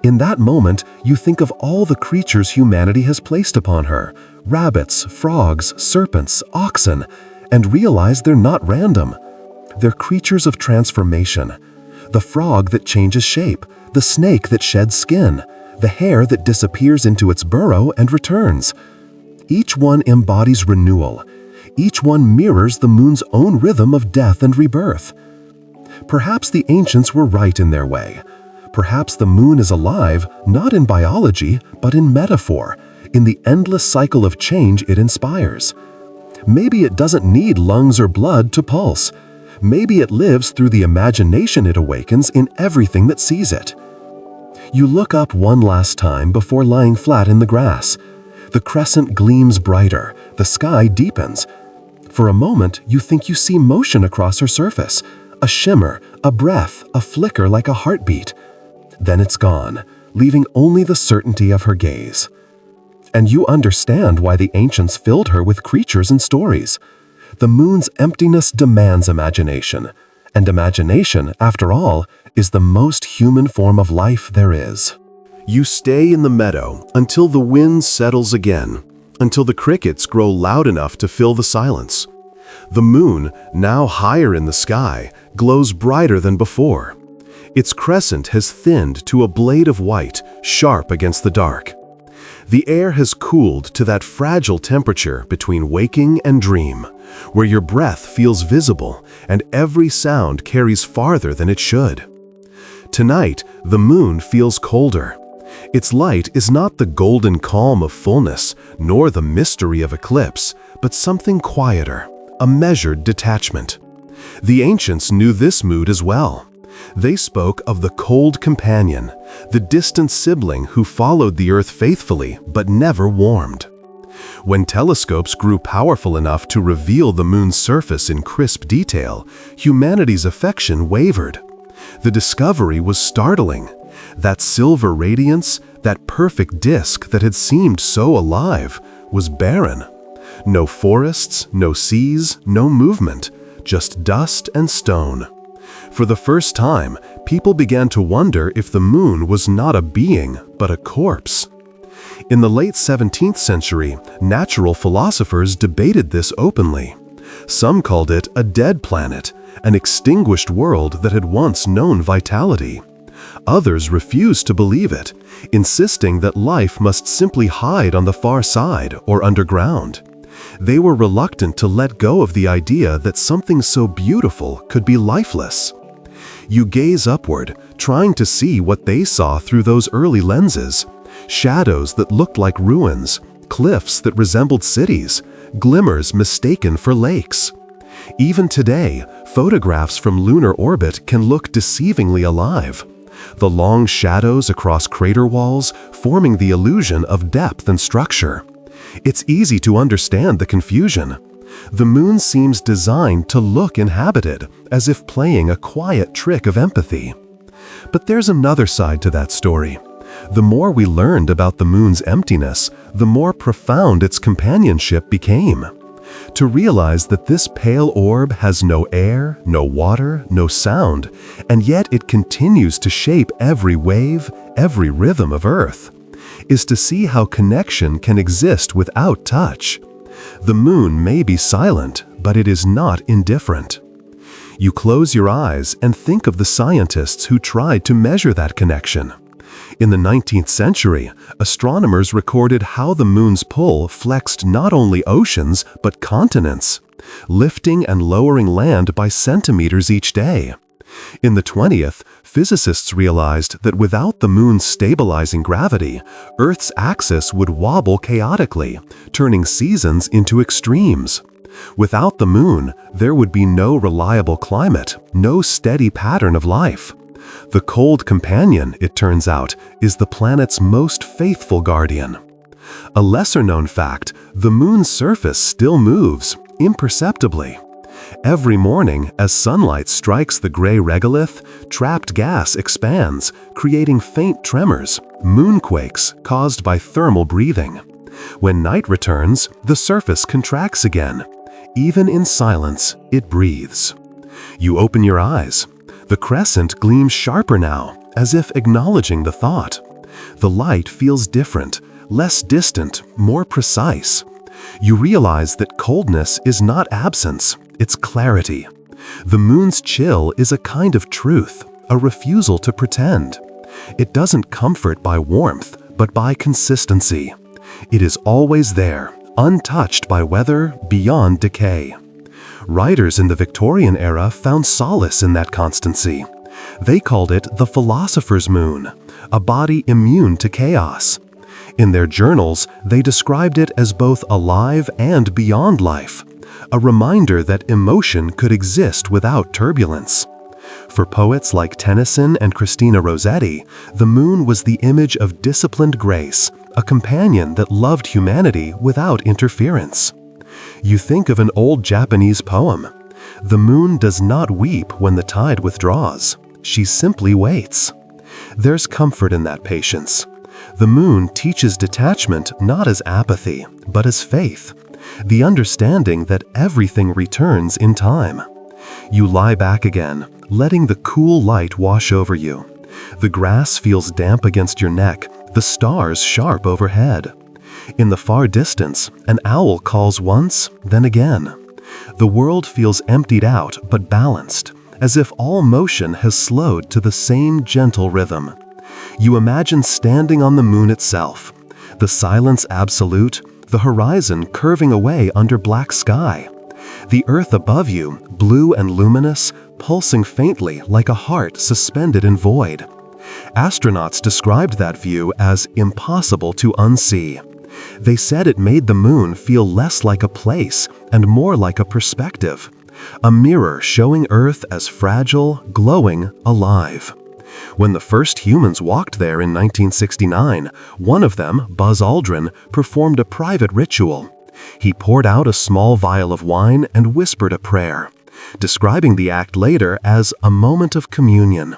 In that moment, you think of all the creatures humanity has placed upon her, rabbits, frogs, serpents, oxen, and realize they're not random. They're creatures of transformation. The frog that changes shape, the snake that sheds skin, the hare that disappears into its burrow and returns. Each one embodies renewal. Each one mirrors the moon's own rhythm of death and rebirth. Perhaps the ancients were right in their way. Perhaps the moon is alive, not in biology, but in metaphor, in the endless cycle of change it inspires. Maybe it doesn't need lungs or blood to pulse. Maybe it lives through the imagination it awakens in everything that sees it. You look up one last time before lying flat in the grass. The crescent gleams brighter, the sky deepens. For a moment, you think you see motion across her surface, a shimmer, a breath, a flicker like a heartbeat. Then it's gone, leaving only the certainty of her gaze. And you understand why the ancients filled her with creatures and stories. The moon's emptiness demands imagination, and imagination, after all, is the most human form of life there is. You stay in the meadow until the wind settles again, until the crickets grow loud enough to fill the silence. The moon, now higher in the sky, glows brighter than before. Its crescent has thinned to a blade of white, sharp against the dark. The air has cooled to that fragile temperature between waking and dream, where your breath feels visible and every sound carries farther than it should. Tonight, the moon feels colder. Its light is not the golden calm of fullness, nor the mystery of eclipse, but something quieter, a measured detachment. The ancients knew this mood as well. They spoke of the cold companion, the distant sibling who followed the Earth faithfully but never warmed. When telescopes grew powerful enough to reveal the moon's surface in crisp detail, humanity's affection wavered. The discovery was startling. That silver radiance, that perfect disk that had seemed so alive, was barren. No forests, no seas, no movement, just dust and stone. For the first time, people began to wonder if the moon was not a being, but a corpse. In the late 17th century, natural philosophers debated this openly. Some called it a dead planet, an extinguished world that had once known vitality. Others refused to believe it, insisting that life must simply hide on the far side or underground. They were reluctant to let go of the idea that something so beautiful could be lifeless. You gaze upward, trying to see what they saw through those early lenses: shadows that looked like ruins, cliffs that resembled cities, glimmers mistaken for lakes. Even today, photographs from lunar orbit can look deceivingly alive. The long shadows across crater walls forming the illusion of depth and structure. It's easy to understand the confusion. The moon seems designed to look inhabited, as if playing a quiet trick of empathy. But there's another side to that story. The more we learned about the moon's emptiness, the more profound its companionship became. To realize that this pale orb has no air, no water, no sound, and yet it continues to shape every wave, every rhythm of Earth, is to see how connection can exist without touch. The moon may be silent, but it is not indifferent. You close your eyes and think of the scientists who tried to measure that connection. In the 19th century, astronomers recorded how the moon's pull flexed not only oceans but continents, lifting and lowering land by centimeters each day. In the 20th, physicists realized that without the moon's stabilizing gravity, Earth's axis would wobble chaotically, turning seasons into extremes. Without the moon, there would be no reliable climate, no steady pattern of life. The cold companion, it turns out, is the planet's most faithful guardian. A lesser-known fact, the moon's surface still moves, imperceptibly. Every morning, as sunlight strikes the gray regolith, trapped gas expands, creating faint tremors, moonquakes caused by thermal breathing. When night returns, the surface contracts again. Even in silence, it breathes. You open your eyes. The crescent gleams sharper now, as if acknowledging the thought. The light feels different, less distant, more precise. You realize that coldness is not absence, it's clarity. The moon's chill is a kind of truth, a refusal to pretend. It doesn't comfort by warmth, but by consistency. It is always there, untouched by weather, beyond decay. Writers in the Victorian era found solace in that constancy. They called it the philosopher's moon, a body immune to chaos. In their journals, they described it as both alive and beyond life, a reminder that emotion could exist without turbulence. For poets like Tennyson and Christina Rossetti, the moon was the image of disciplined grace, a companion that loved humanity without interference. You think of an old Japanese poem. The moon does not weep when the tide withdraws. She simply waits. There's comfort in that patience. The moon teaches detachment not as apathy, but as faith, the understanding that everything returns in time. You lie back again, letting the cool light wash over you. The grass feels damp against your neck, the stars sharp overhead. In the far distance, an owl calls once, then again. The world feels emptied out but balanced, as if all motion has slowed to the same gentle rhythm. You imagine standing on the moon itself, the silence absolute, the horizon curving away under black sky. The earth above you, blue and luminous, pulsing faintly like a heart suspended in void. Astronauts described that view as impossible to unsee. They said it made the moon feel less like a place and more like a perspective, a mirror showing Earth as fragile, glowing, alive. When the first humans walked there in 1969, one of them, Buzz Aldrin, performed a private ritual. He poured out a small vial of wine and whispered a prayer, describing the act later as a moment of communion.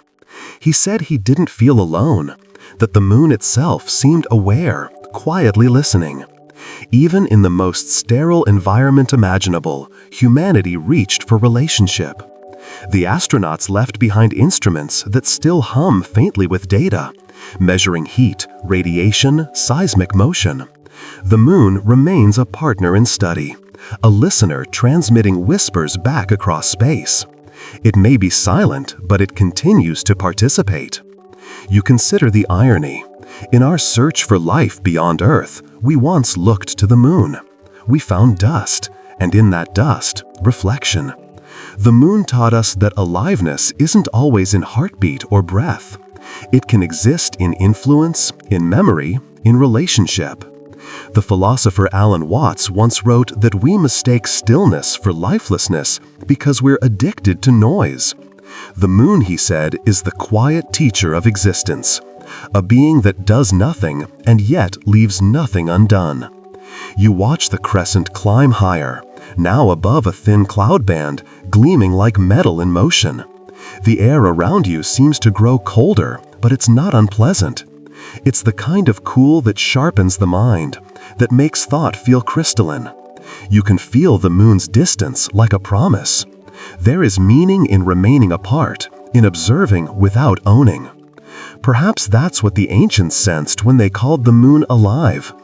He said he didn't feel alone, that the moon itself seemed aware, quietly listening. Even in the most sterile environment imaginable, humanity reached for relationship. The astronauts left behind instruments that still hum faintly with data, measuring heat, radiation, seismic motion. The moon remains a partner in study, a listener transmitting whispers back across space. It may be silent, but it continues to participate. You consider the irony. In our search for life beyond Earth, we once looked to the moon. We found dust, and in that dust, reflection. The moon taught us that aliveness isn't always in heartbeat or breath. It can exist in influence, in memory, in relationship. The philosopher Alan Watts once wrote that we mistake stillness for lifelessness because we're addicted to noise. The moon, he said, is the quiet teacher of existence, a being that does nothing and yet leaves nothing undone. You watch the crescent climb higher, now above a thin cloud band, gleaming like metal in motion. The air around you seems to grow colder, but it's not unpleasant. It's the kind of cool that sharpens the mind, that makes thought feel crystalline. You can feel the moon's distance like a promise. There is meaning in remaining apart, in observing without owning. Perhaps that's what the ancients sensed when they called the moon alive.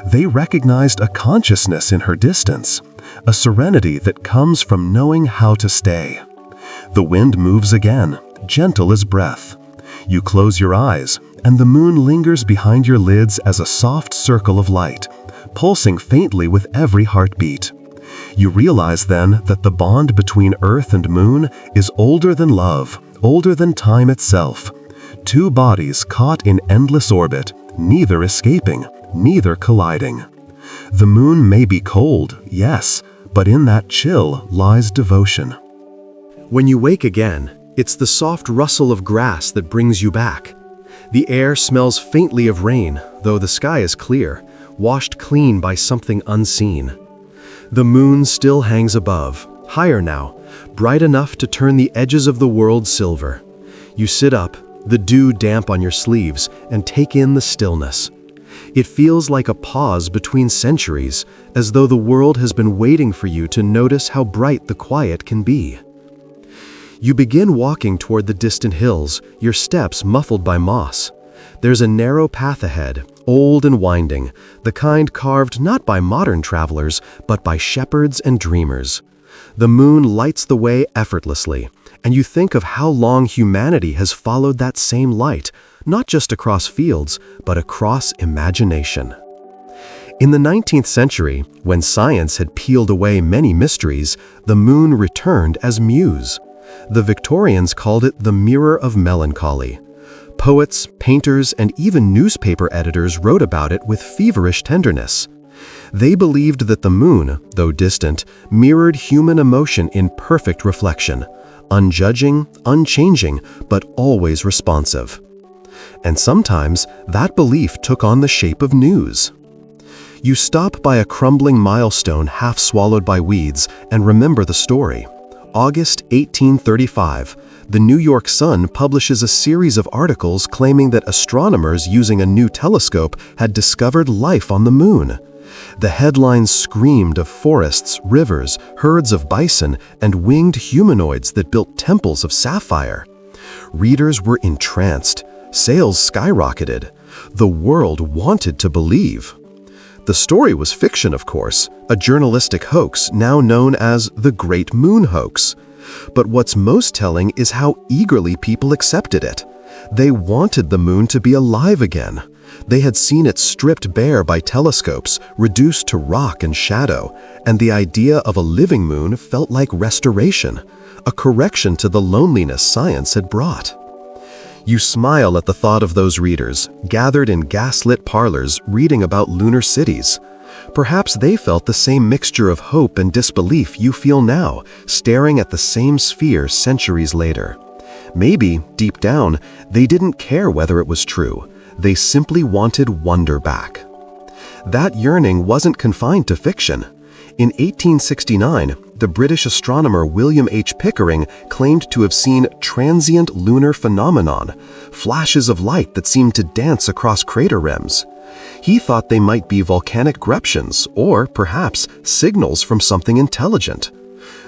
They recognized a consciousness in her distance, a serenity that comes from knowing how to stay. The wind moves again, gentle as breath. You close your eyes, and the moon lingers behind your lids as a soft circle of light, pulsing faintly with every heartbeat. You realize then that the bond between Earth and moon is older than love, older than time itself. Two bodies caught in endless orbit, neither escaping, neither colliding. The moon may be cold, yes, but in that chill lies devotion. When you wake again, it's the soft rustle of grass that brings you back. The air smells faintly of rain, though the sky is clear, washed clean by something unseen. The moon still hangs above, higher now, bright enough to turn the edges of the world silver. You sit up, the dew damp on your sleeves, and take in the stillness. It feels like a pause between centuries, as though the world has been waiting for you to notice how bright the quiet can be. You begin walking toward the distant hills, your steps muffled by moss. There's a narrow path ahead, old and winding, the kind carved not by modern travelers, but by shepherds and dreamers. The moon lights the way effortlessly, and you think of how long humanity has followed that same light, not just across fields, but across imagination. In the 19th century, when science had peeled away many mysteries, the moon returned as muse. The Victorians called it the mirror of melancholy. Poets, painters, and even newspaper editors wrote about it with feverish tenderness. They believed that the moon, though distant, mirrored human emotion in perfect reflection, unjudging, unchanging, but always responsive. And sometimes that belief took on the shape of news. You stop by a crumbling milestone half swallowed by weeds and remember the story. August 1835, the New York Sun publishes a series of articles claiming that astronomers using a new telescope had discovered life on the moon. The headlines screamed of forests, rivers, herds of bison, and winged humanoids that built temples of sapphire. Readers were entranced. Sales skyrocketed. The world wanted to believe. The story was fiction, of course, a journalistic hoax now known as the Great Moon Hoax. But what's most telling is how eagerly people accepted it. They wanted the moon to be alive again. They had seen it stripped bare by telescopes, reduced to rock and shadow, and the idea of a living moon felt like restoration, a correction to the loneliness science had brought. You smile at the thought of those readers, gathered in gaslit parlors reading about lunar cities. Perhaps they felt the same mixture of hope and disbelief you feel now, staring at the same sphere centuries later. Maybe, deep down, they didn't care whether it was true. They simply wanted wonder back. That yearning wasn't confined to fiction. In 1869, the British astronomer William H. Pickering claimed to have seen transient lunar phenomenon, flashes of light that seemed to dance across crater rims. He thought they might be volcanic eruptions or, perhaps, signals from something intelligent.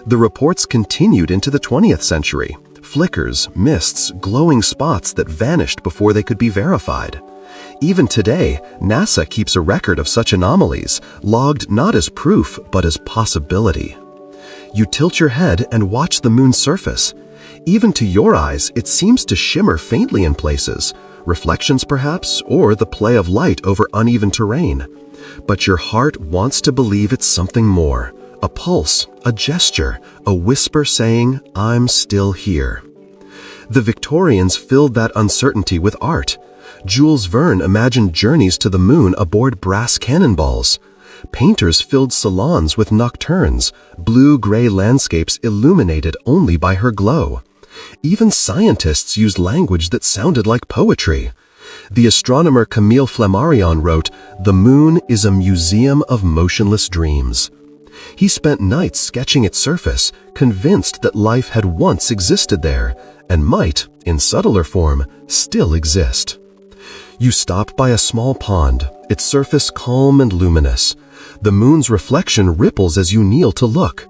The reports continued into the 20th century. Flickers, mists, glowing spots that vanished before they could be verified. Even today, NASA keeps a record of such anomalies, logged not as proof, but as possibility. You tilt your head and watch the moon's surface. Even to your eyes, it seems to shimmer faintly in places, reflections perhaps, or the play of light over uneven terrain. But your heart wants to believe it's something more, a pulse, a gesture, a whisper saying, "I'm still here." The Victorians filled that uncertainty with art. Jules Verne imagined journeys to the moon aboard brass cannonballs. Painters filled salons with nocturnes, blue-gray landscapes illuminated only by her glow. Even scientists used language that sounded like poetry. The astronomer Camille Flammarion wrote, "The moon is a museum of motionless dreams." He spent nights sketching its surface, convinced that life had once existed there, and might, in subtler form, still exist. You stop by a small pond, its surface calm and luminous. The moon's reflection ripples as you kneel to look.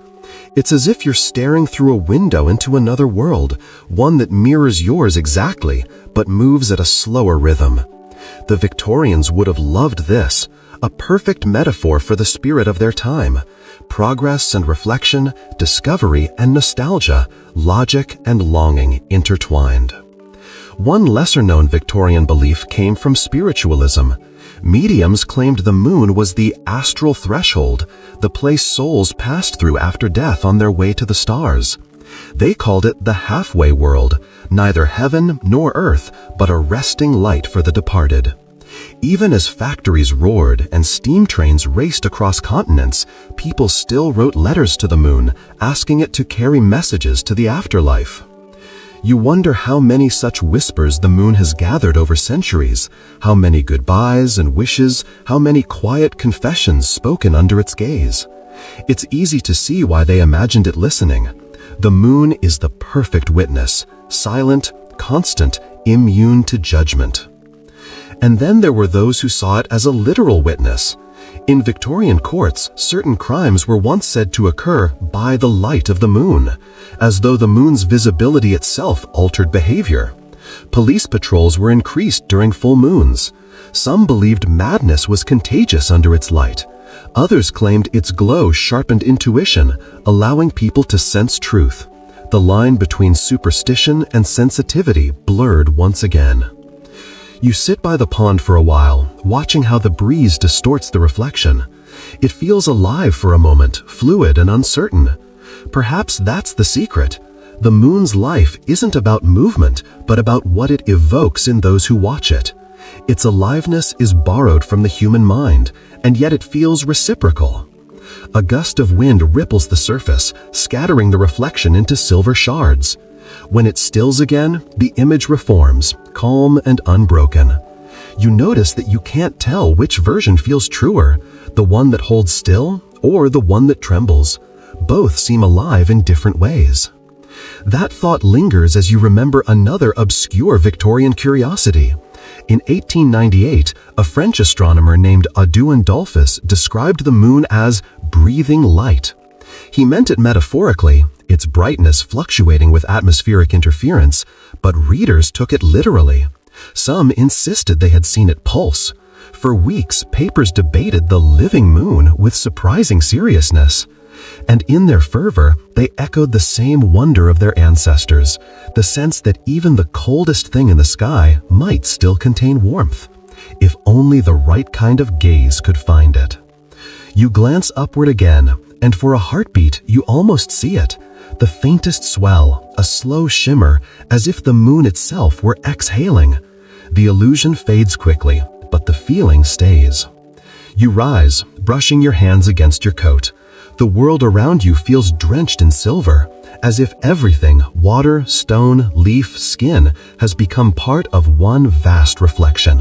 It's as if you're staring through a window into another world, one that mirrors yours exactly, but moves at a slower rhythm. The Victorians would have loved this, a perfect metaphor for the spirit of their time. Progress and reflection, discovery and nostalgia, logic and longing intertwined. One lesser-known Victorian belief came from spiritualism. Mediums claimed the moon was the astral threshold, the place souls passed through after death on their way to the stars. They called it the halfway world, neither heaven nor earth, but a resting light for the departed. Even as factories roared and steam trains raced across continents, people still wrote letters to the moon, asking it to carry messages to the afterlife. You wonder how many such whispers the moon has gathered over centuries, how many goodbyes and wishes, how many quiet confessions spoken under its gaze. It's easy to see why they imagined it listening. The moon is the perfect witness, silent, constant, immune to judgment. And then there were those who saw it as a literal witness. In Victorian courts, certain crimes were once said to occur by the light of the moon, as though the moon's visibility itself altered behavior. Police patrols were increased during full moons. Some believed madness was contagious under its light. Others claimed its glow sharpened intuition, allowing people to sense truth. The line between superstition and sensitivity blurred once again. You sit by the pond for a while, watching how the breeze distorts the reflection. It feels alive for a moment, fluid and uncertain. Perhaps that's the secret. The moon's life isn't about movement, but about what it evokes in those who watch it. Its aliveness is borrowed from the human mind, and yet it feels reciprocal. A gust of wind ripples the surface, scattering the reflection into silver shards. When it stills again, the image reforms, calm and unbroken. You notice that you can't tell which version feels truer, the one that holds still or the one that trembles. Both seem alive in different ways. That thought lingers as you remember another obscure Victorian curiosity. In 1898, a French astronomer named Audouin Dollfus described the moon as breathing light. He meant it metaphorically, its brightness fluctuating with atmospheric interference, but readers took it literally. Some insisted they had seen it pulse. For weeks, papers debated the living moon with surprising seriousness. And in their fervor, they echoed the same wonder of their ancestors, the sense that even the coldest thing in the sky might still contain warmth, if only the right kind of gaze could find it. You glance upward again, and for a heartbeat, you almost see it. The faintest swell, a slow shimmer, as if the moon itself were exhaling. The illusion fades quickly, but the feeling stays. You rise, brushing your hands against your coat. The world around you feels drenched in silver, as if everything, water, stone, leaf, skin, has become part of one vast reflection.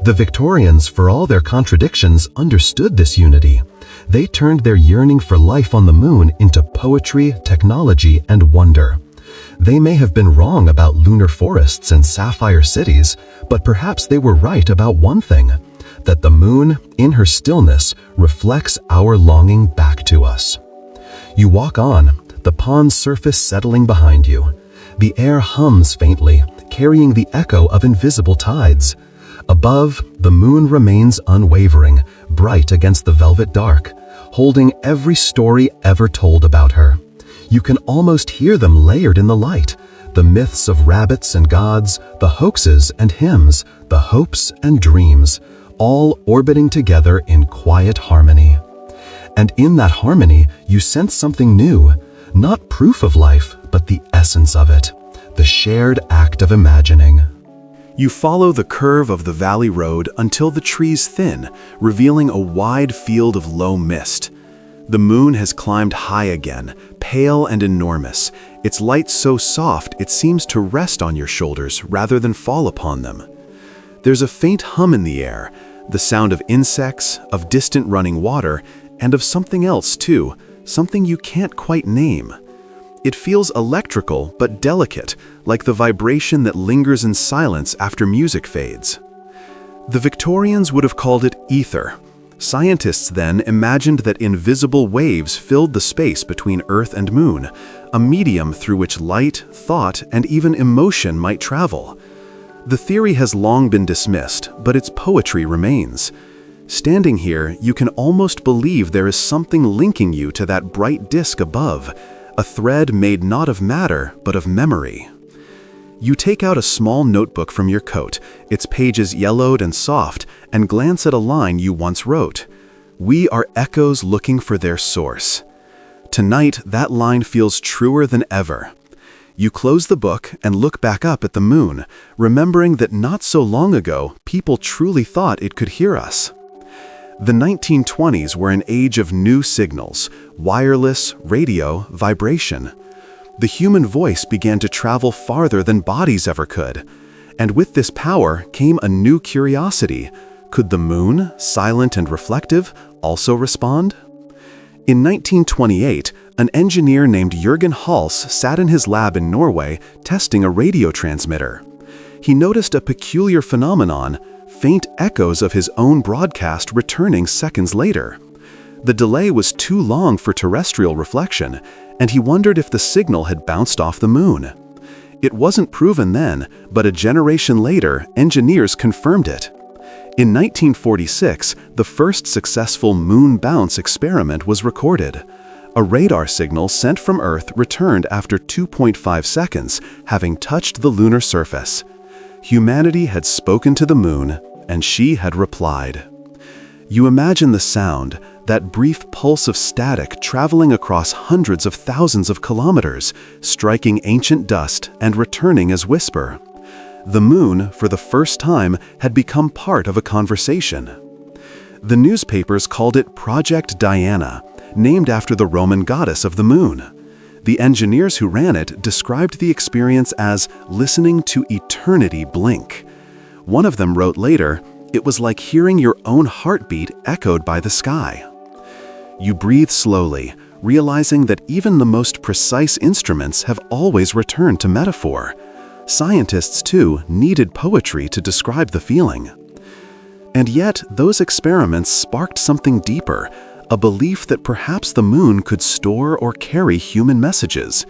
The Victorians, for all their contradictions, understood this unity. They turned their yearning for life on the moon into poetry, technology, and wonder. They may have been wrong about lunar forests and sapphire cities, but perhaps they were right about one thing: that the moon, in her stillness, reflects our longing back to us. You walk on, the pond's surface settling behind you. The air hums faintly, carrying the echo of invisible tides. Above, the moon remains unwavering, bright against the velvet dark, holding every story ever told about her. You can almost hear them layered in the light: the myths of rabbits and gods, the hoaxes and hymns, the hopes and dreams, all orbiting together in quiet harmony. And in that harmony, you sense something new, not proof of life, but the essence of it, the shared act of imagining. You follow the curve of the valley road until the trees thin, revealing a wide field of low mist. The moon has climbed high again, pale and enormous, its light so soft it seems to rest on your shoulders rather than fall upon them. There's a faint hum in the air, the sound of insects, of distant running water, and of something else too, something you can't quite name. It feels electrical but delicate, like the vibration that lingers in silence after music fades. The Victorians would have called it ether. Scientists then imagined that invisible waves filled the space between Earth and Moon, a medium through which light, thought, and even emotion might travel. The theory has long been dismissed, but its poetry remains. Standing here, you can almost believe there is something linking you to that bright disk above, a thread made not of matter, but of memory. You take out a small notebook from your coat, its pages yellowed and soft, and glance at a line you once wrote. "We are echoes looking for their source." Tonight, that line feels truer than ever. You close the book and look back up at the moon, remembering that not so long ago, people truly thought it could hear us. The 1920s were an age of new signals: wireless, radio, vibration. The human voice began to travel farther than bodies ever could. And with this power came a new curiosity. Could the moon, silent and reflective, also respond? In 1928, an engineer named Jürgen Hals sat in his lab in Norway testing a radio transmitter. He noticed a peculiar phenomenon: faint echoes of his own broadcast returning seconds later. The delay was too long for terrestrial reflection, and he wondered if the signal had bounced off the moon. It wasn't proven then, but a generation later, engineers confirmed it. In 1946, the first successful moon bounce experiment was recorded. A radar signal sent from Earth returned after 2.5 seconds, having touched the lunar surface. Humanity had spoken to the moon, and she had replied. You imagine the sound, that brief pulse of static traveling across hundreds of thousands of kilometers, striking ancient dust and returning as whisper. The moon, for the first time, had become part of a conversation. The newspapers called it Project Diana, named after the Roman goddess of the moon. The engineers who ran it described the experience as listening to eternity blink. One of them wrote later, "It was like hearing your own heartbeat echoed by the sky." You breathe slowly, realizing that even the most precise instruments have always returned to metaphor. Scientists, too, needed poetry to describe the feeling. And yet, those experiments sparked something deeper, a belief that perhaps the moon could store or carry human messages.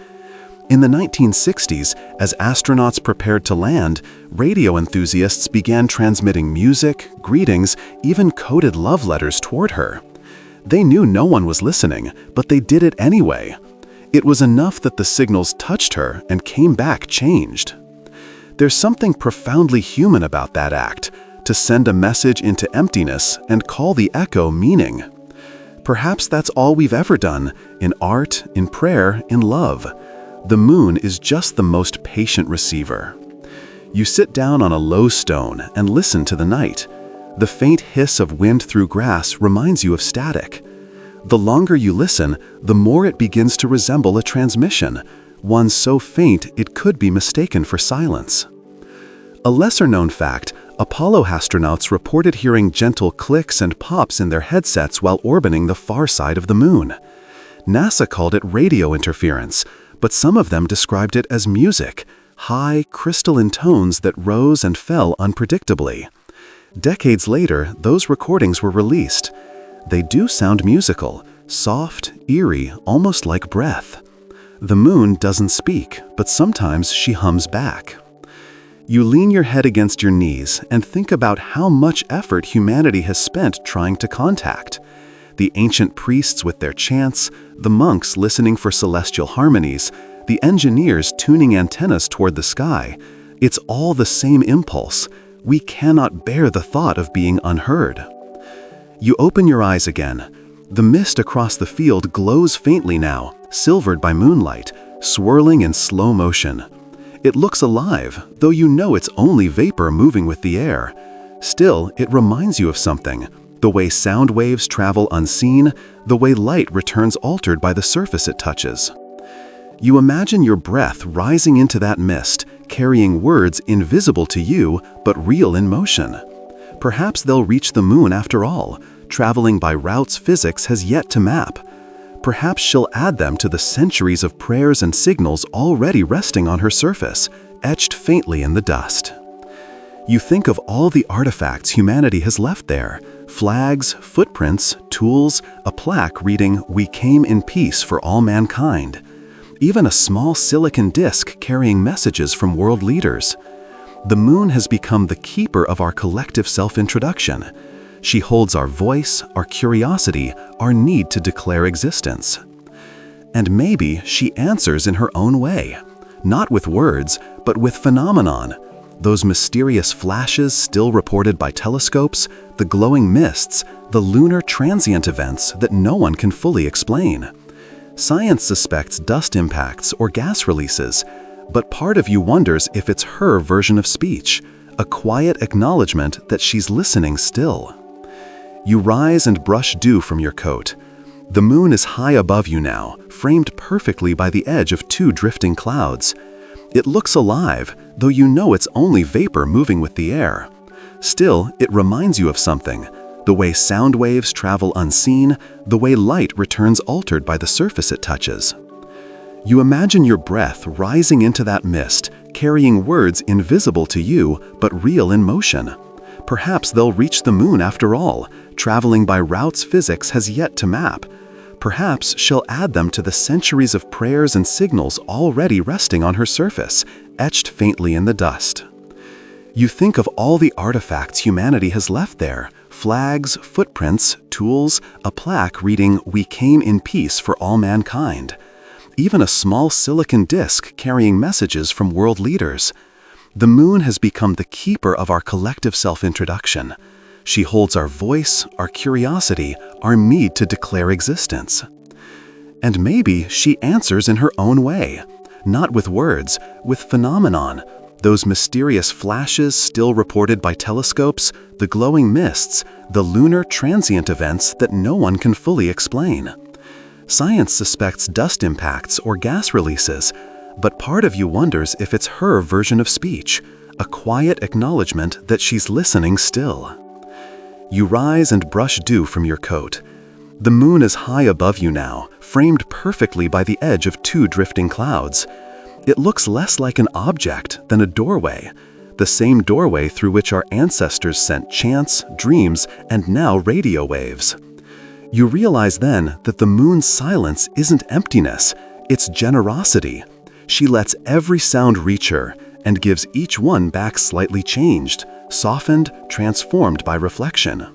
In the 1960s, as astronauts prepared to land, radio enthusiasts began transmitting music, greetings, even coded love letters toward her. They knew no one was listening, but they did it anyway. It was enough that the signals touched her and came back changed. There's something profoundly human about that act, to send a message into emptiness and call the echo meaning. Perhaps that's all we've ever done, in art, in prayer, in love. The moon is just the most patient receiver. You sit down on a low stone and listen to the night. The faint hiss of wind through grass reminds you of static. The longer you listen, the more it begins to resemble a transmission, one so faint it could be mistaken for silence. A lesser-known fact, Apollo astronauts reported hearing gentle clicks and pops in their headsets while orbiting the far side of the moon. NASA called it radio interference, but some of them described it as music, high, crystalline tones that rose and fell unpredictably. Decades later, those recordings were released. They do sound musical, soft, eerie, almost like breath. The moon doesn't speak, but sometimes she hums back. You lean your head against your knees and think about how much effort humanity has spent trying to contact. The ancient priests with their chants, the monks listening for celestial harmonies, the engineers tuning antennas toward the sky. It's all the same impulse. We cannot bear the thought of being unheard. You open your eyes again. The mist across the field glows faintly now, silvered by moonlight, swirling in slow motion. It looks alive, though you know it's only vapor moving with the air. Still, it reminds you of something. The way sound waves travel unseen, the way light returns altered by the surface it touches. You imagine your breath rising into that mist, carrying words invisible to you, but real in motion. Perhaps they'll reach the moon after all, traveling by routes physics has yet to map. Perhaps she'll add them to the centuries of prayers and signals already resting on her surface, etched faintly in the dust. You think of all the artifacts humanity has left there: flags, footprints, tools, a plaque reading, "We came in peace for all mankind." Even a small silicon disc carrying messages from world leaders. The moon has become the keeper of our collective self-introduction. She holds our voice, our curiosity, our need to declare existence. And maybe she answers in her own way, not with words, but with phenomenon. Those mysterious flashes still reported by telescopes, the glowing mists, the lunar transient events that no one can fully explain. Science suspects dust impacts or gas releases, but part of you wonders if it's her version of speech, a quiet acknowledgement that she's listening still. You rise and brush dew from your coat. The moon is high above you now, framed perfectly by the edge of two drifting clouds. It looks alive, though you know it's only vapor moving with the air. Still, it reminds you of something. The way sound waves travel unseen, the way light returns altered by the surface it touches. You imagine your breath rising into that mist, carrying words invisible to you, but real in motion. Perhaps they'll reach the moon after all, traveling by routes physics has yet to map. Perhaps she'll add them to the centuries of prayers and signals already resting on her surface, etched faintly in the dust. You think of all the artifacts humanity has left there: flags, footprints, tools, a plaque reading, "We came in peace for all mankind." Even a small silicon disc carrying messages from world leaders. The moon has become the keeper of our collective self-introduction. She holds our voice, our curiosity, our need to declare existence. And maybe she answers in her own way, not with words, with phenomenon. Those mysterious flashes still reported by telescopes, the glowing mists, the lunar transient events that no one can fully explain. Science suspects dust impacts or gas releases, but part of you wonders if it's her version of speech, a quiet acknowledgement that she's listening still. You rise and brush dew from your coat. The moon is high above you now, framed perfectly by the edge of two drifting clouds. It looks less like an object than a doorway, the same doorway through which our ancestors sent chants, dreams, and now radio waves. You realize then that the moon's silence isn't emptiness, it's generosity. She lets every sound reach her and gives each one back slightly changed, softened, transformed by reflection.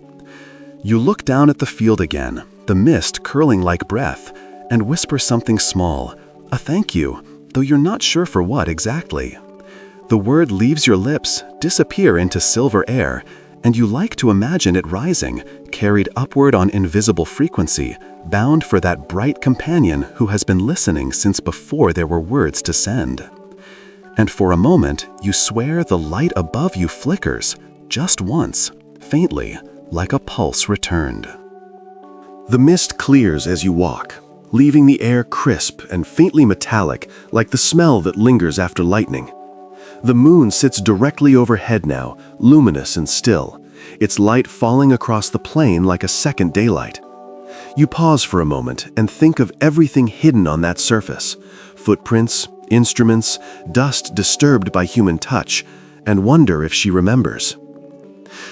You look down at the field again, the mist curling like breath, and whisper something small, a thank you, though you're not sure for what exactly. The word leaves your lips, disappear into silver air, and you like to imagine it rising, carried upward on invisible frequency, bound for that bright companion who has been listening since before there were words to send. And for a moment, you swear the light above you flickers, just once, faintly, like a pulse returned. The mist clears as you walk, leaving the air crisp and faintly metallic like the smell that lingers after lightning. The moon sits directly overhead now, luminous and still, its light falling across the plain like a second daylight. You pause for a moment and think of everything hidden on that surface, footprints, instruments, dust disturbed by human touch, and wonder if she remembers.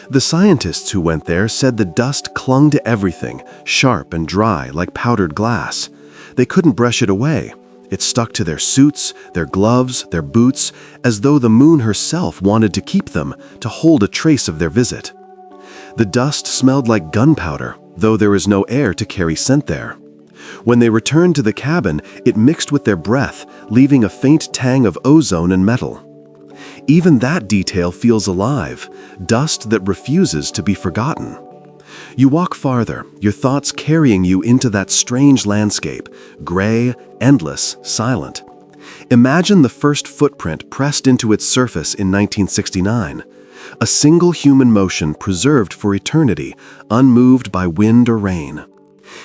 The scientists who went there said the dust clung to everything, sharp and dry like powdered glass. They couldn't brush it away. It stuck to their suits, their gloves, their boots, as though the moon herself wanted to keep them, to hold a trace of their visit. The dust smelled like gunpowder, though there is no air to carry scent there. When they returned to the cabin, it mixed with their breath, leaving a faint tang of ozone and metal. Even that detail feels alive, dust that refuses to be forgotten. You walk farther, your thoughts carrying you into that strange landscape, gray, endless, silent. Imagine the first footprint pressed into its surface in 1969. A single human motion preserved for eternity, unmoved by wind or rain.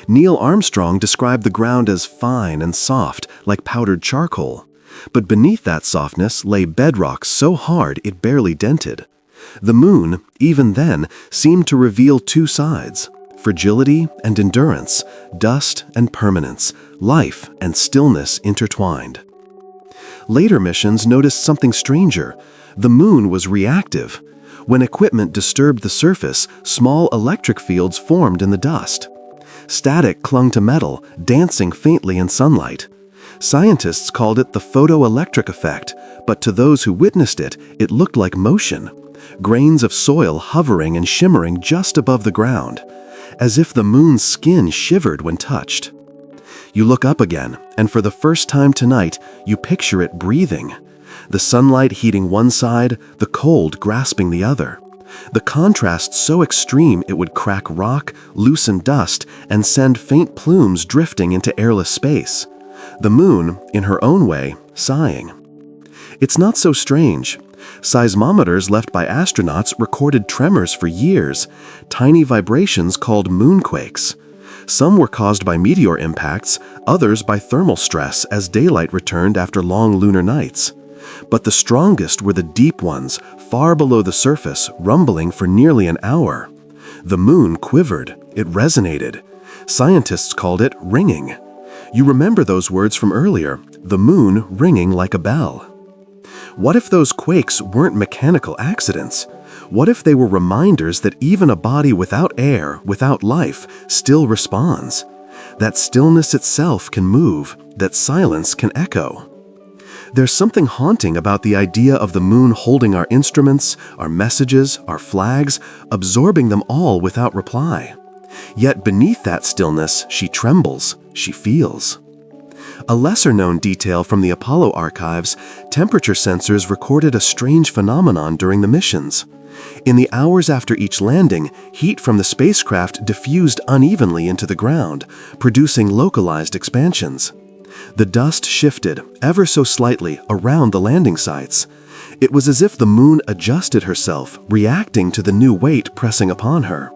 Neil Armstrong described the ground as fine and soft, like powdered charcoal. But beneath that softness lay bedrock so hard it barely dented. The moon, even then, seemed to reveal two sides: fragility and endurance, dust and permanence, life and stillness intertwined. Later missions noticed something stranger. The moon was reactive. When equipment disturbed the surface, small electric fields formed in the dust. Static clung to metal, dancing faintly in sunlight. Scientists called it the photoelectric effect, but to those who witnessed it, it looked like motion. Grains of soil hovering and shimmering just above the ground, as if the moon's skin shivered when touched. You look up again, and for the first time tonight, you picture it breathing. The sunlight heating one side, the cold grasping the other. The contrast so extreme it would crack rock, loosen dust, and send faint plumes drifting into airless space. The moon, in her own way, sighing. It's not so strange. Seismometers left by astronauts recorded tremors for years, tiny vibrations called moonquakes. Some were caused by meteor impacts, others by thermal stress as daylight returned after long lunar nights. But the strongest were the deep ones, far below the surface, rumbling for nearly an hour. The moon quivered. It resonated. Scientists called it ringing. You remember those words from earlier, the moon ringing like a bell. What if those quakes weren't mechanical accidents? What if they were reminders that even a body without air, without life, still responds? That stillness itself can move, that silence can echo. There's something haunting about the idea of the moon holding our instruments, our messages, our flags, absorbing them all without reply. Yet beneath that stillness, she trembles, she feels. A lesser-known detail from the Apollo archives, temperature sensors recorded a strange phenomenon during the missions. In the hours after each landing, heat from the spacecraft diffused unevenly into the ground, producing localized expansions. The dust shifted, ever so slightly, around the landing sites. It was as if the moon adjusted herself, reacting to the new weight pressing upon her.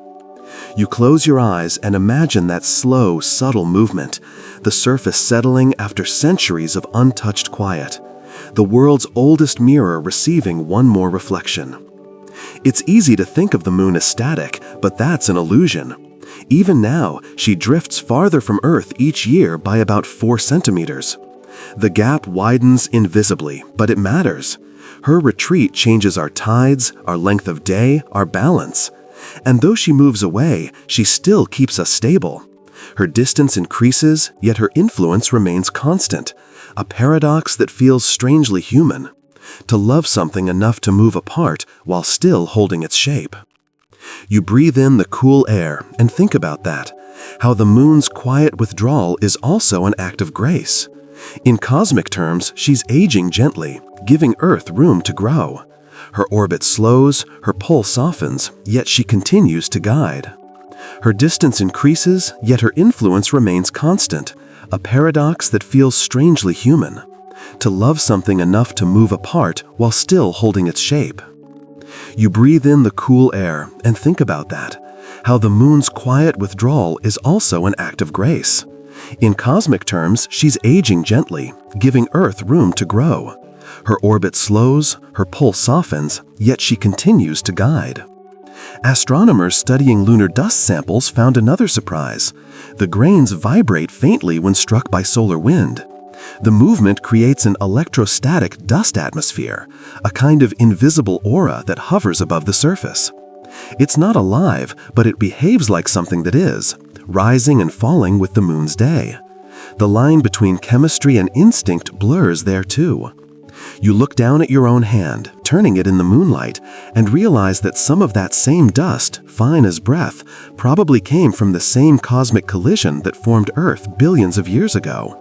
You close your eyes and imagine that slow, subtle movement, the surface settling after centuries of untouched quiet, the world's oldest mirror receiving one more reflection. It's easy to think of the moon as static, but that's an illusion. Even now, she drifts farther from Earth each year by about 4 centimeters. The gap widens invisibly, but it matters. Her retreat changes our tides, our length of day, our balance. And though she moves away, she still keeps us stable. Her distance increases, yet her influence remains constant, a paradox that feels strangely human. To love something enough to move apart while still holding its shape. You breathe in the cool air and think about that, how the moon's quiet withdrawal is also an act of grace. In cosmic terms, she's aging gently, giving Earth room to grow. Her orbit slows, her pull softens, yet she continues to guide. Her distance increases, yet her influence remains constant, a paradox that feels strangely human. To love something enough to move apart while still holding its shape. You breathe in the cool air and think about that, how the moon's quiet withdrawal is also an act of grace. In cosmic terms, she's aging gently, giving Earth room to grow. Her orbit slows, her pull softens, yet she continues to guide. Astronomers studying lunar dust samples found another surprise. The grains vibrate faintly when struck by solar wind. The movement creates an electrostatic dust atmosphere, a kind of invisible aura that hovers above the surface. It's not alive, but it behaves like something that is, rising and falling with the moon's day. The line between chemistry and instinct blurs there too. You look down at your own hand, turning it in the moonlight, and realize that some of that same dust, fine as breath, probably came from the same cosmic collision that formed Earth billions of years ago.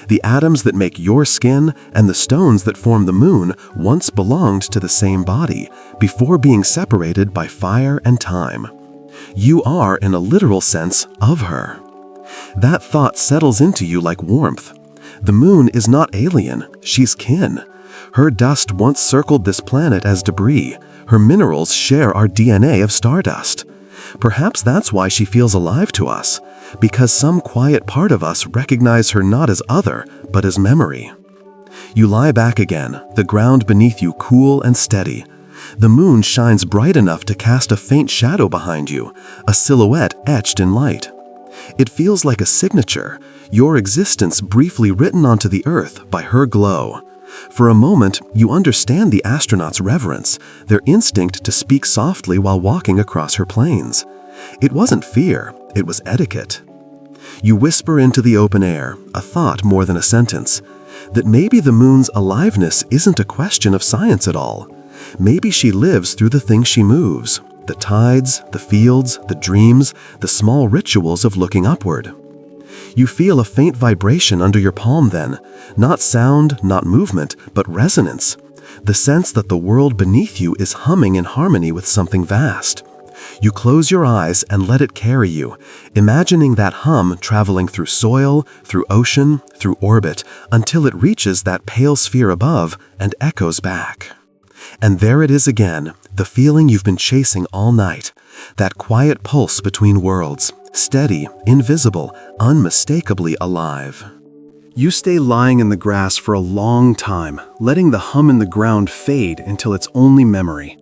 The atoms that make your skin and the stones that form the moon once belonged to the same body, before being separated by fire and time. You are, in a literal sense, of her. That thought settles into you like warmth. The moon is not alien, she's kin. Her dust once circled this planet as debris. Her minerals share our DNA of stardust. Perhaps that's why she feels alive to us, because some quiet part of us recognize her not as other, but as memory. You lie back again, the ground beneath you cool and steady. The moon shines bright enough to cast a faint shadow behind you, a silhouette etched in light. It feels like a signature, your existence briefly written onto the earth by her glow. For a moment, you understand the astronaut's reverence, their instinct to speak softly while walking across her plains. It wasn't fear, it was etiquette. You whisper into the open air, a thought more than a sentence, that maybe the moon's aliveness isn't a question of science at all. Maybe she lives through the things she moves, the tides, the fields, the dreams, the small rituals of looking upward. You feel a faint vibration under your palm then, not sound, not movement, but resonance, the sense that the world beneath you is humming in harmony with something vast. You close your eyes and let it carry you, imagining that hum traveling through soil, through ocean, through orbit, until it reaches that pale sphere above and echoes back. And there it is again, the feeling you've been chasing all night, that quiet pulse between worlds, steady, invisible, unmistakably alive. You stay lying in the grass for a long time, letting the hum in the ground fade until it's only memory.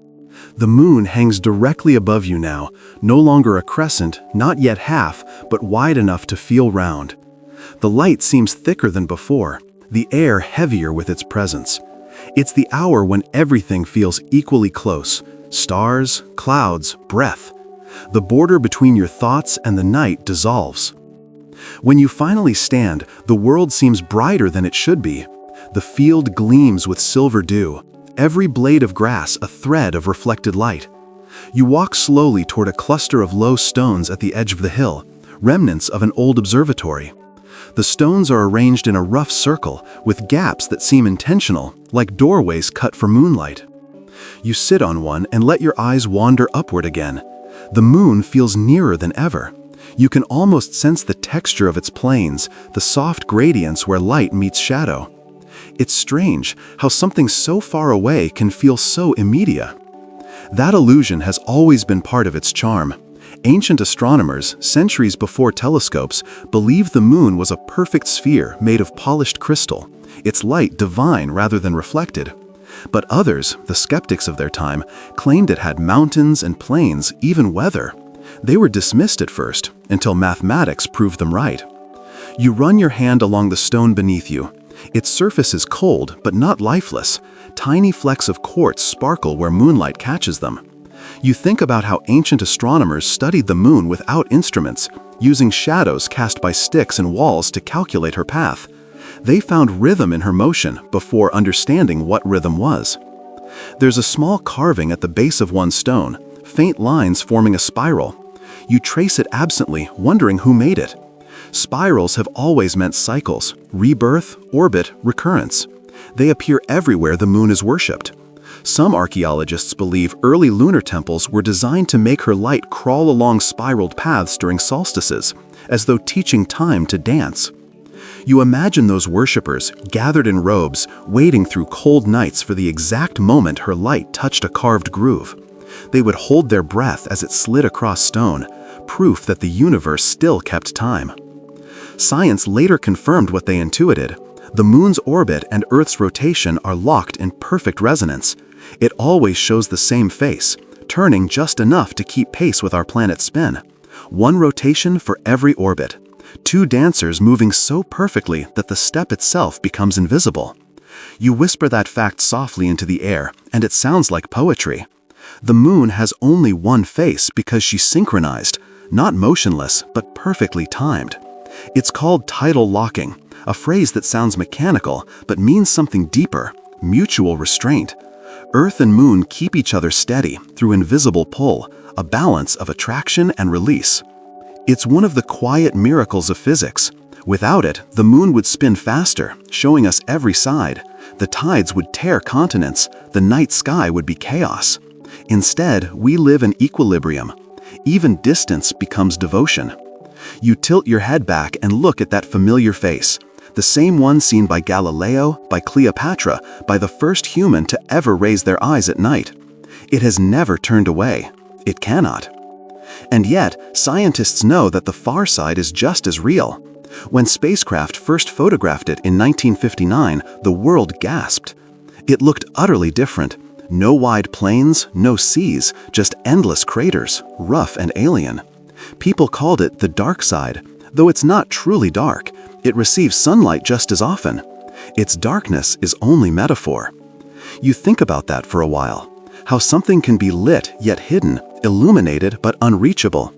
The moon hangs directly above you now, no longer a crescent, not yet half, but wide enough to feel round. The light seems thicker than before, the air heavier with its presence. It's the hour when everything feels equally close: stars, clouds, breath. The border between your thoughts and the night dissolves. When you finally stand, the world seems brighter than it should be. The field gleams with silver dew, every blade of grass a thread of reflected light. You walk slowly toward a cluster of low stones at the edge of the hill, remnants of an old observatory. The stones are arranged in a rough circle, with gaps that seem intentional, like doorways cut for moonlight. You sit on one and let your eyes wander upward again. The moon feels nearer than ever. You can almost sense the texture of its planes, the soft gradients where light meets shadow. It's strange how something so far away can feel so immediate. That illusion has always been part of its charm. Ancient astronomers, centuries before telescopes, believed the moon was a perfect sphere made of polished crystal, its light divine rather than reflected. But others, the skeptics of their time, claimed it had mountains and plains, even weather. They were dismissed at first, until mathematics proved them right. You run your hand along the stone beneath you. Its surface is cold, but not lifeless. Tiny flecks of quartz sparkle where moonlight catches them. You think about how ancient astronomers studied the moon without instruments, using shadows cast by sticks and walls to calculate her path. They found rhythm in her motion before understanding what rhythm was. There's a small carving at the base of one stone, faint lines forming a spiral. You trace it absently, wondering who made it. Spirals have always meant cycles, rebirth, orbit, recurrence. They appear everywhere the moon is worshipped. Some archaeologists believe early lunar temples were designed to make her light crawl along spiraled paths during solstices, as though teaching time to dance. You imagine those worshippers, gathered in robes, waiting through cold nights for the exact moment her light touched a carved groove. They would hold their breath as it slid across stone, proof that the universe still kept time. Science later confirmed what they intuited. The moon's orbit and Earth's rotation are locked in perfect resonance. It always shows the same face, turning just enough to keep pace with our planet's spin. One rotation for every orbit. Two dancers moving so perfectly that the step itself becomes invisible. You whisper that fact softly into the air, and it sounds like poetry. The moon has only one face because she's synchronized, not motionless, but perfectly timed. It's called tidal locking, a phrase that sounds mechanical, but means something deeper: mutual restraint. Earth and moon keep each other steady through invisible pull, a balance of attraction and release. It's one of the quiet miracles of physics. Without it, the moon would spin faster, showing us every side. The tides would tear continents, the night sky would be chaos. Instead, we live in equilibrium. Even distance becomes devotion. You tilt your head back and look at that familiar face, the same one seen by Galileo, by Cleopatra, by the first human to ever raise their eyes at night. It has never turned away. It cannot. And yet, scientists know that the far side is just as real. When spacecraft first photographed it in 1959, the world gasped. It looked utterly different. No wide plains, no seas, just endless craters, rough and alien. People called it the dark side, though it's not truly dark. It receives sunlight just as often. Its darkness is only metaphor. You think about that for a while. How something can be lit yet hidden, illuminated but unreachable.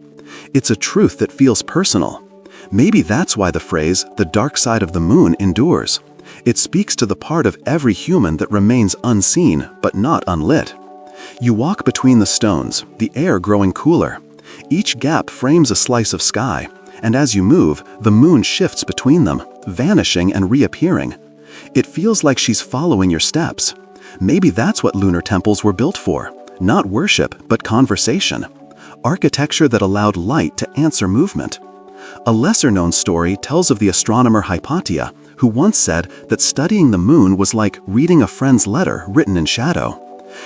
It's a truth that feels personal. Maybe that's why the phrase, "the dark side of the moon," endures. It speaks to the part of every human that remains unseen but not unlit. You walk between the stones, the air growing cooler. Each gap frames a slice of sky, and as you move, the moon shifts between them, vanishing and reappearing. It feels like she's following your steps. Maybe that's what lunar temples were built for. Not worship, but conversation. Architecture that allowed light to answer movement. A lesser-known story tells of the astronomer Hypatia, who once said that studying the moon was like reading a friend's letter written in shadow.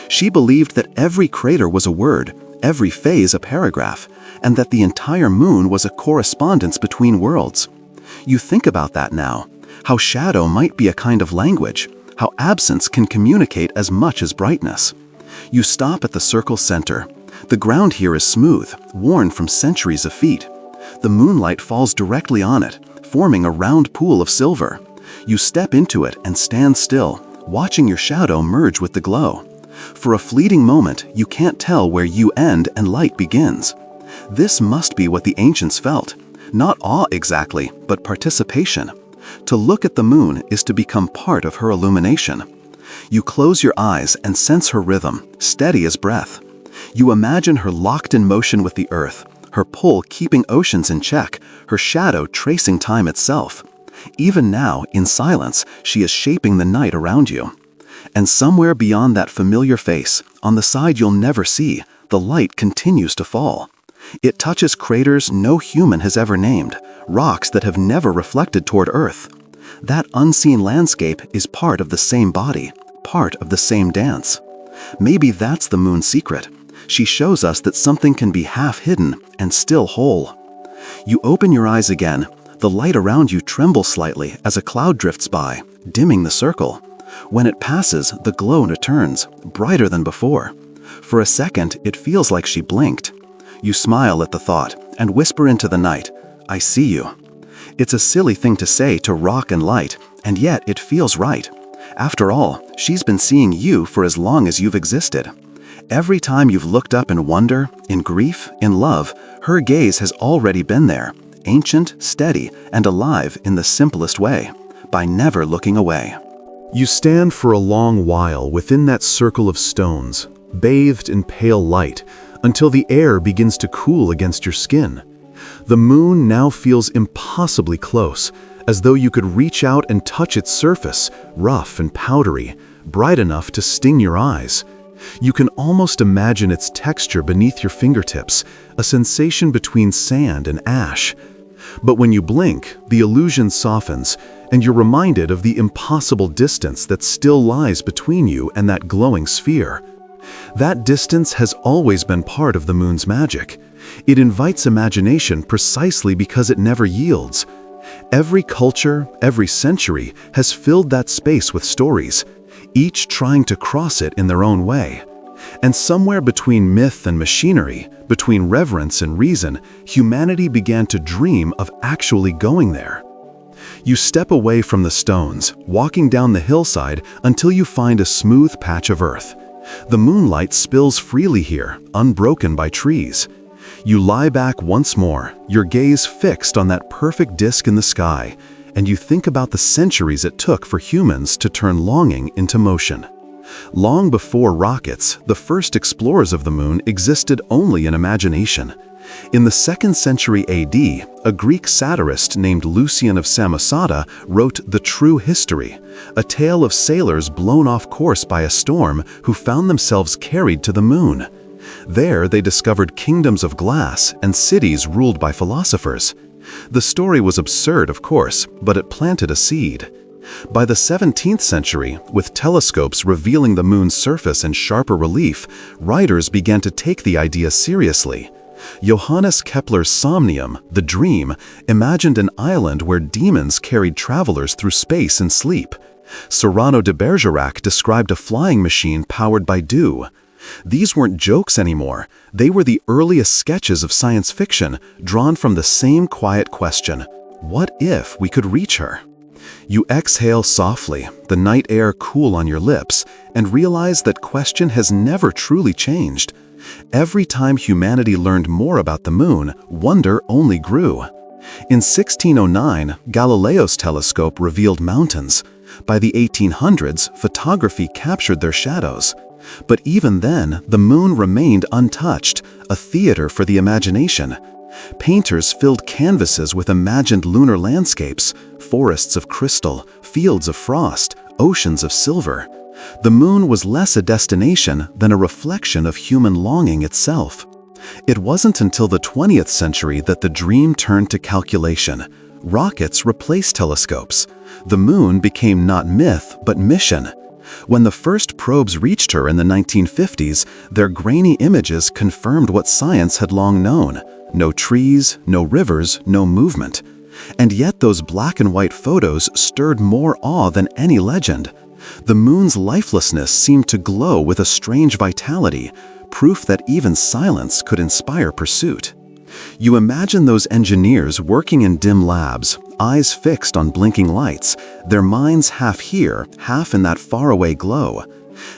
She believed that every crater was a word, every phase a paragraph, and that the entire moon was a correspondence between worlds. You think about that now, how shadow might be a kind of language, how absence can communicate as much as brightness. You stop at the circle's center. The ground here is smooth, worn from centuries of feet. The moonlight falls directly on it, forming a round pool of silver. You step into it and stand still, watching your shadow merge with the glow. For a fleeting moment, you can't tell where you end and light begins. This must be what the ancients felt. Not awe exactly, but participation. To look at the moon is to become part of her illumination. You close your eyes and sense her rhythm, steady as breath. You imagine her locked in motion with the earth, her pull keeping oceans in check, her shadow tracing time itself. Even now, in silence, she is shaping the night around you. And somewhere beyond that familiar face, on the side you'll never see, the light continues to fall. It touches craters no human has ever named, rocks that have never reflected toward Earth. That unseen landscape is part of the same body, part of the same dance. Maybe that's the moon's secret. She shows us that something can be half hidden and still whole. You open your eyes again. The light around you trembles slightly as a cloud drifts by, dimming the circle. When it passes, the glow returns, brighter than before. For a second, it feels like she blinked. You smile at the thought and whisper into the night, "I see you." It's a silly thing to say to rock and light, and yet it feels right. After all, she's been seeing you for as long as you've existed. Every time you've looked up in wonder, in grief, in love, her gaze has already been there, ancient, steady, and alive in the simplest way, by never looking away. You stand for a long while within that circle of stones, bathed in pale light, until the air begins to cool against your skin. The moon now feels impossibly close, as though you could reach out and touch its surface, rough and powdery, bright enough to sting your eyes. You can almost imagine its texture beneath your fingertips, a sensation between sand and ash. But when you blink, the illusion softens, and you're reminded of the impossible distance that still lies between you and that glowing sphere. That distance has always been part of the moon's magic. It invites imagination precisely because it never yields. Every culture, every century has filled that space with stories, each trying to cross it in their own way. And somewhere between myth and machinery, between reverence and reason, humanity began to dream of actually going there. You step away from the stones, walking down the hillside until you find a smooth patch of earth. The moonlight spills freely here, unbroken by trees. You lie back once more, your gaze fixed on that perfect disk in the sky, and you think about the centuries it took for humans to turn longing into motion. Long before rockets, the first explorers of the moon existed only in imagination. In the 2nd century AD, a Greek satirist named Lucian of Samosata wrote The True History, a tale of sailors blown off course by a storm who found themselves carried to the moon. There they discovered kingdoms of glass and cities ruled by philosophers. The story was absurd, of course, but it planted a seed. By the 17th century, with telescopes revealing the moon's surface in sharper relief, writers began to take the idea seriously. Johannes Kepler's Somnium, the dream, imagined an island where demons carried travelers through space in sleep. Cyrano de Bergerac described a flying machine powered by dew. These weren't jokes anymore. They were the earliest sketches of science fiction, drawn from the same quiet question: what if we could reach her? You exhale softly, the night air cool on your lips, and realize that question has never truly changed. Every time humanity learned more about the moon, wonder only grew. In 1609, Galileo's telescope revealed mountains. By the 1800s, photography captured their shadows. But even then, the moon remained untouched, a theater for the imagination. Painters filled canvases with imagined lunar landscapes, forests of crystal, fields of frost, oceans of silver. The moon was less a destination than a reflection of human longing itself. It wasn't until the 20th century that the dream turned to calculation. Rockets replaced telescopes. The moon became not myth, but mission. When the first probes reached her in the 1950s, their grainy images confirmed what science had long known: no trees, no rivers, no movement. And yet those black and white photos stirred more awe than any legend. The moon's lifelessness seemed to glow with a strange vitality, proof that even silence could inspire pursuit. You imagine those engineers working in dim labs, eyes fixed on blinking lights, their minds half here, half in that faraway glow.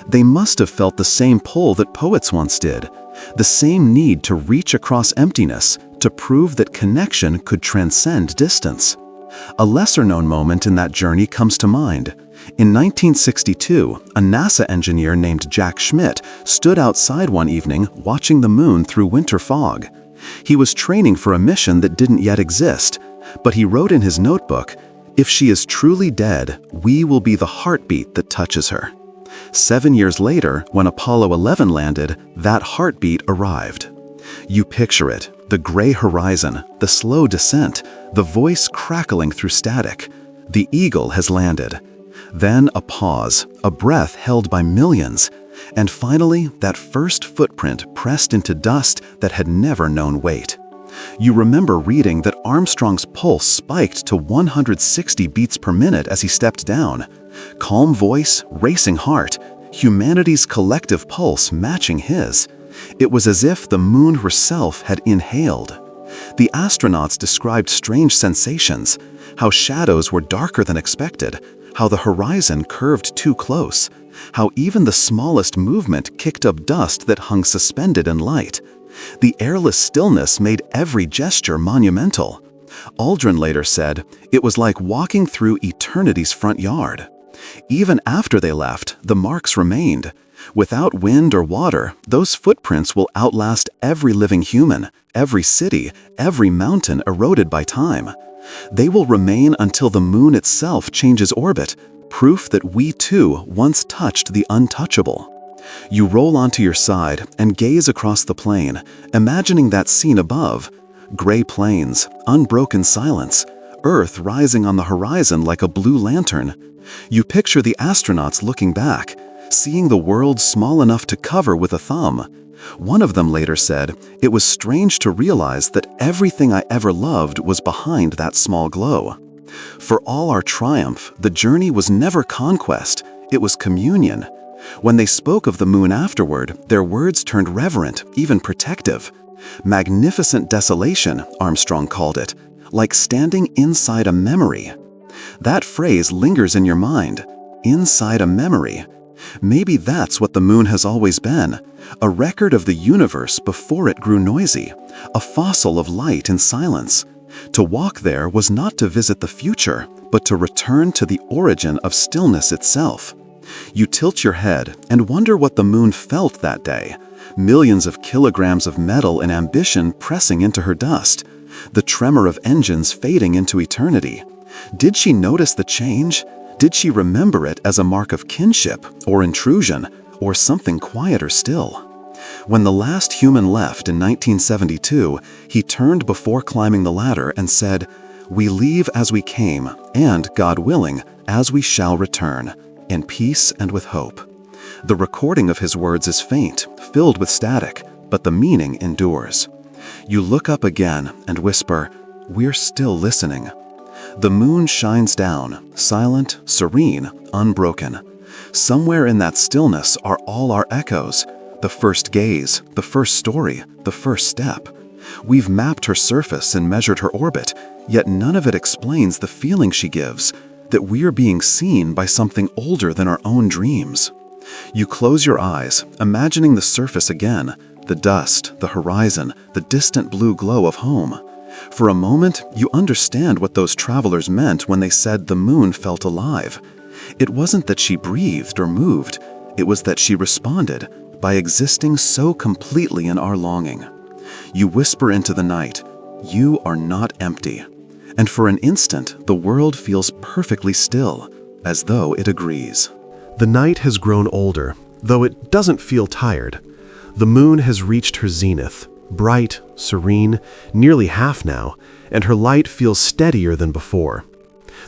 They must have felt the same pull that poets once did, the same need to reach across emptiness, to prove that connection could transcend distance. A lesser-known moment in that journey comes to mind. In 1962, a NASA engineer named Jack Schmitt stood outside one evening watching the moon through winter fog. He was training for a mission that didn't yet exist, but he wrote in his notebook, "If she is truly dead, we will be the heartbeat that touches her." 7 years later, when Apollo 11 landed, that heartbeat arrived. You picture it, the gray horizon, the slow descent, the voice crackling through static. The Eagle has landed. Then a pause, a breath held by millions, and finally that first footprint pressed into dust that had never known weight. You remember reading that Armstrong's pulse spiked to 160 beats per minute as he stepped down. Calm voice, racing heart, humanity's collective pulse matching his. It was as if the moon herself had inhaled. The astronauts described strange sensations, how shadows were darker than expected, how the horizon curved too close, how even the smallest movement kicked up dust that hung suspended in light. The airless stillness made every gesture monumental. Aldrin later said, "It was like walking through eternity's front yard." Even after they left, the marks remained. Without wind or water, those footprints will outlast every living human, every city, every mountain eroded by time. They will remain until the moon itself changes orbit, proof that we too once touched the untouchable. You roll onto your side and gaze across the plain, imagining that scene above. Gray plains, unbroken silence, Earth rising on the horizon like a blue lantern. You picture the astronauts looking back, seeing the world small enough to cover with a thumb. One of them later said, "It was strange to realize that everything I ever loved was behind that small glow." For all our triumph, the journey was never conquest, it was communion. When they spoke of the moon afterward, their words turned reverent, even protective. Magnificent desolation, Armstrong called it, like standing inside a memory. That phrase lingers in your mind, inside a memory. Maybe that's what the moon has always been, a record of the universe before it grew noisy, a fossil of light and silence. To walk there was not to visit the future, but to return to the origin of stillness itself. You tilt your head and wonder what the moon felt that day. Millions of kilograms of metal and ambition pressing into her dust. The tremor of engines fading into eternity. Did she notice the change? Did she remember it as a mark of kinship, or intrusion, or something quieter still? When the last human left in 1972, he turned before climbing the ladder and said, "We leave as we came, and, God willing, as we shall return, in peace and with hope." The recording of his words is faint, filled with static, but the meaning endures. You look up again and whisper, "We're still listening." The moon shines down, silent, serene, unbroken. Somewhere in that stillness are all our echoes, the first gaze, the first story, the first step. We've mapped her surface and measured her orbit, yet none of it explains the feeling she gives, that we're being seen by something older than our own dreams. You close your eyes, imagining the surface again, the dust, the horizon, the distant blue glow of home. For a moment, you understand what those travelers meant when they said the moon felt alive. It wasn't that she breathed or moved, it was that she responded by existing so completely in our longing. You whisper into the night, "You are not empty." And for an instant, the world feels perfectly still, as though it agrees. The night has grown older, though it doesn't feel tired. The moon has reached her zenith, bright, serene, nearly half now, and her light feels steadier than before.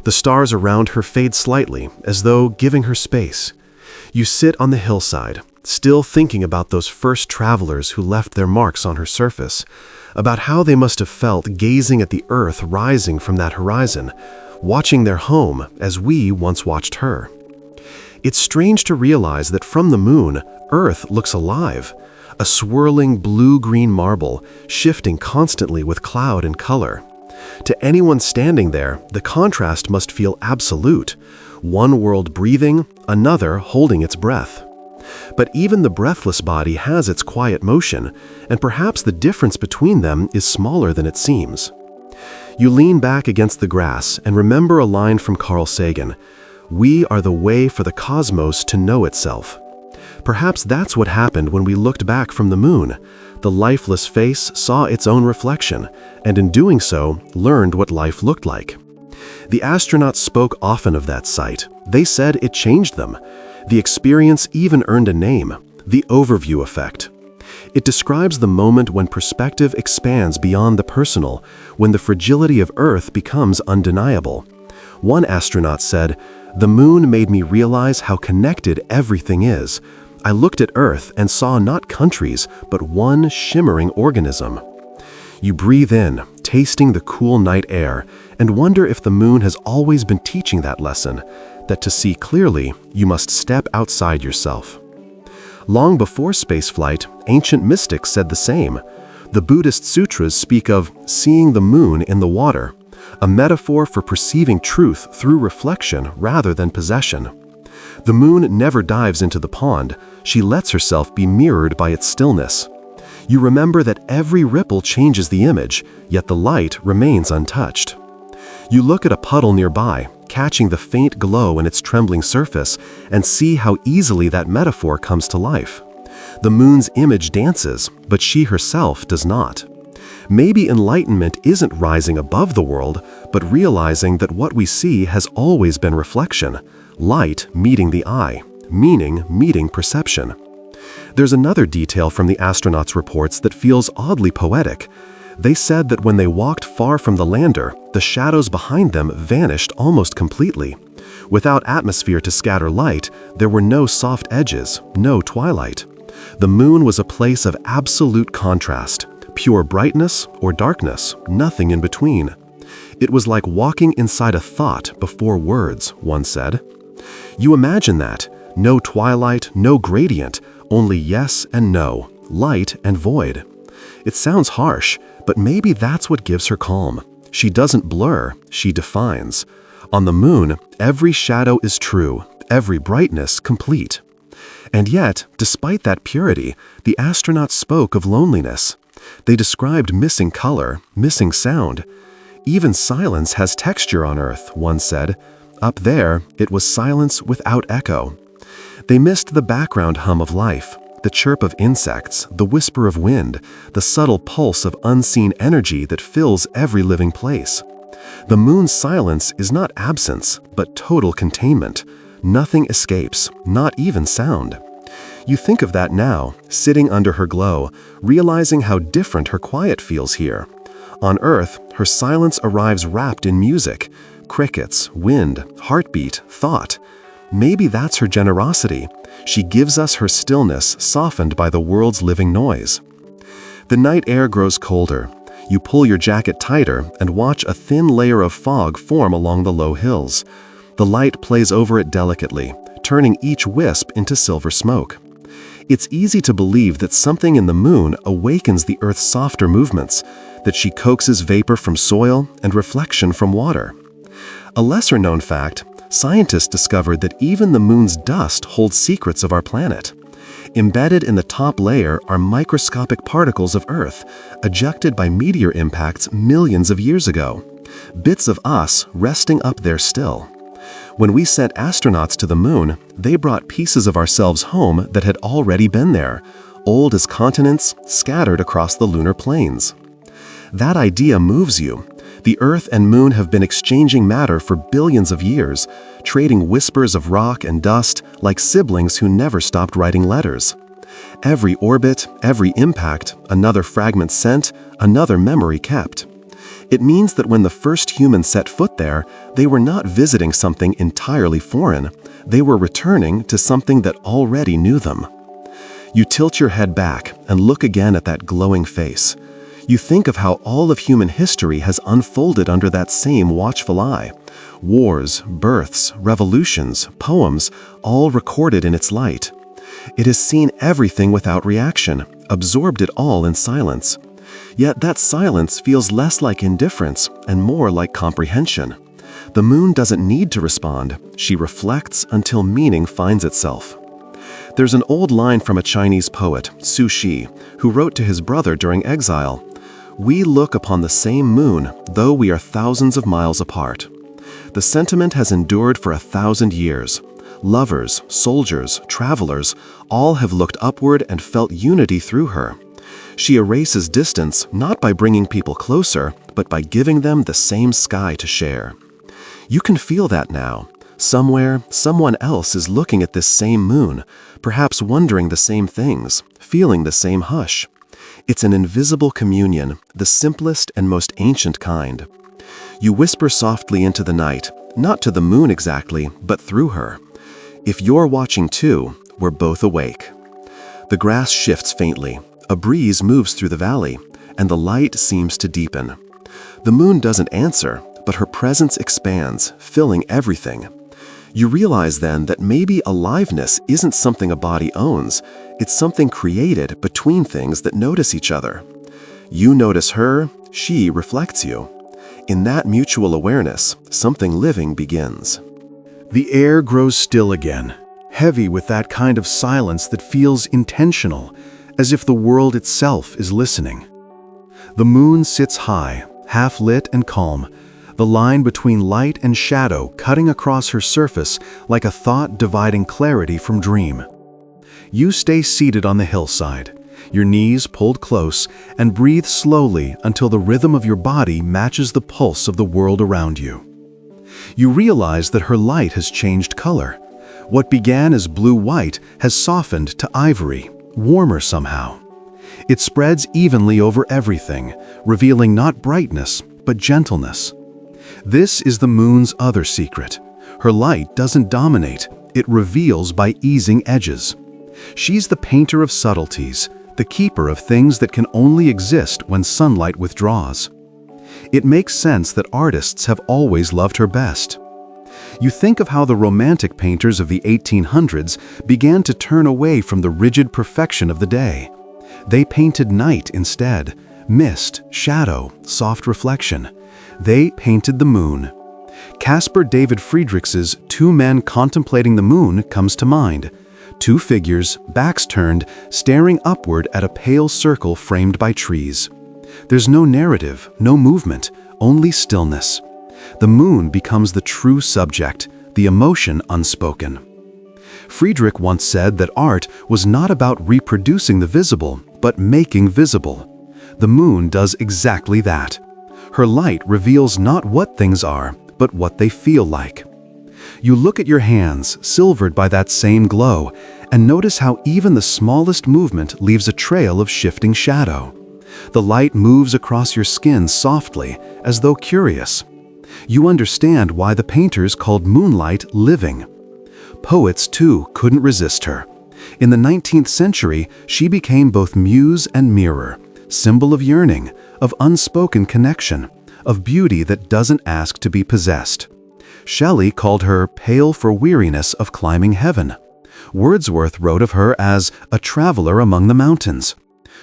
The stars around her fade slightly, as though giving her space. You sit on the hillside, still thinking about those first travelers who left their marks on her surface, about how they must have felt gazing at the earth rising from that horizon, watching their home as we once watched her. It's strange to realize that from the moon, Earth looks alive, a swirling blue-green marble, shifting constantly with cloud and color. To anyone standing there, the contrast must feel absolute, one world breathing, another holding its breath. But even the breathless body has its quiet motion, and perhaps the difference between them is smaller than it seems. You lean back against the grass and remember a line from Carl Sagan, "We are the way for the cosmos to know itself." Perhaps that's what happened when we looked back from the moon. The lifeless face saw its own reflection, and in doing so, learned what life looked like. The astronauts spoke often of that sight. They said it changed them. The experience even earned a name, the overview effect. It describes the moment when perspective expands beyond the personal, when the fragility of Earth becomes undeniable. One astronaut said, "The moon made me realize how connected everything is. I looked at Earth and saw not countries, but one shimmering organism." You breathe in, tasting the cool night air, and wonder if the moon has always been teaching that lesson, that to see clearly, you must step outside yourself. Long before spaceflight, ancient mystics said the same. The Buddhist sutras speak of seeing the moon in the water, a metaphor for perceiving truth through reflection rather than possession. The moon never dives into the pond, she lets herself be mirrored by its stillness. You remember that every ripple changes the image, yet the light remains untouched. You look at a puddle nearby, catching the faint glow in its trembling surface, and see how easily that metaphor comes to life. The moon's image dances, but she herself does not. Maybe enlightenment isn't rising above the world, but realizing that what we see has always been reflection, light meeting the eye, meaning meeting perception. There's another detail from the astronauts' reports that feels oddly poetic. They said that when they walked far from the lander, the shadows behind them vanished almost completely. Without atmosphere to scatter light, there were no soft edges, no twilight. The moon was a place of absolute contrast, pure brightness or darkness, nothing in between. It was like walking inside a thought before words, one said. You imagine that, no twilight, no gradient, only yes and no, light and void. It sounds harsh, but maybe that's what gives her calm. She doesn't blur, she defines. On the moon, every shadow is true, every brightness complete. And yet, despite that purity, the astronauts spoke of loneliness. They described missing color, missing sound. Even silence has texture on Earth, one said. Up there, it was silence without echo. They missed the background hum of life, the chirp of insects, the whisper of wind, the subtle pulse of unseen energy that fills every living place. The moon's silence is not absence, but total containment. Nothing escapes, not even sound. You think of that now, sitting under her glow, realizing how different her quiet feels here. On Earth, her silence arrives wrapped in music, crickets, wind, heartbeat, thought. Maybe that's her generosity. She gives us her stillness softened by the world's living noise. The night air grows colder. You pull your jacket tighter and watch a thin layer of fog form along the low hills. The light plays over it delicately, turning each wisp into silver smoke. It's easy to believe that something in the moon awakens the Earth's softer movements, that she coaxes vapor from soil and reflection from water. A lesser-known fact, scientists discovered that even the moon's dust holds secrets of our planet. Embedded in the top layer are microscopic particles of Earth, ejected by meteor impacts millions of years ago. Bits of us resting up there still. When we sent astronauts to the moon, they brought pieces of ourselves home that had already been there, old as continents scattered across the lunar plains. That idea moves you. The Earth and Moon have been exchanging matter for billions of years, trading whispers of rock and dust like siblings who never stopped writing letters. Every orbit, every impact, another fragment sent, another memory kept. It means that when the first humans set foot there, they were not visiting something entirely foreign. They were returning to something that already knew them. You tilt your head back and look again at that glowing face. You think of how all of human history has unfolded under that same watchful eye. Wars, births, revolutions, poems, all recorded in its light. It has seen everything without reaction, absorbed it all in silence. Yet that silence feels less like indifference and more like comprehension. The moon doesn't need to respond. She reflects until meaning finds itself. There's an old line from a Chinese poet, Su Shi, who wrote to his brother during exile. We look upon the same moon, though we are thousands of miles apart. The sentiment has endured for 1,000 years. Lovers, soldiers, travelers, all have looked upward and felt unity through her. She erases distance not by bringing people closer, but by giving them the same sky to share. You can feel that now. Somewhere, someone else is looking at this same moon, perhaps wondering the same things, feeling the same hush. It's an invisible communion, the simplest and most ancient kind. You whisper softly into the night, not to the moon exactly, but through her. If you're watching too, we're both awake. The grass shifts faintly, a breeze moves through the valley, and the light seems to deepen. The moon doesn't answer, but her presence expands, filling everything. You realize then that maybe aliveness isn't something a body owns, It's something created between things that notice each other. You notice her, she reflects you. In that mutual awareness, something living begins. The air grows still again, heavy with that kind of silence that feels intentional, as if the world itself is listening. The moon sits high, half lit and calm, the line between light and shadow cutting across her surface like a thought dividing clarity from dream. You stay seated on the hillside, your knees pulled close, and breathe slowly until the rhythm of your body matches the pulse of the world around you. You realize that her light has changed color. What began as blue-white has softened to ivory, warmer somehow. It spreads evenly over everything, revealing not brightness, but gentleness. This is the moon's other secret. Her light doesn't dominate, it reveals by easing edges. She's the painter of subtleties, the keeper of things that can only exist when sunlight withdraws. It makes sense that artists have always loved her best. You think of how the Romantic painters of the 1800s began to turn away from the rigid perfection of the day. They painted night instead, mist, shadow, soft reflection. They painted the moon. Caspar David Friedrich's Two Men Contemplating the Moon comes to mind. Two figures, backs turned, staring upward at a pale circle framed by trees. There's no narrative, no movement, only stillness. The moon becomes the true subject, the emotion unspoken. Friedrich once said that art was not about reproducing the visible, but making visible. The moon does exactly that. Her light reveals not what things are, but what they feel like. You look at your hands, silvered by that same glow, and notice how even the smallest movement leaves a trail of shifting shadow. The light moves across your skin softly, as though curious. You understand why the painters called moonlight living. Poets, too, couldn't resist her. In the 19th century, she became both muse and mirror, symbol of yearning, of unspoken connection, of beauty that doesn't ask to be possessed. Shelley called her pale for weariness of climbing heaven. Wordsworth wrote of her as a traveler among the mountains.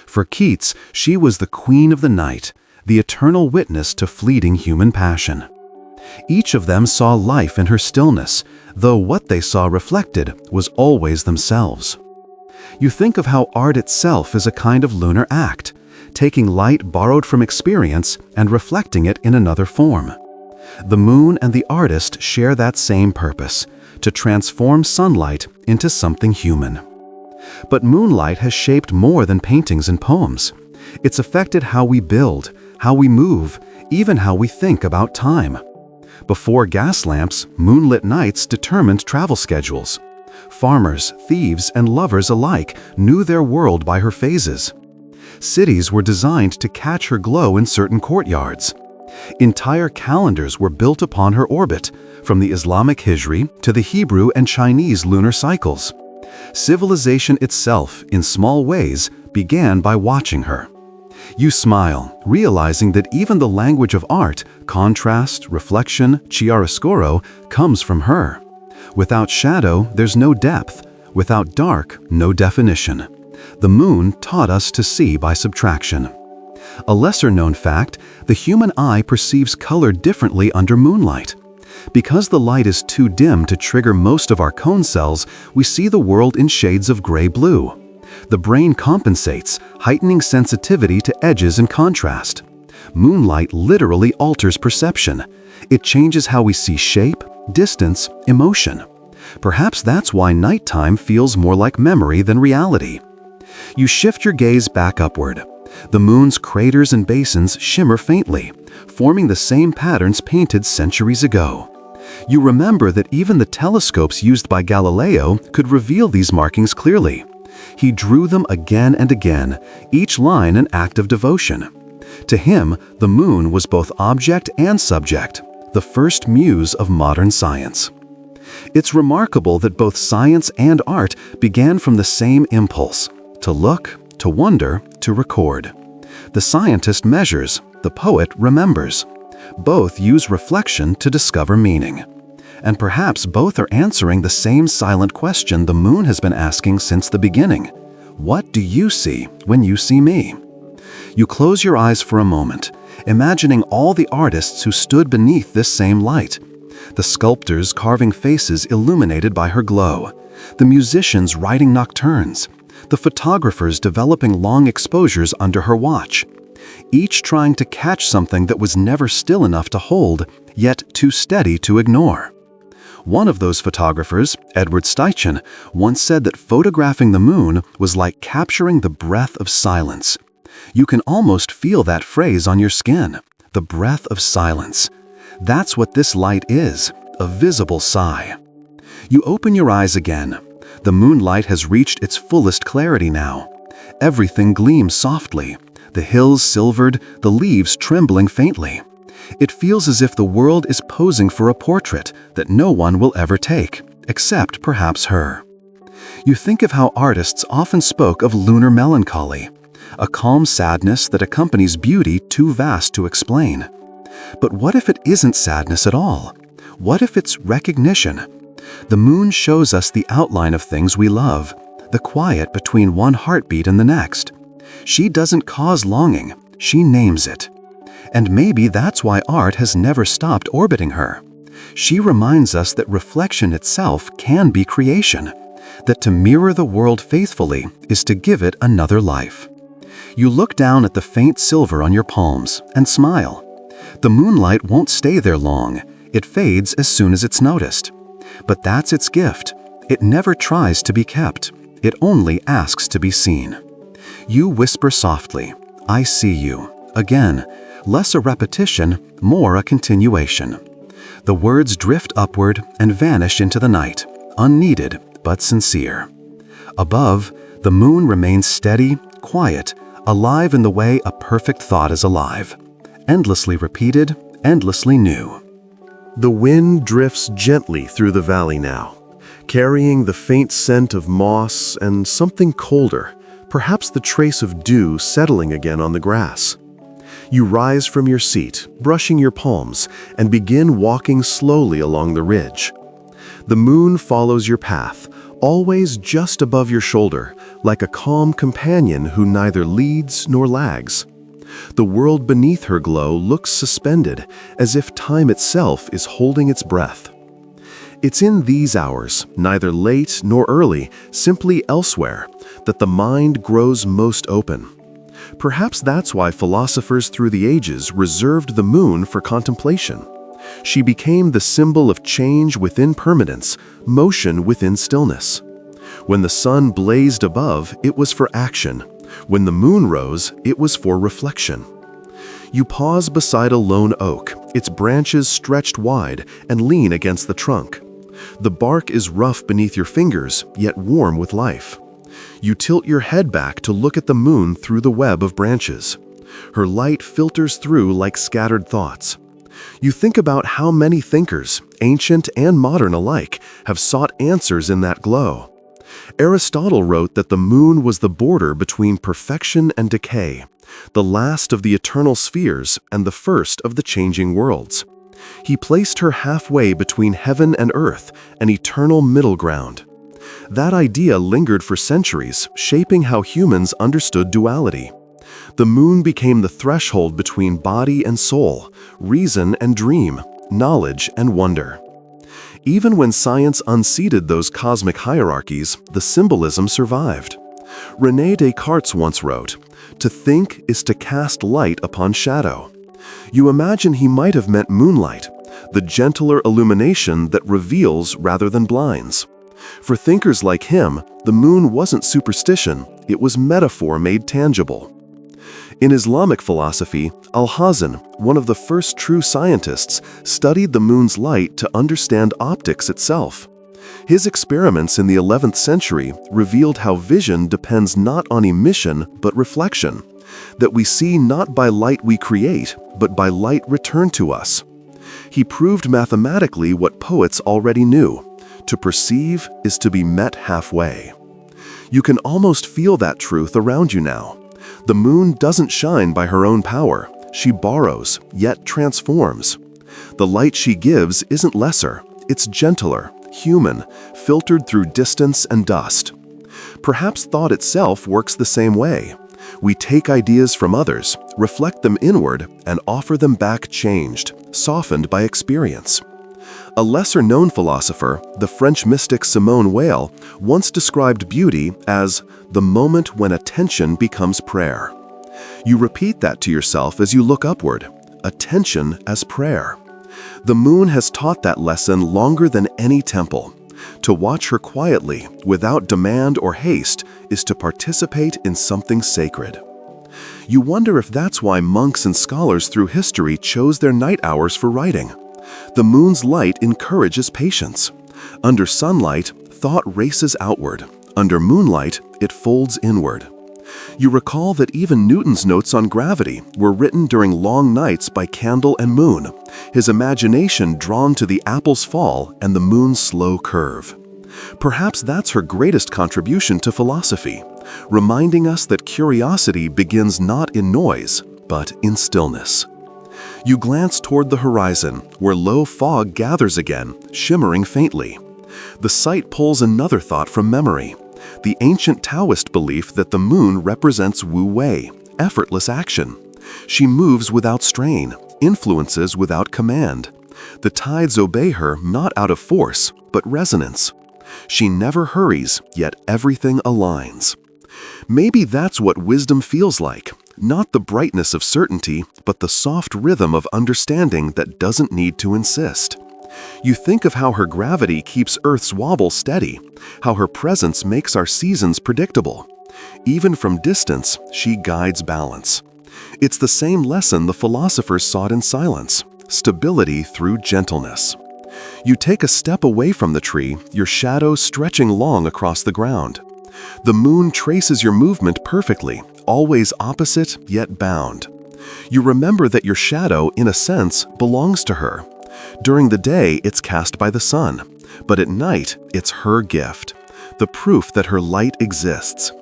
For Keats, she was the queen of the night, the eternal witness to fleeting human passion. Each of them saw life in her stillness, though what they saw reflected was always themselves. You think of how art itself is a kind of lunar act, taking light borrowed from experience and reflecting it in another form. The moon and the artist share that same purpose, to transform sunlight into something human. But moonlight has shaped more than paintings and poems. It's affected how we build, how we move, even how we think about time. Before gas lamps, moonlit nights determined travel schedules. Farmers, thieves, and lovers alike knew their world by her phases. Cities were designed to catch her glow in certain courtyards. Entire calendars were built upon her orbit, from the Islamic Hijri to the Hebrew and Chinese lunar cycles. Civilization itself, in small ways, began by watching her. You smile, realizing that even the language of art, contrast, reflection, chiaroscuro, comes from her. Without shadow, there's no depth. Without dark, no definition. The moon taught us to see by subtraction. A lesser-known fact, the human eye perceives color differently under moonlight. Because the light is too dim to trigger most of our cone cells, we see the world in shades of gray-blue. The brain compensates, heightening sensitivity to edges and contrast. Moonlight literally alters perception. It changes how we see shape, distance, emotion. Perhaps that's why nighttime feels more like memory than reality. You shift your gaze back upward. The moon's craters and basins shimmer faintly, forming the same patterns painted centuries ago. You remember that even the telescopes used by Galileo could reveal these markings clearly. He drew them again and again, each line an act of devotion. To him, the moon was both object and subject, the first muse of modern science. It's remarkable that both science and art began from the same impulse: to look, to wonder, to record. The scientist measures, the poet remembers. Both use reflection to discover meaning. And perhaps both are answering the same silent question the moon has been asking since the beginning. What do you see when you see me? You close your eyes for a moment, imagining all the artists who stood beneath this same light. The sculptors carving faces illuminated by her glow, the musicians writing nocturnes, the photographers developing long exposures under her watch, each trying to catch something that was never still enough to hold, yet too steady to ignore. One of those photographers, Edward Steichen, once said that photographing the moon was like capturing the breath of silence. You can almost feel that phrase on your skin, the breath of silence. That's what this light is, a visible sigh. You open your eyes again. The moonlight has reached its fullest clarity now. Everything gleams softly, the hills silvered, the leaves trembling faintly. It feels as if the world is posing for a portrait that no one will ever take, except perhaps her. You think of how artists often spoke of lunar melancholy, a calm sadness that accompanies beauty too vast to explain. But what if it isn't sadness at all? What if it's recognition? The moon shows us the outline of things we love, the quiet between one heartbeat and the next. She doesn't cause longing, she names it. And maybe that's why art has never stopped orbiting her. She reminds us that reflection itself can be creation, that to mirror the world faithfully is to give it another life. You look down at the faint silver on your palms and smile. The moonlight won't stay there long. It fades as soon as it's noticed. But that's its gift. It never tries to be kept. It only asks to be seen. You whisper softly, "I see you." Again, less a repetition, more a continuation. The words drift upward and vanish into the night, unneeded but sincere. Above, the moon remains steady, quiet, alive in the way a perfect thought is alive. Endlessly repeated, endlessly new. The wind drifts gently through the valley now, carrying the faint scent of moss and something colder, perhaps the trace of dew settling again on the grass. You rise from your seat, brushing your palms, and begin walking slowly along the ridge. The moon follows your path, always just above your shoulder, like a calm companion who neither leads nor lags. The world beneath her glow looks suspended, as if time itself is holding its breath. It's in these hours, neither late nor early, simply elsewhere, that the mind grows most open. Perhaps that's why philosophers through the ages reserved the moon for contemplation. She became the symbol of change within permanence, motion within stillness. When the sun blazed above, it was for action. When the moon rose, it was for reflection. You pause beside a lone oak, its branches stretched wide, and lean against the trunk. The bark is rough beneath your fingers, yet warm with life. You tilt your head back to look at the moon through the web of branches. Her light filters through like scattered thoughts. You think about how many thinkers, ancient and modern alike, have sought answers in that glow. Aristotle wrote that the moon was the border between perfection and decay, the last of the eternal spheres and the first of the changing worlds. He placed her halfway between heaven and earth, an eternal middle ground. That idea lingered for centuries, shaping how humans understood duality. The moon became the threshold between body and soul, reason and dream, knowledge and wonder. Even when science unseated those cosmic hierarchies, the symbolism survived. René Descartes once wrote, "To think is to cast light upon shadow." You imagine he might have meant moonlight, the gentler illumination that reveals rather than blinds. For thinkers like him, the moon wasn't superstition, it was metaphor made tangible. In Islamic philosophy, Al-Hazan, one of the first true scientists, studied the moon's light to understand optics itself. His experiments in the 11th century revealed how vision depends not on emission but reflection, that we see not by light we create, but by light returned to us. He proved mathematically what poets already knew: to perceive is to be met halfway. You can almost feel that truth around you now. The moon doesn't shine by her own power. She borrows, yet transforms. The light she gives isn't lesser. It's gentler, human, filtered through distance and dust. Perhaps thought itself works the same way. We take ideas from others, reflect them inward, and offer them back changed, softened by experience. A lesser-known philosopher, the French mystic Simone Weil, once described beauty as the moment when attention becomes prayer. You repeat that to yourself as you look upward, attention as prayer. The moon has taught that lesson longer than any temple. To watch her quietly, without demand or haste, is to participate in something sacred. You wonder if that's why monks and scholars through history chose their night hours for writing. The moon's light encourages patience. Under sunlight, thought races outward. Under moonlight, it folds inward. You recall that even Newton's notes on gravity were written during long nights by candle and moon, his imagination drawn to the apple's fall and the moon's slow curve. Perhaps that's her greatest contribution to philosophy, reminding us that curiosity begins not in noise, but in stillness. You glance toward the horizon, where low fog gathers again, shimmering faintly. The sight pulls another thought from memory, the ancient Taoist belief that the moon represents Wu Wei, effortless action. She moves without strain, influences without command. The tides obey her not out of force, but resonance. She never hurries, yet everything aligns. Maybe that's what wisdom feels like, not the brightness of certainty, but the soft rhythm of understanding that doesn't need to insist. You think of how her gravity keeps Earth's wobble steady, how her presence makes our seasons predictable. Even from distance, she guides balance. It's the same lesson the philosophers sought in silence, stability through gentleness. You take a step away from the tree, your shadow stretching long across the ground. The moon traces your movement perfectly, always opposite yet bound. You remember that your shadow, in a sense, belongs to her. During the day, it's cast by the sun, but at night, it's her gift, the proof that her light exists.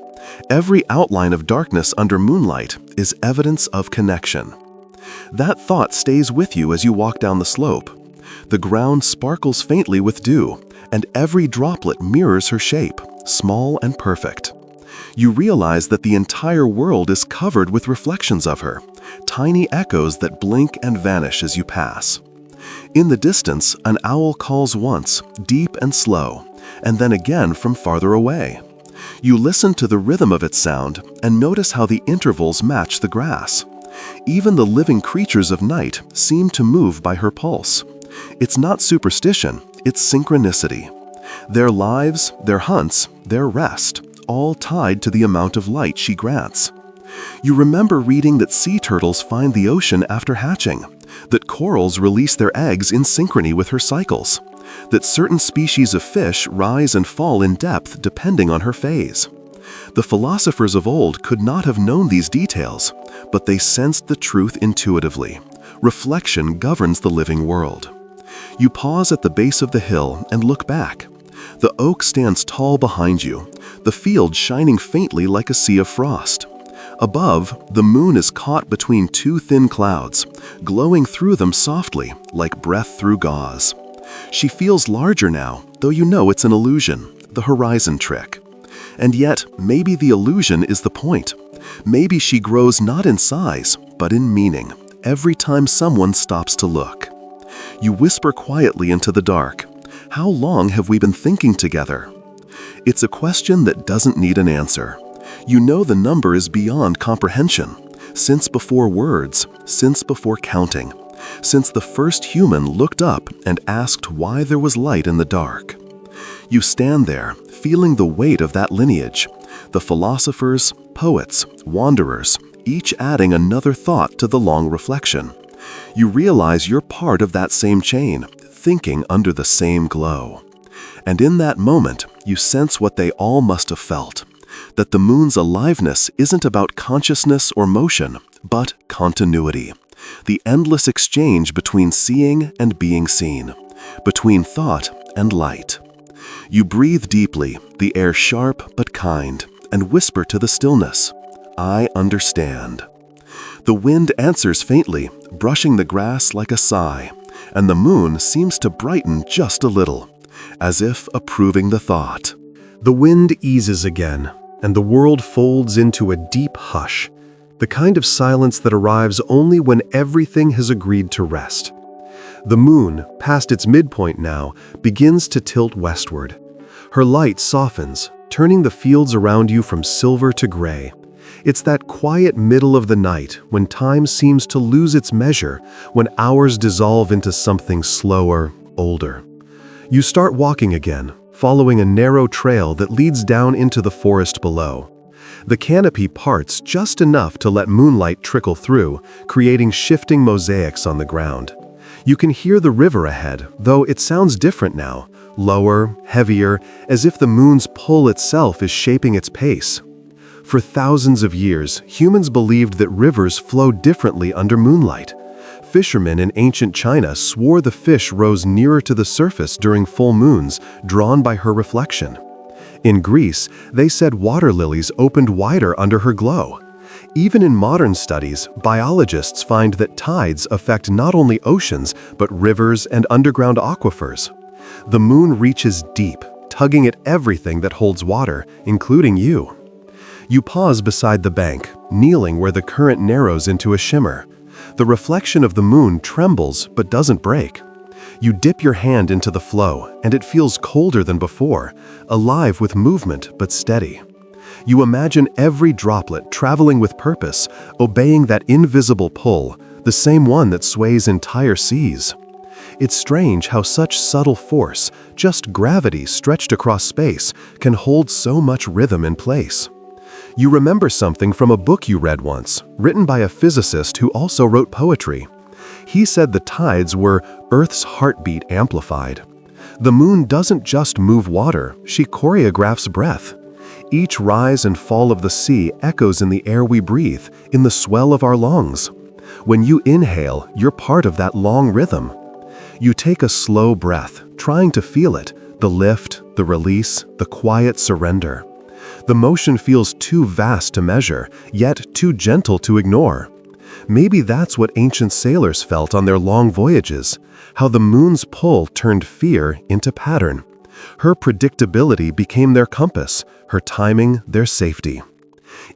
Every outline of darkness under moonlight is evidence of connection. That thought stays with you as you walk down the slope. The ground sparkles faintly with dew, and every droplet mirrors her shape, small and perfect. You realize that the entire world is covered with reflections of her, tiny echoes that blink and vanish as you pass. In the distance, an owl calls once, deep and slow, and then again from farther away. You listen to the rhythm of its sound and notice how the intervals match the grass. Even the living creatures of night seem to move by her pulse. It's not superstition, it's synchronicity. Their lives, their hunts, their rest, all tied to the amount of light she grants. You remember reading that sea turtles find the ocean after hatching, that corals release their eggs in synchrony with her cycles, that certain species of fish rise and fall in depth depending on her phase. The philosophers of old could not have known these details, but they sensed the truth intuitively. Reflection governs the living world. You pause at the base of the hill and look back. The oak stands tall behind you, the field shining faintly like a sea of frost. Above, the moon is caught between two thin clouds, glowing through them softly, like breath through gauze. She feels larger now, though you know it's an illusion, the horizon trick. And yet, maybe the illusion is the point. Maybe she grows not in size, but in meaning, every time someone stops to look. You whisper quietly into the dark, "How long have we been thinking together?" It's a question that doesn't need an answer. You know the number is beyond comprehension, since before words, since before counting, since the first human looked up and asked why there was light in the dark. You stand there, feeling the weight of that lineage, the philosophers, poets, wanderers, each adding another thought to the long reflection. You realize you're part of that same chain, thinking under the same glow. And in that moment, you sense what they all must have felt, that the moon's aliveness isn't about consciousness or motion, but continuity, the endless exchange between seeing and being seen, between thought and light. You breathe deeply, the air sharp but kind, and whisper to the stillness, "I understand." The wind answers faintly, brushing the grass like a sigh, and the moon seems to brighten just a little, as if approving the thought. The wind eases again, and the world folds into a deep hush, the kind of silence that arrives only when everything has agreed to rest. The moon, past its midpoint now, begins to tilt westward. Her light softens, turning the fields around you from silver to gray. It's that quiet middle of the night when time seems to lose its measure, when hours dissolve into something slower, older. You start walking again, following a narrow trail that leads down into the forest below. The canopy parts just enough to let moonlight trickle through, creating shifting mosaics on the ground. You can hear the river ahead, though it sounds different now, lower, heavier, as if the moon's pull itself is shaping its pace. For thousands of years, humans believed that rivers flowed differently under moonlight. Fishermen in ancient China swore the fish rose nearer to the surface during full moons, drawn by her reflection. In Greece, they said water lilies opened wider under her glow. Even in modern studies, biologists find that tides affect not only oceans, but rivers and underground aquifers. The moon reaches deep, tugging at everything that holds water, including you. You pause beside the bank, kneeling where the current narrows into a shimmer. The reflection of the moon trembles but doesn't break. You dip your hand into the flow, and it feels colder than before, alive with movement but steady. You imagine every droplet traveling with purpose, obeying that invisible pull, the same one that sways entire seas. It's strange how such subtle force, just gravity stretched across space, can hold so much rhythm in place. You remember something from a book you read once, written by a physicist who also wrote poetry. He said the tides were Earth's heartbeat amplified. The moon doesn't just move water, she choreographs breath. Each rise and fall of the sea echoes in the air we breathe, in the swell of our lungs. When you inhale, you're part of that long rhythm. You take a slow breath, trying to feel it, the lift, the release, the quiet surrender. The motion feels too vast to measure, yet too gentle to ignore. Maybe that's what ancient sailors felt on their long voyages, how the moon's pull turned fear into pattern. Her predictability became their compass, her timing their safety.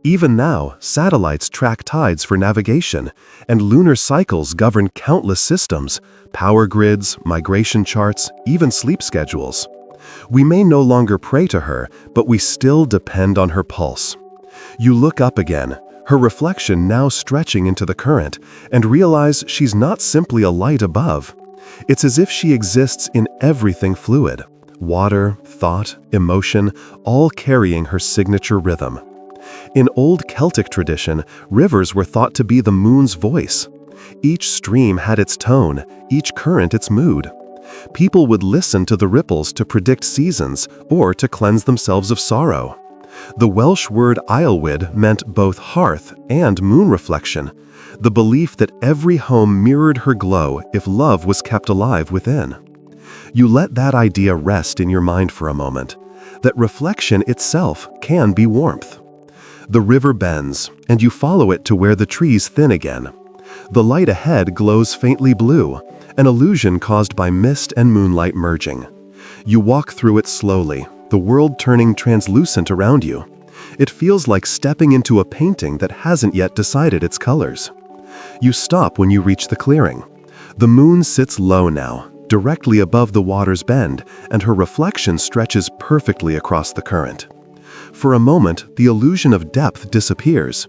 Even now, satellites track tides for navigation, and lunar cycles govern countless systems, power grids, migration charts, even sleep schedules. We may no longer pray to her, but we still depend on her pulse. You look up again, her reflection now stretching into the current, and realize she's not simply a light above. It's as if she exists in everything fluid. Water, thought, emotion, all carrying her signature rhythm. In old Celtic tradition, rivers were thought to be the moon's voice. Each stream had its tone, each current its mood. People would listen to the ripples to predict seasons or to cleanse themselves of sorrow. The Welsh word aelwyd meant both hearth and moon reflection, the belief that every home mirrored her glow if love was kept alive within. You let that idea rest in your mind for a moment, that reflection itself can be warmth. The river bends, and you follow it to where the trees thin again. The light ahead glows faintly blue, an illusion caused by mist and moonlight merging. You walk through it slowly, the world turning translucent around you. It feels like stepping into a painting that hasn't yet decided its colors. You stop when you reach the clearing. The moon sits low now, directly above the water's bend, and her reflection stretches perfectly across the current. For a moment, the illusion of depth disappears.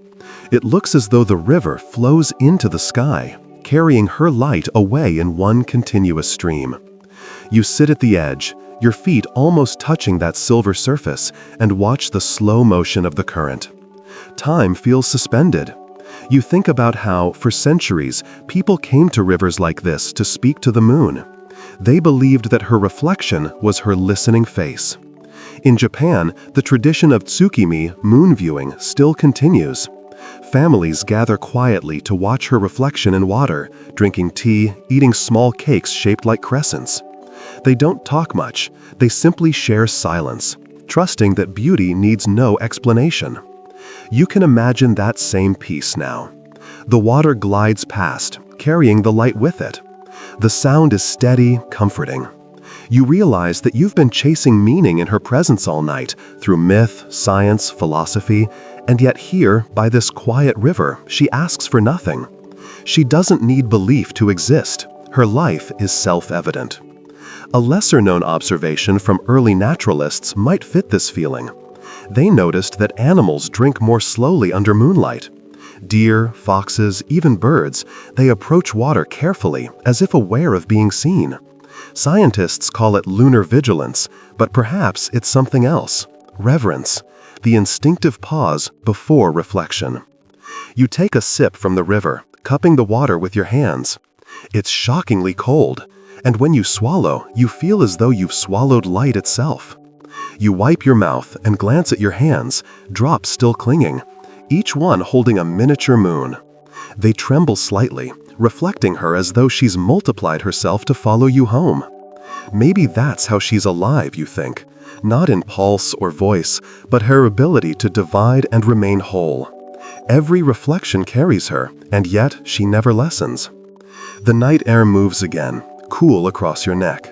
It looks as though the river flows into the sky, carrying her light away in one continuous stream. You sit at the edge, your feet almost touching that silver surface, and watch the slow motion of the current. Time feels suspended. You think about how, for centuries, people came to rivers like this to speak to the moon. They believed that her reflection was her listening face. In Japan, the tradition of tsukimi, moon viewing, still continues. Families gather quietly to watch her reflection in water, drinking tea, eating small cakes shaped like crescents. They don't talk much, they simply share silence, trusting that beauty needs no explanation. You can imagine that same peace now. The water glides past, carrying the light with it. The sound is steady, comforting. You realize that you've been chasing meaning in her presence all night, through myth, science, philosophy, and yet here, by this quiet river, she asks for nothing. She doesn't need belief to exist. Her life is self-evident. A lesser-known observation from early naturalists might fit this feeling. They noticed that animals drink more slowly under moonlight. Deer, foxes, even birds, they approach water carefully, as if aware of being seen. Scientists call it lunar vigilance, but perhaps it's something else. Reverence, the instinctive pause before reflection. You take a sip from the river, cupping the water with your hands. It's shockingly cold, and when you swallow, you feel as though you've swallowed light itself. You wipe your mouth and glance at your hands, drops still clinging, each one holding a miniature moon. They tremble slightly, reflecting her as though she's multiplied herself to follow you home. Maybe that's how she's alive, you think, not in pulse or voice, but her ability to divide and remain whole. Every reflection carries her, and yet she never lessens. The night air moves again, cool across your neck.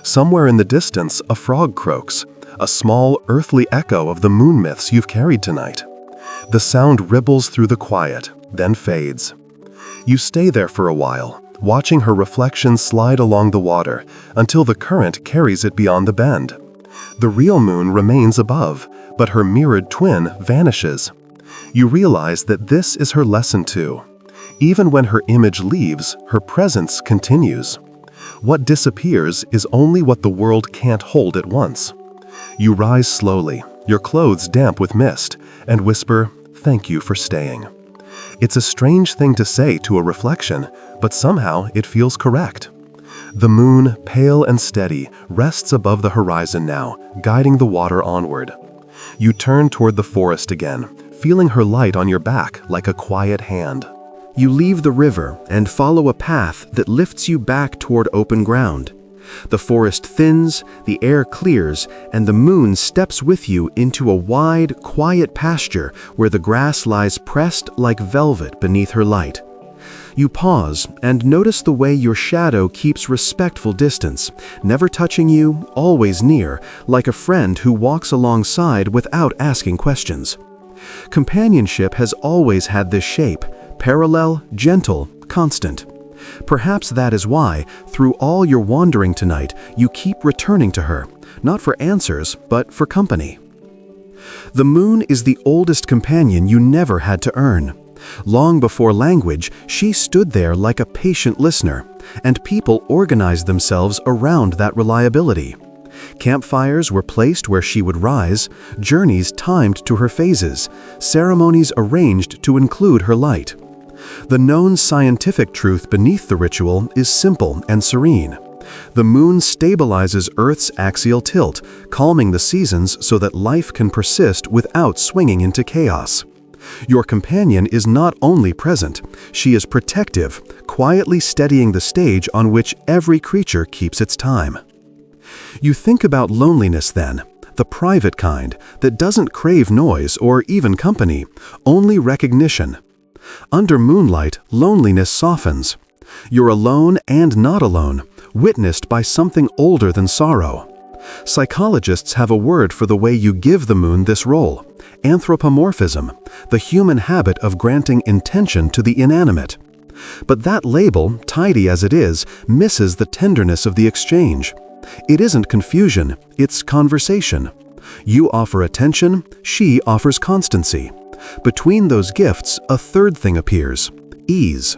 Somewhere in the distance, a frog croaks, a small, earthly echo of the moon myths you've carried tonight. The sound ripbles through the quiet, then fades. You stay there for a while, watching her reflection slide along the water until the current carries it beyond the bend. The real moon remains above, but her mirrored twin vanishes. You realize that this is her lesson too. Even when her image leaves, her presence continues. What disappears is only what the world can't hold at once. You rise slowly, your clothes damp with mist, and whisper, "Thank you for staying." It's a strange thing to say to a reflection, but somehow it feels correct. The moon, pale and steady, rests above the horizon now, guiding the water onward. You turn toward the forest again, feeling her light on your back like a quiet hand. You leave the river and follow a path that lifts you back toward open ground. The forest thins, the air clears, and the moon steps with you into a wide, quiet pasture where the grass lies pressed like velvet beneath her light. You pause and notice the way your shadow keeps respectful distance, never touching you, always near, like a friend who walks alongside without asking questions. Companionship has always had this shape, parallel, gentle, constant. Perhaps that is why, through all your wandering tonight, you keep returning to her, not for answers, but for company. The moon is the oldest companion you never had to earn. Long before language, she stood there like a patient listener, and people organized themselves around that reliability. Campfires were placed where she would rise, journeys timed to her phases, ceremonies arranged to include her light. The known scientific truth beneath the ritual is simple and serene. The moon stabilizes Earth's axial tilt, calming the seasons so that life can persist without swinging into chaos. Your companion is not only present, she is protective, quietly steadying the stage on which every creature keeps its time. You think about loneliness then, the private kind that doesn't crave noise or even company, only recognition. Under moonlight, loneliness softens. You're alone and not alone, witnessed by something older than sorrow. Psychologists have a word for the way you give the moon this role: anthropomorphism, the human habit of granting intention to the inanimate. But that label, tidy as it is, misses the tenderness of the exchange. It isn't confusion, it's conversation. You offer attention, she offers constancy. Between those gifts, a third thing appears: ease.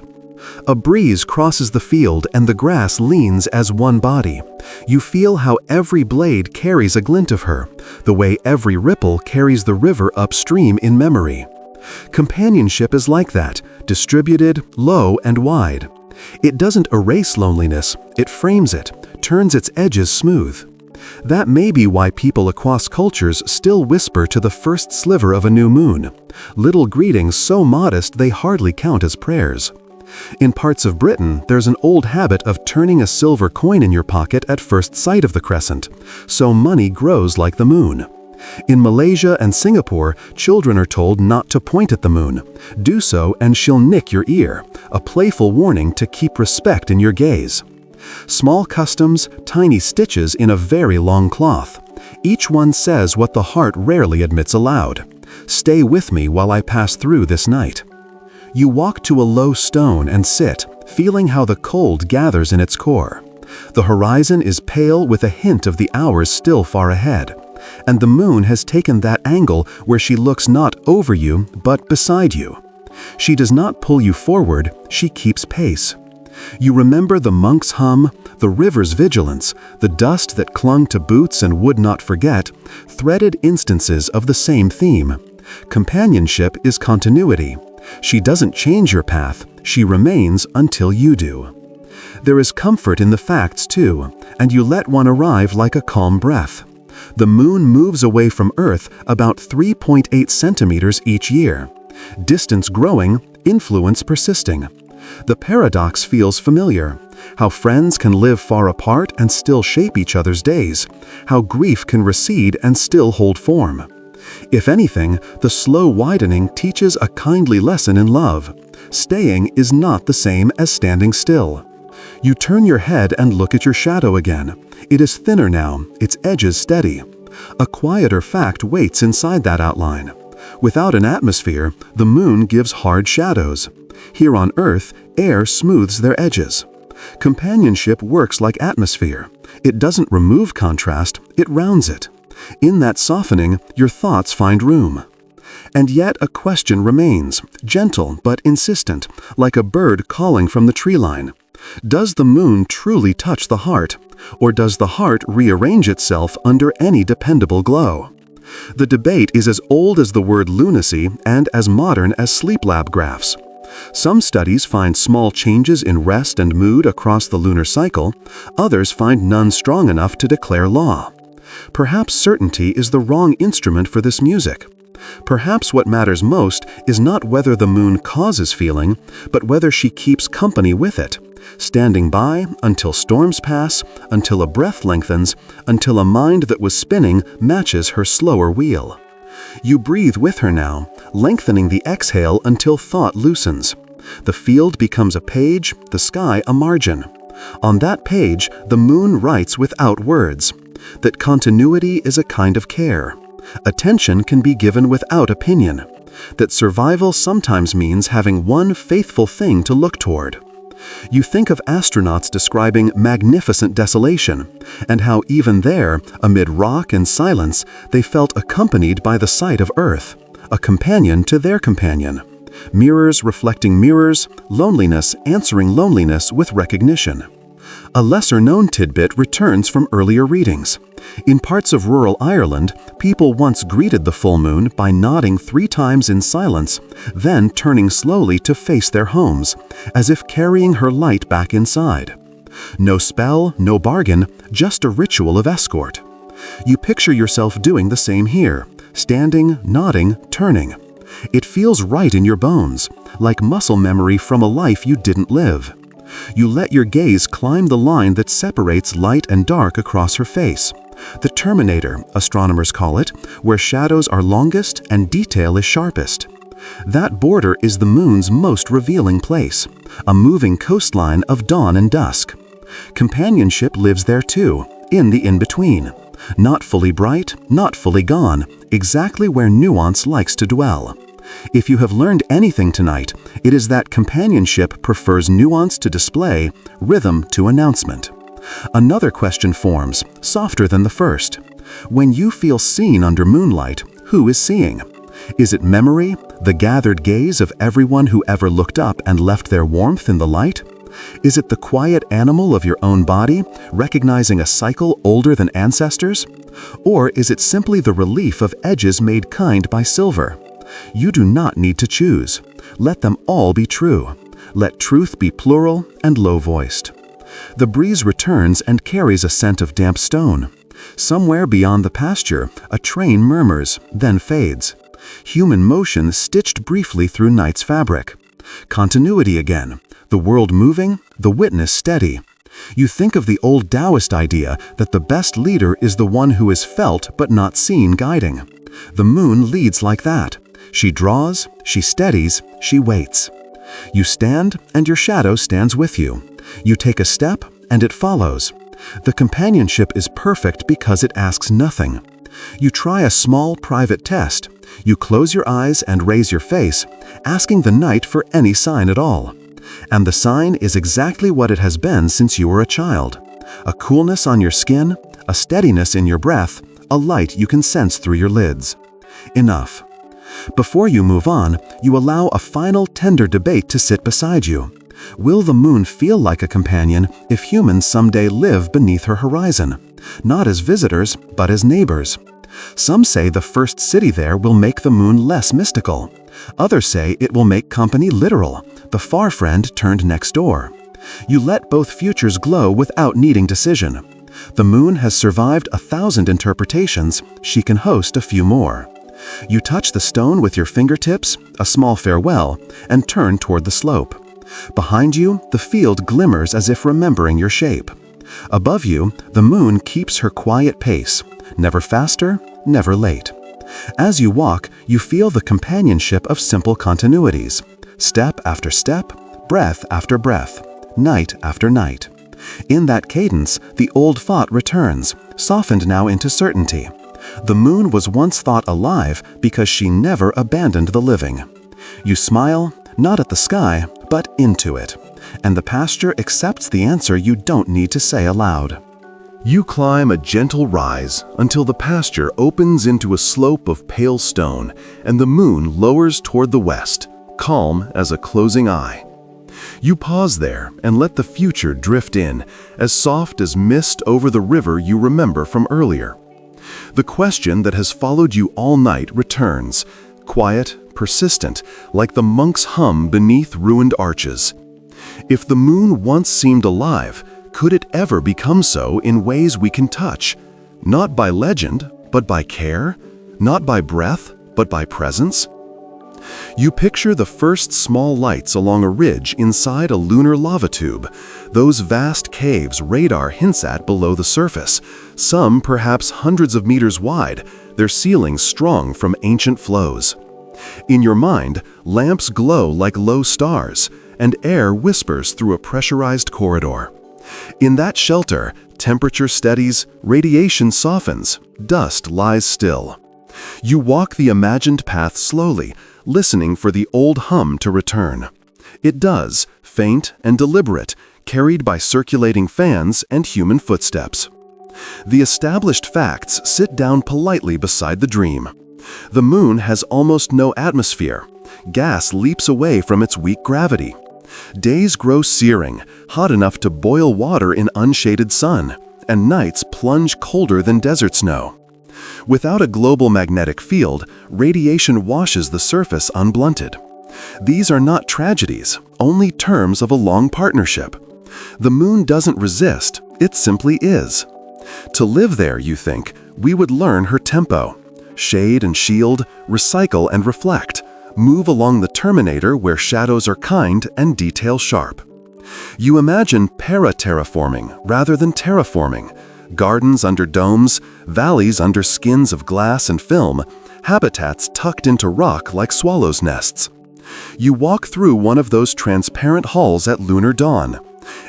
A breeze crosses the field and the grass leans as one body. You feel how every blade carries a glint of her, the way every ripple carries the river upstream in memory. Companionship is like that, distributed, low and wide. It doesn't erase loneliness, it frames it, turns its edges smooth. That may be why people across cultures still whisper to the first sliver of a new moon, little greetings so modest they hardly count as prayers. In parts of Britain, there's an old habit of turning a silver coin in your pocket at first sight of the crescent, so money grows like the moon. In Malaysia and Singapore, children are told not to point at the moon. Do so and she'll nick your ear, a playful warning to keep respect in your gaze. Small customs, tiny stitches in a very long cloth. Each one says what the heart rarely admits aloud. Stay with me while I pass through this night. You walk to a low stone and sit, feeling how the cold gathers in its core. The horizon is pale with a hint of the hours still far ahead, and the moon has taken that angle where she looks not over you, but beside you. She does not pull you forward, she keeps pace. You remember the monk's hum, the river's vigilance, the dust that clung to boots and would not forget, threaded instances of the same theme. Companionship is continuity. She doesn't change your path, she remains until you do. There is comfort in the facts too, and you let one arrive like a calm breath. The moon moves away from Earth about 3.8 centimeters each year. Distance growing, influence persisting. The paradox feels familiar. How friends can live far apart and still shape each other's days. How grief can recede and still hold form. If anything, the slow widening teaches a kindly lesson in love. Staying is not the same as standing still. You turn your head and look at your shadow again. It is thinner now, its edges steady. A quieter fact waits inside that outline. Without an atmosphere, the moon gives hard shadows. Here on Earth, air smooths their edges. Companionship works like atmosphere. It doesn't remove contrast, it rounds it. In that softening, your thoughts find room. And yet a question remains, gentle but insistent, like a bird calling from the tree line. Does the moon truly touch the heart, or does the heart rearrange itself under any dependable glow? The debate is as old as the word lunacy and as modern as sleep lab graphs. Some studies find small changes in rest and mood across the lunar cycle, others find none strong enough to declare law. Perhaps certainty is the wrong instrument for this music. Perhaps what matters most is not whether the moon causes feeling, but whether she keeps company with it, standing by until storms pass, until a breath lengthens, until a mind that was spinning matches her slower wheel. You breathe with her now, lengthening the exhale until thought loosens. The field becomes a page, the sky a margin. On that page, the moon writes without words, that continuity is a kind of care. Attention can be given without opinion. That survival sometimes means having one faithful thing to look toward. You think of astronauts describing magnificent desolation, and how even there, amid rock and silence, they felt accompanied by the sight of Earth, a companion to their companion. Mirrors reflecting mirrors, loneliness answering loneliness with recognition. A lesser-known tidbit returns from earlier readings. In parts of rural Ireland, people once greeted the full moon by nodding 3 times in silence, then turning slowly to face their homes, as if carrying her light back inside. No spell, no bargain, just a ritual of escort. You picture yourself doing the same here, standing, nodding, turning. It feels right in your bones, like muscle memory from a life you didn't live. You let your gaze climb the line that separates light and dark across her face. The Terminator, astronomers call it, where shadows are longest and detail is sharpest. That border is the moon's most revealing place, a moving coastline of dawn and dusk. Companionship lives there too, in the in-between. Not fully bright, not fully gone, exactly where nuance likes to dwell. If you have learned anything tonight, it is that companionship prefers nuance to display, rhythm to announcement. Another question forms, softer than the first. When you feel seen under moonlight, who is seeing? Is it memory, the gathered gaze of everyone who ever looked up and left their warmth in the light? Is it the quiet animal of your own body, recognizing a cycle older than ancestors? Or is it simply the relief of edges made kind by silver? You do not need to choose. Let them all be true. Let truth be plural and low-voiced. The breeze returns and carries a scent of damp stone. Somewhere beyond the pasture, a train murmurs, then fades. Human motion stitched briefly through night's fabric. Continuity again, the world moving, the witness steady. You think of the old Taoist idea that the best leader is the one who is felt but not seen guiding. The moon leads like that. She draws, she steadies, she waits. You stand, and your shadow stands with you. You take a step, and it follows. The companionship is perfect because it asks nothing. You try a small private test. You close your eyes and raise your face, asking the night for any sign at all. And the sign is exactly what it has been since you were a child. A coolness on your skin, a steadiness in your breath, a light you can sense through your lids. Enough. Before you move on, you allow a final tender debate to sit beside you. Will the moon feel like a companion if humans someday live beneath her horizon? Not as visitors, but as neighbors. Some say the first city there will make the moon less mystical. Others say it will make company literal, the far friend turned next door. You let both futures glow without needing decision. The moon has survived 1,000 interpretations, she can host a few more. You touch the stone with your fingertips, a small farewell, and turn toward the slope. Behind you, the field glimmers as if remembering your shape. Above you, the moon keeps her quiet pace, never faster, never late. As you walk, you feel the companionship of simple continuities, step after step, breath after breath, night after night. In that cadence, the old thought returns, softened now into certainty. The moon was once thought alive because she never abandoned the living. You smile, not at the sky, but into it, and the pasture accepts the answer you don't need to say aloud. You climb a gentle rise until the pasture opens into a slope of pale stone and the moon lowers toward the west, calm as a closing eye. You pause there and let the future drift in, as soft as mist over the river you remember from earlier. The question that has followed you all night returns, quiet, persistent, like the monk's hum beneath ruined arches. If the moon once seemed alive, could it ever become so in ways we can touch? Not by legend, but by care? Not by breath, but by presence? You picture the first small lights along a ridge inside a lunar lava tube, those vast caves radar hints at below the surface, some perhaps hundreds of meters wide, their ceilings strong from ancient flows. In your mind, lamps glow like low stars, and air whispers through a pressurized corridor. In that shelter, temperature steadies, radiation softens, dust lies still. You walk the imagined path slowly, listening for the old hum to return. It does, faint and deliberate, carried by circulating fans and human footsteps. The established facts sit down politely beside the dream. The moon has almost no atmosphere. Gas leaps away from its weak gravity. Days grow searing, hot enough to boil water in unshaded sun, and nights plunge colder than desert snow. Without a global magnetic field, radiation washes the surface unblunted. These are not tragedies, only terms of a long partnership. The moon doesn't resist, it simply is. To live there, you think, we would learn her tempo. Shade and shield, recycle and reflect, move along the terminator where shadows are kind and detail sharp. You imagine para-terraforming rather than terraforming, gardens under domes, valleys under skins of glass and film, habitats tucked into rock like swallows' nests. You walk through one of those transparent halls at lunar dawn.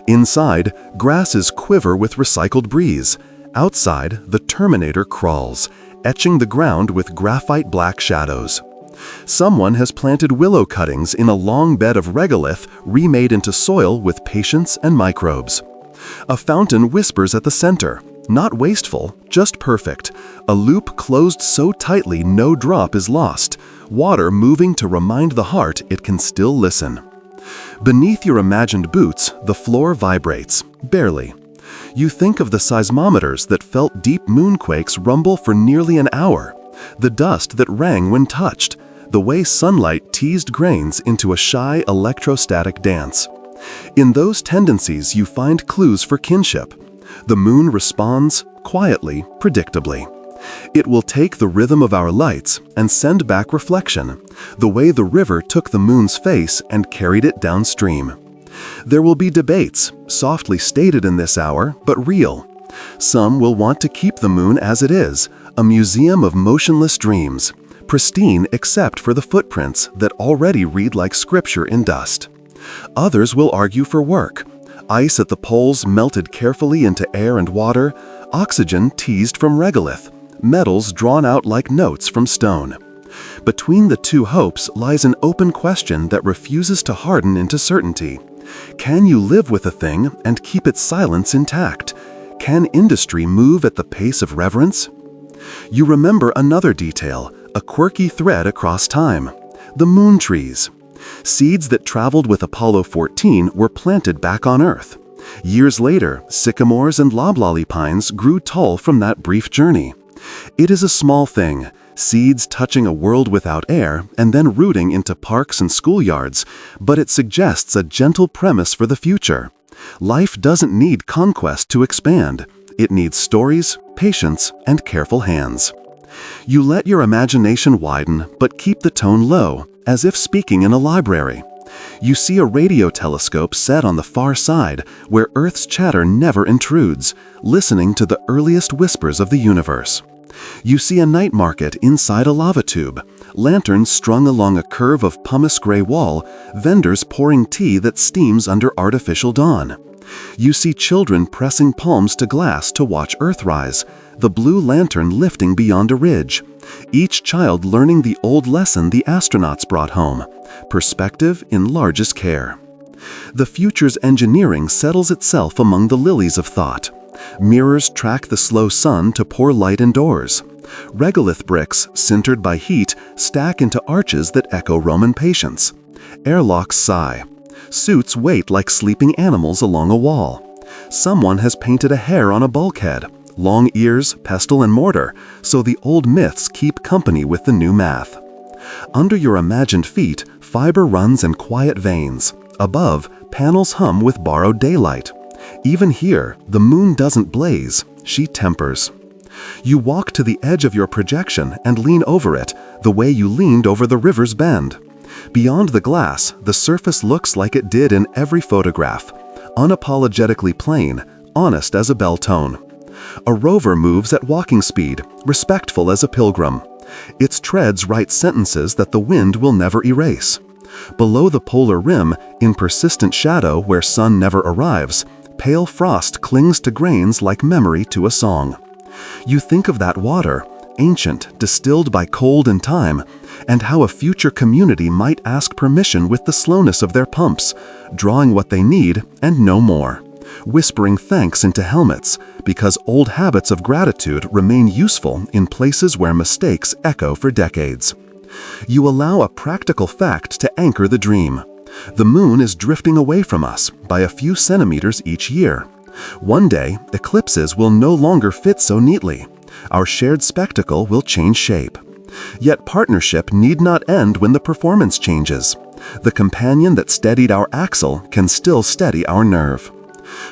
Inside, grasses quiver with recycled breeze. Outside, the terminator crawls, etching the ground with graphite black shadows. Someone has planted willow cuttings in a long bed of regolith remade into soil with patience and microbes. A fountain whispers at the center, not wasteful, just perfect, a loop closed so tightly no drop is lost, water moving to remind the heart it can still listen. Beneath your imagined boots, the floor vibrates, barely. You think of the seismometers that felt deep moonquakes rumble for nearly an hour, the dust that rang when touched, the way sunlight teased grains into a shy electrostatic dance. In those tendencies you find clues for kinship. The moon responds, quietly, predictably. It will take the rhythm of our lights and send back reflection, the way the river took the moon's face and carried it downstream. There will be debates, softly stated in this hour, but real. Some will want to keep the moon as it is, a museum of motionless dreams, pristine except for the footprints that already read like scripture in dust. Others will argue for work, Ice at the poles melted carefully into air and water, oxygen teased from regolith, metals drawn out like notes from stone. Between the two hopes lies an open question that refuses to harden into certainty. Can you live with a thing and keep its silence intact? Can industry move at the pace of reverence? You remember another detail, a quirky thread across time: the moon trees. Seeds that traveled with Apollo 14 were planted back on Earth. Years later, sycamores and loblolly pines grew tall from that brief journey. It is a small thing, seeds touching a world without air and then rooting into parks and schoolyards, but it suggests a gentle premise for the future. Life doesn't need conquest to expand. It needs stories, patience, and careful hands. You let your imagination widen, but keep the tone low, as if speaking in a library. You see a radio telescope set on the far side, where Earth's chatter never intrudes, listening to the earliest whispers of the universe. You see a night market inside a lava tube, lanterns strung along a curve of pumice gray wall, vendors pouring tea that steams under artificial dawn. You see children pressing palms to glass to watch Earthrise, the blue lantern lifting beyond a ridge. Each child learning the old lesson the astronauts brought home: perspective enlarges care. The future's engineering settles itself among the lilies of thought. Mirrors track the slow sun to pour light indoors. Regolith bricks, sintered by heat, stack into arches that echo Roman patience. Airlocks sigh. Suits wait like sleeping animals along a wall. Someone has painted a hair on a bulkhead, long ears, pestle and mortar, so the old myths keep company with the new math. Under your imagined feet, fiber runs in quiet veins. Above, panels hum with borrowed daylight. Even here, the moon doesn't blaze, she tempers. You walk to the edge of your projection and lean over it, the way you leaned over the river's bend. Beyond the glass, the surface looks like it did in every photograph, unapologetically plain, honest as a bell tone. A rover moves at walking speed, respectful as a pilgrim. Its treads write sentences that the wind will never erase. Below the polar rim, in persistent shadow where sun never arrives, pale frost clings to grains like memory to a song. You think of that water, ancient, distilled by cold and time, and how a future community might ask permission with the slowness of their pumps, drawing what they need and no more, whispering thanks into helmets, because old habits of gratitude remain useful in places where mistakes echo for decades. You allow a practical fact to anchor the dream. The moon is drifting away from us by a few centimeters each year. One day, eclipses will no longer fit so neatly. Our shared spectacle will change shape. Yet partnership need not end when the performance changes. The companion that steadied our axle can still steady our nerve.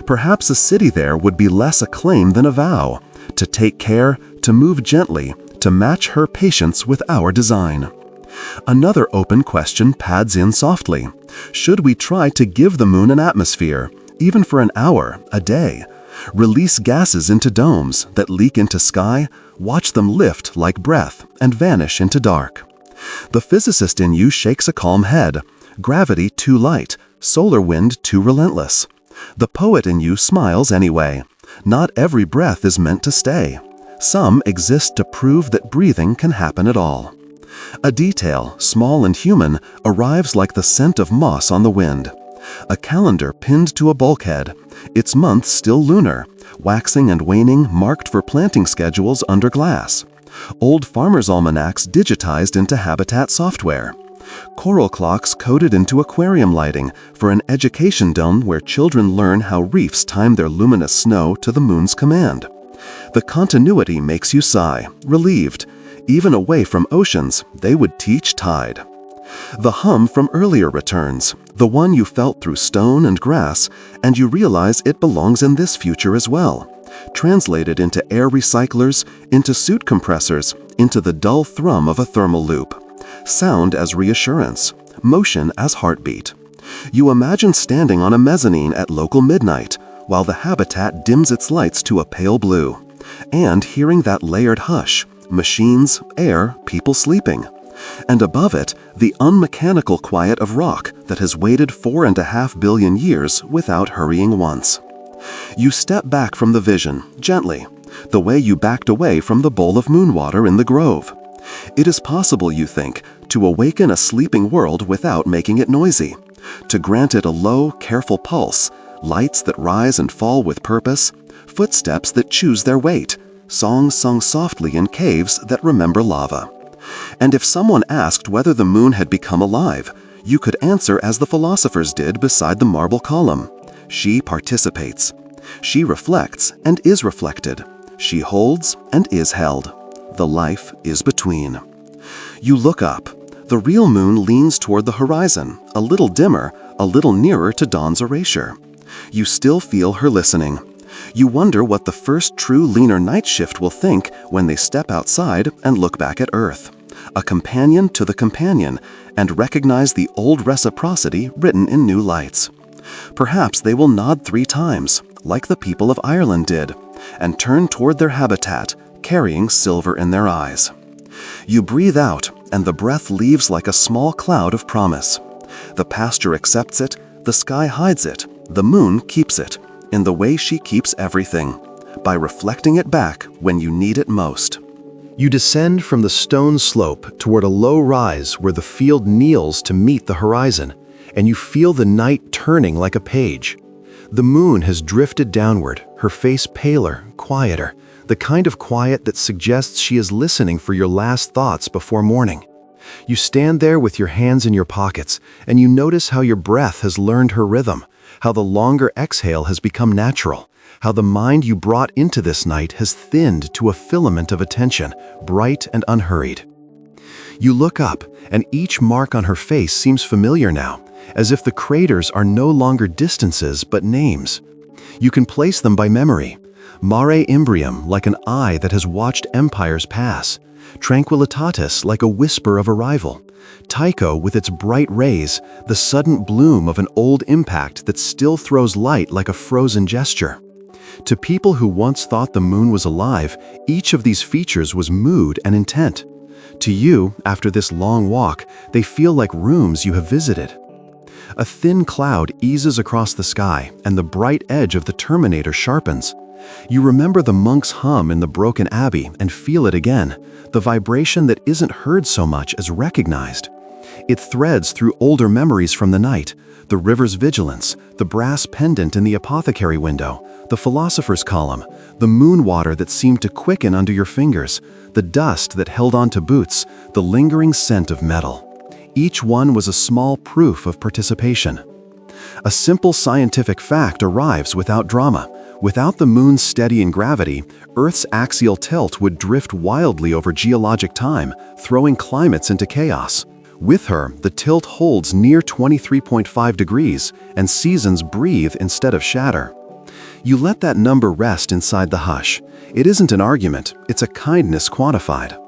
Perhaps a city there would be less a claim than a vow, to take care, to move gently, to match her patience with our design. Another open question pads in softly. Should we try to give the moon an atmosphere, even for an hour, a day? Release gases into domes that leak into sky, watch them lift like breath and vanish into dark. The physicist in you shakes a calm head. Gravity too light, solar wind too relentless. The poet in you smiles anyway. Not every breath is meant to stay. Some exist to prove that breathing can happen at all. A detail, small and human, arrives like the scent of moss on the wind. A calendar pinned to a bulkhead, its month still lunar, waxing and waning marked for planting schedules under glass. Old farmers' almanacs digitized into habitat software. Coral clocks coded into aquarium lighting for an education dome where children learn how reefs time their luminous snow to the moon's command. The continuity makes you sigh, relieved. Even away from oceans, they would teach tide. The hum from earlier returns, the one you felt through stone and grass, and you realize it belongs in this future as well. Translated into air recyclers, into suit compressors, into the dull thrum of a thermal loop. Sound as reassurance, motion as heartbeat. You imagine standing on a mezzanine at local midnight, while the habitat dims its lights to a pale blue, and hearing that layered hush, machines, air, people sleeping. And above it, the unmechanical quiet of rock that has waited 4.5 billion years without hurrying once. You step back from the vision, gently, the way you backed away from the bowl of moon water in the grove. It is possible, you think, to awaken a sleeping world without making it noisy, to grant it a low, careful pulse, lights that rise and fall with purpose, footsteps that choose their weight, songs sung softly in caves that remember lava. And if someone asked whether the moon had become alive, you could answer as the philosophers did beside the marble column. She participates. She reflects and is reflected. She holds and is held. The life is between. You look up. The real moon leans toward the horizon, a little dimmer, a little nearer to dawn's erasure. You still feel her listening. You wonder what the first true lunar night shift will think when they step outside and look back at Earth. A companion to the companion, and recognize the old reciprocity written in new lights. Perhaps they will nod 3 times, like the people of Ireland did, and turn toward their habitat, carrying silver in their eyes. You breathe out, and the breath leaves like a small cloud of promise. The pasture accepts it, the sky hides it, the moon keeps it, in the way she keeps everything, by reflecting it back when you need it most. You descend from the stone slope toward a low rise where the field kneels to meet the horizon, and you feel the night turning like a page. The moon has drifted downward, her face paler, quieter, the kind of quiet that suggests she is listening for your last thoughts before morning. You stand there with your hands in your pockets, and you notice how your breath has learned her rhythm, how the longer exhale has become natural, how the mind you brought into this night has thinned to a filament of attention, bright and unhurried. You look up, and each mark on her face seems familiar now, as if the craters are no longer distances but names. You can place them by memory. Mare Imbrium, like an eye that has watched empires pass. Tranquillitatis, like a whisper of arrival. Tycho, with its bright rays, the sudden bloom of an old impact that still throws light like a frozen gesture. To people who once thought the moon was alive, each of these features was mood and intent. To you, after this long walk, they feel like rooms you have visited. A thin cloud eases across the sky, and the bright edge of the terminator sharpens. You remember the monk's hum in the broken abbey and feel it again, the vibration that isn't heard so much as recognized. It threads through older memories from the night, the river's vigilance, the brass pendant in the apothecary window, the philosopher's column, the moon water that seemed to quicken under your fingers, the dust that held onto boots, the lingering scent of metal. Each one was a small proof of participation. A simple scientific fact arrives without drama. Without the moon's steadying gravity, Earth's axial tilt would drift wildly over geologic time, throwing climates into chaos. With her, the tilt holds near 23.5 degrees, and seasons breathe instead of shatter. You let that number rest inside the hush. It isn't an argument, it's a kindness quantified.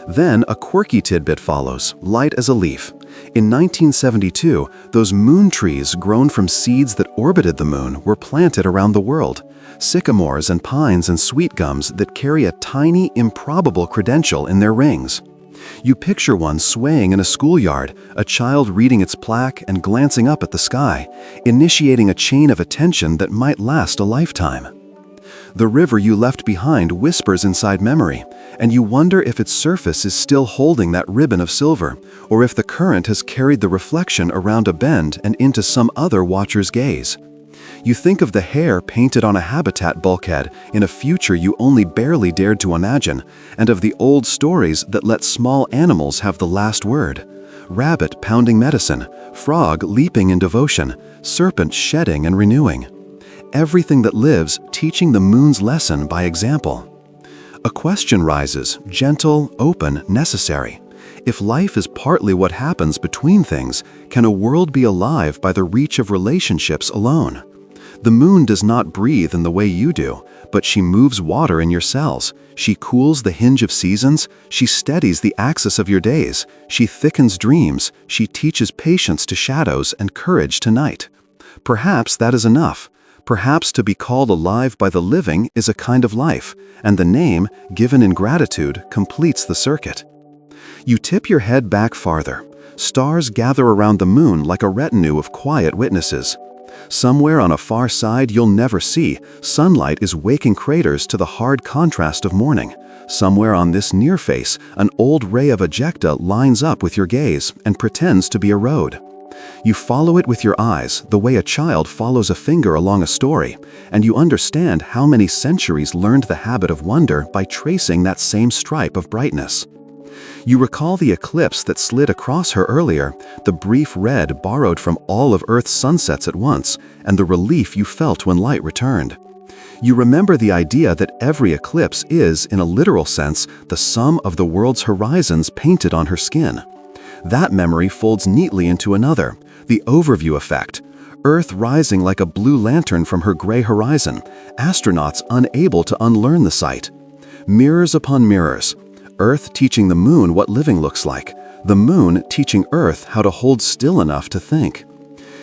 Then a quirky tidbit follows, light as a leaf. In 1972, those moon trees grown from seeds that orbited the moon were planted around the world. Sycamores and pines and sweet gums that carry a tiny, improbable credential in their rings. You picture one swaying in a schoolyard, a child reading its plaque and glancing up at the sky, initiating a chain of attention that might last a lifetime. The river you left behind whispers inside memory, and you wonder if its surface is still holding that ribbon of silver, or if the current has carried the reflection around a bend and into some other watcher's gaze. You think of the hair painted on a habitat bulkhead in a future you only barely dared to imagine, and of the old stories that let small animals have the last word. Rabbit pounding medicine, frog leaping in devotion, serpent shedding and renewing. Everything that lives teaching the moon's lesson by example. A question rises, gentle, open, necessary. If life is partly what happens between things, can a world be alive by the reach of relationships alone? The moon does not breathe in the way you do, but she moves water in your cells. She cools the hinge of seasons. She steadies the axis of your days. She thickens dreams. She teaches patience to shadows and courage to night. Perhaps that is enough. Perhaps to be called alive by the living is a kind of life, and the name, given in gratitude, completes the circuit. You tip your head back farther. Stars gather around the moon like a retinue of quiet witnesses. Somewhere on a far side you'll never see, sunlight is waking craters to the hard contrast of morning. Somewhere on this near face, an old ray of ejecta lines up with your gaze and pretends to be a road. You follow it with your eyes, the way a child follows a finger along a story, and you understand how many centuries learned the habit of wonder by tracing that same stripe of brightness. You recall the eclipse that slid across her earlier, the brief red borrowed from all of Earth's sunsets at once, and the relief you felt when light returned. You remember the idea that every eclipse is, in a literal sense, the sum of the world's horizons painted on her skin. That memory folds neatly into another, the overview effect. Earth rising like a blue lantern from her gray horizon, astronauts unable to unlearn the sight. Mirrors upon mirrors. Earth teaching the moon what living looks like, the moon teaching Earth how to hold still enough to think.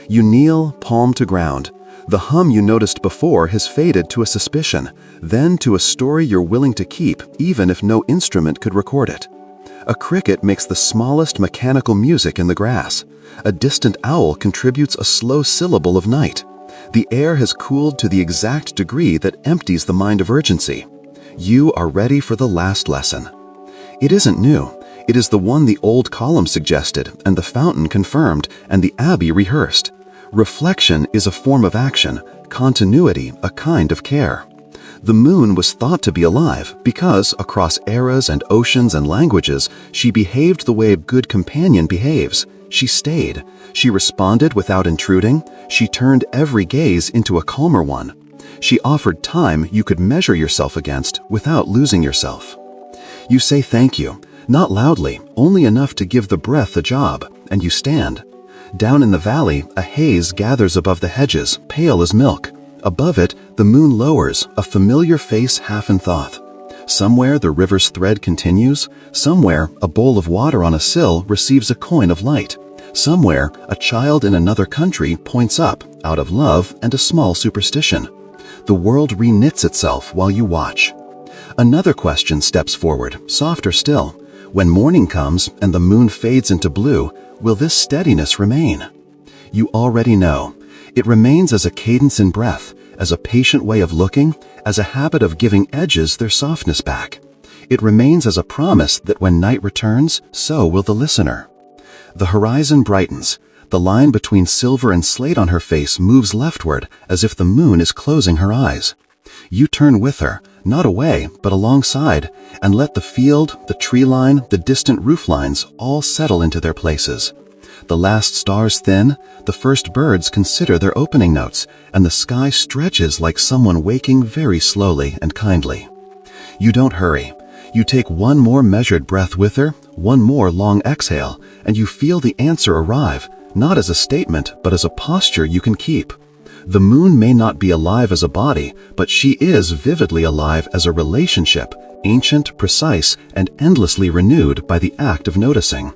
You kneel, palm to ground. The hum you noticed before has faded to a suspicion, then to a story you're willing to keep even if no instrument could record it. A cricket makes the smallest mechanical music in the grass. A distant owl contributes a slow syllable of night. The air has cooled to the exact degree that empties the mind of urgency. You are ready for the last lesson. It isn't new. It is the one the old column suggested, and the fountain confirmed, and the abbey rehearsed. Reflection is a form of action, continuity a kind of care. The moon was thought to be alive because, across eras and oceans and languages, she behaved the way a good companion behaves. She stayed. She responded without intruding. She turned every gaze into a calmer one. She offered time you could measure yourself against without losing yourself. You say thank you, not loudly, only enough to give the breath a job, and you stand. Down in the valley, a haze gathers above the hedges, pale as milk. Above it, the moon lowers, a familiar face half in thought. Somewhere the river's thread continues. Somewhere, a bowl of water on a sill receives a coin of light. Somewhere, a child in another country points up, out of love and a small superstition. The world reknits itself while you watch. Another question steps forward, softer still. When morning comes and the moon fades into blue, will this steadiness remain? You already know. It remains as a cadence in breath, as a patient way of looking, as a habit of giving edges their softness back. It remains as a promise that when night returns, so will the listener. The horizon brightens. The line between silver and slate on her face moves leftward, as if the moon is closing her eyes. You turn with her, not away, but alongside, and let the field, the tree line, the distant roof lines all settle into their places. The last stars thin, the first birds consider their opening notes, and the sky stretches like someone waking very slowly and kindly. You don't hurry. You take one more measured breath with her, one more long exhale, and you feel the answer arrive, not as a statement, but as a posture you can keep. The moon may not be alive as a body, but she is vividly alive as a relationship, ancient, precise, and endlessly renewed by the act of noticing.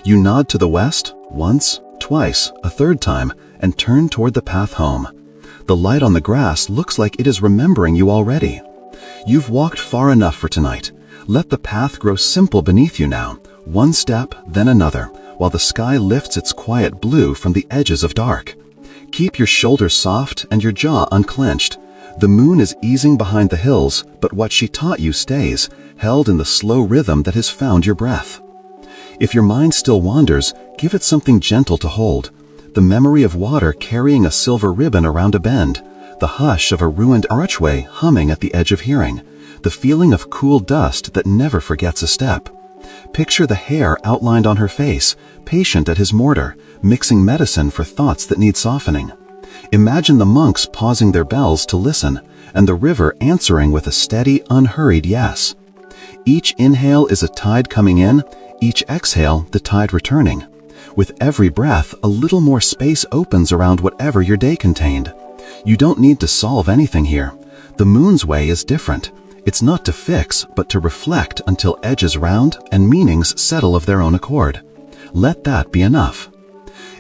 You nod to the west, once, twice, a third time, and turn toward the path home. The light on the grass looks like it is remembering you already. You've walked far enough for tonight. Let the path grow simple beneath you now, one step, then another, while the sky lifts its quiet blue from the edges of dark. Keep your shoulders soft and your jaw unclenched. The moon is easing behind the hills, but what she taught you stays, held in the slow rhythm that has found your breath. If your mind still wanders, give it something gentle to hold. The memory of water carrying a silver ribbon around a bend, the hush of a ruined archway humming at the edge of hearing, the feeling of cool dust that never forgets a step. Picture the hair outlined on her face, patient at his mortar, mixing medicine for thoughts that need softening. Imagine the monks pausing their bells to listen, and the river answering with a steady, unhurried yes. Each inhale is a tide coming in, each exhale the tide returning. With every breath, a little more space opens around whatever your day contained. You don't need to solve anything here. The moon's way is different. It's not to fix, but to reflect until edges round and meanings settle of their own accord. Let that be enough.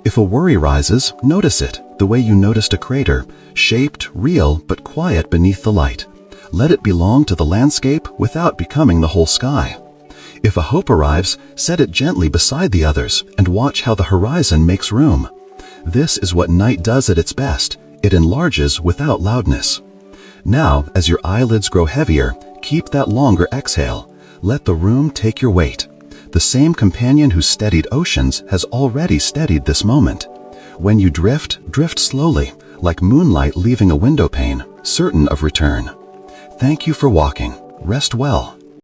If a worry rises, notice it, the way you noticed a crater, shaped, real, but quiet beneath the light. Let it belong to the landscape without becoming the whole sky. If a hope arrives, set it gently beside the others and watch how the horizon makes room. This is what night does at its best. It enlarges without loudness. Now, as your eyelids grow heavier, keep that longer exhale. Let the room take your weight. The same companion who steadied oceans has already steadied this moment. When you drift, drift slowly, like moonlight leaving a window pane, certain of return. Thank you for walking. Rest well.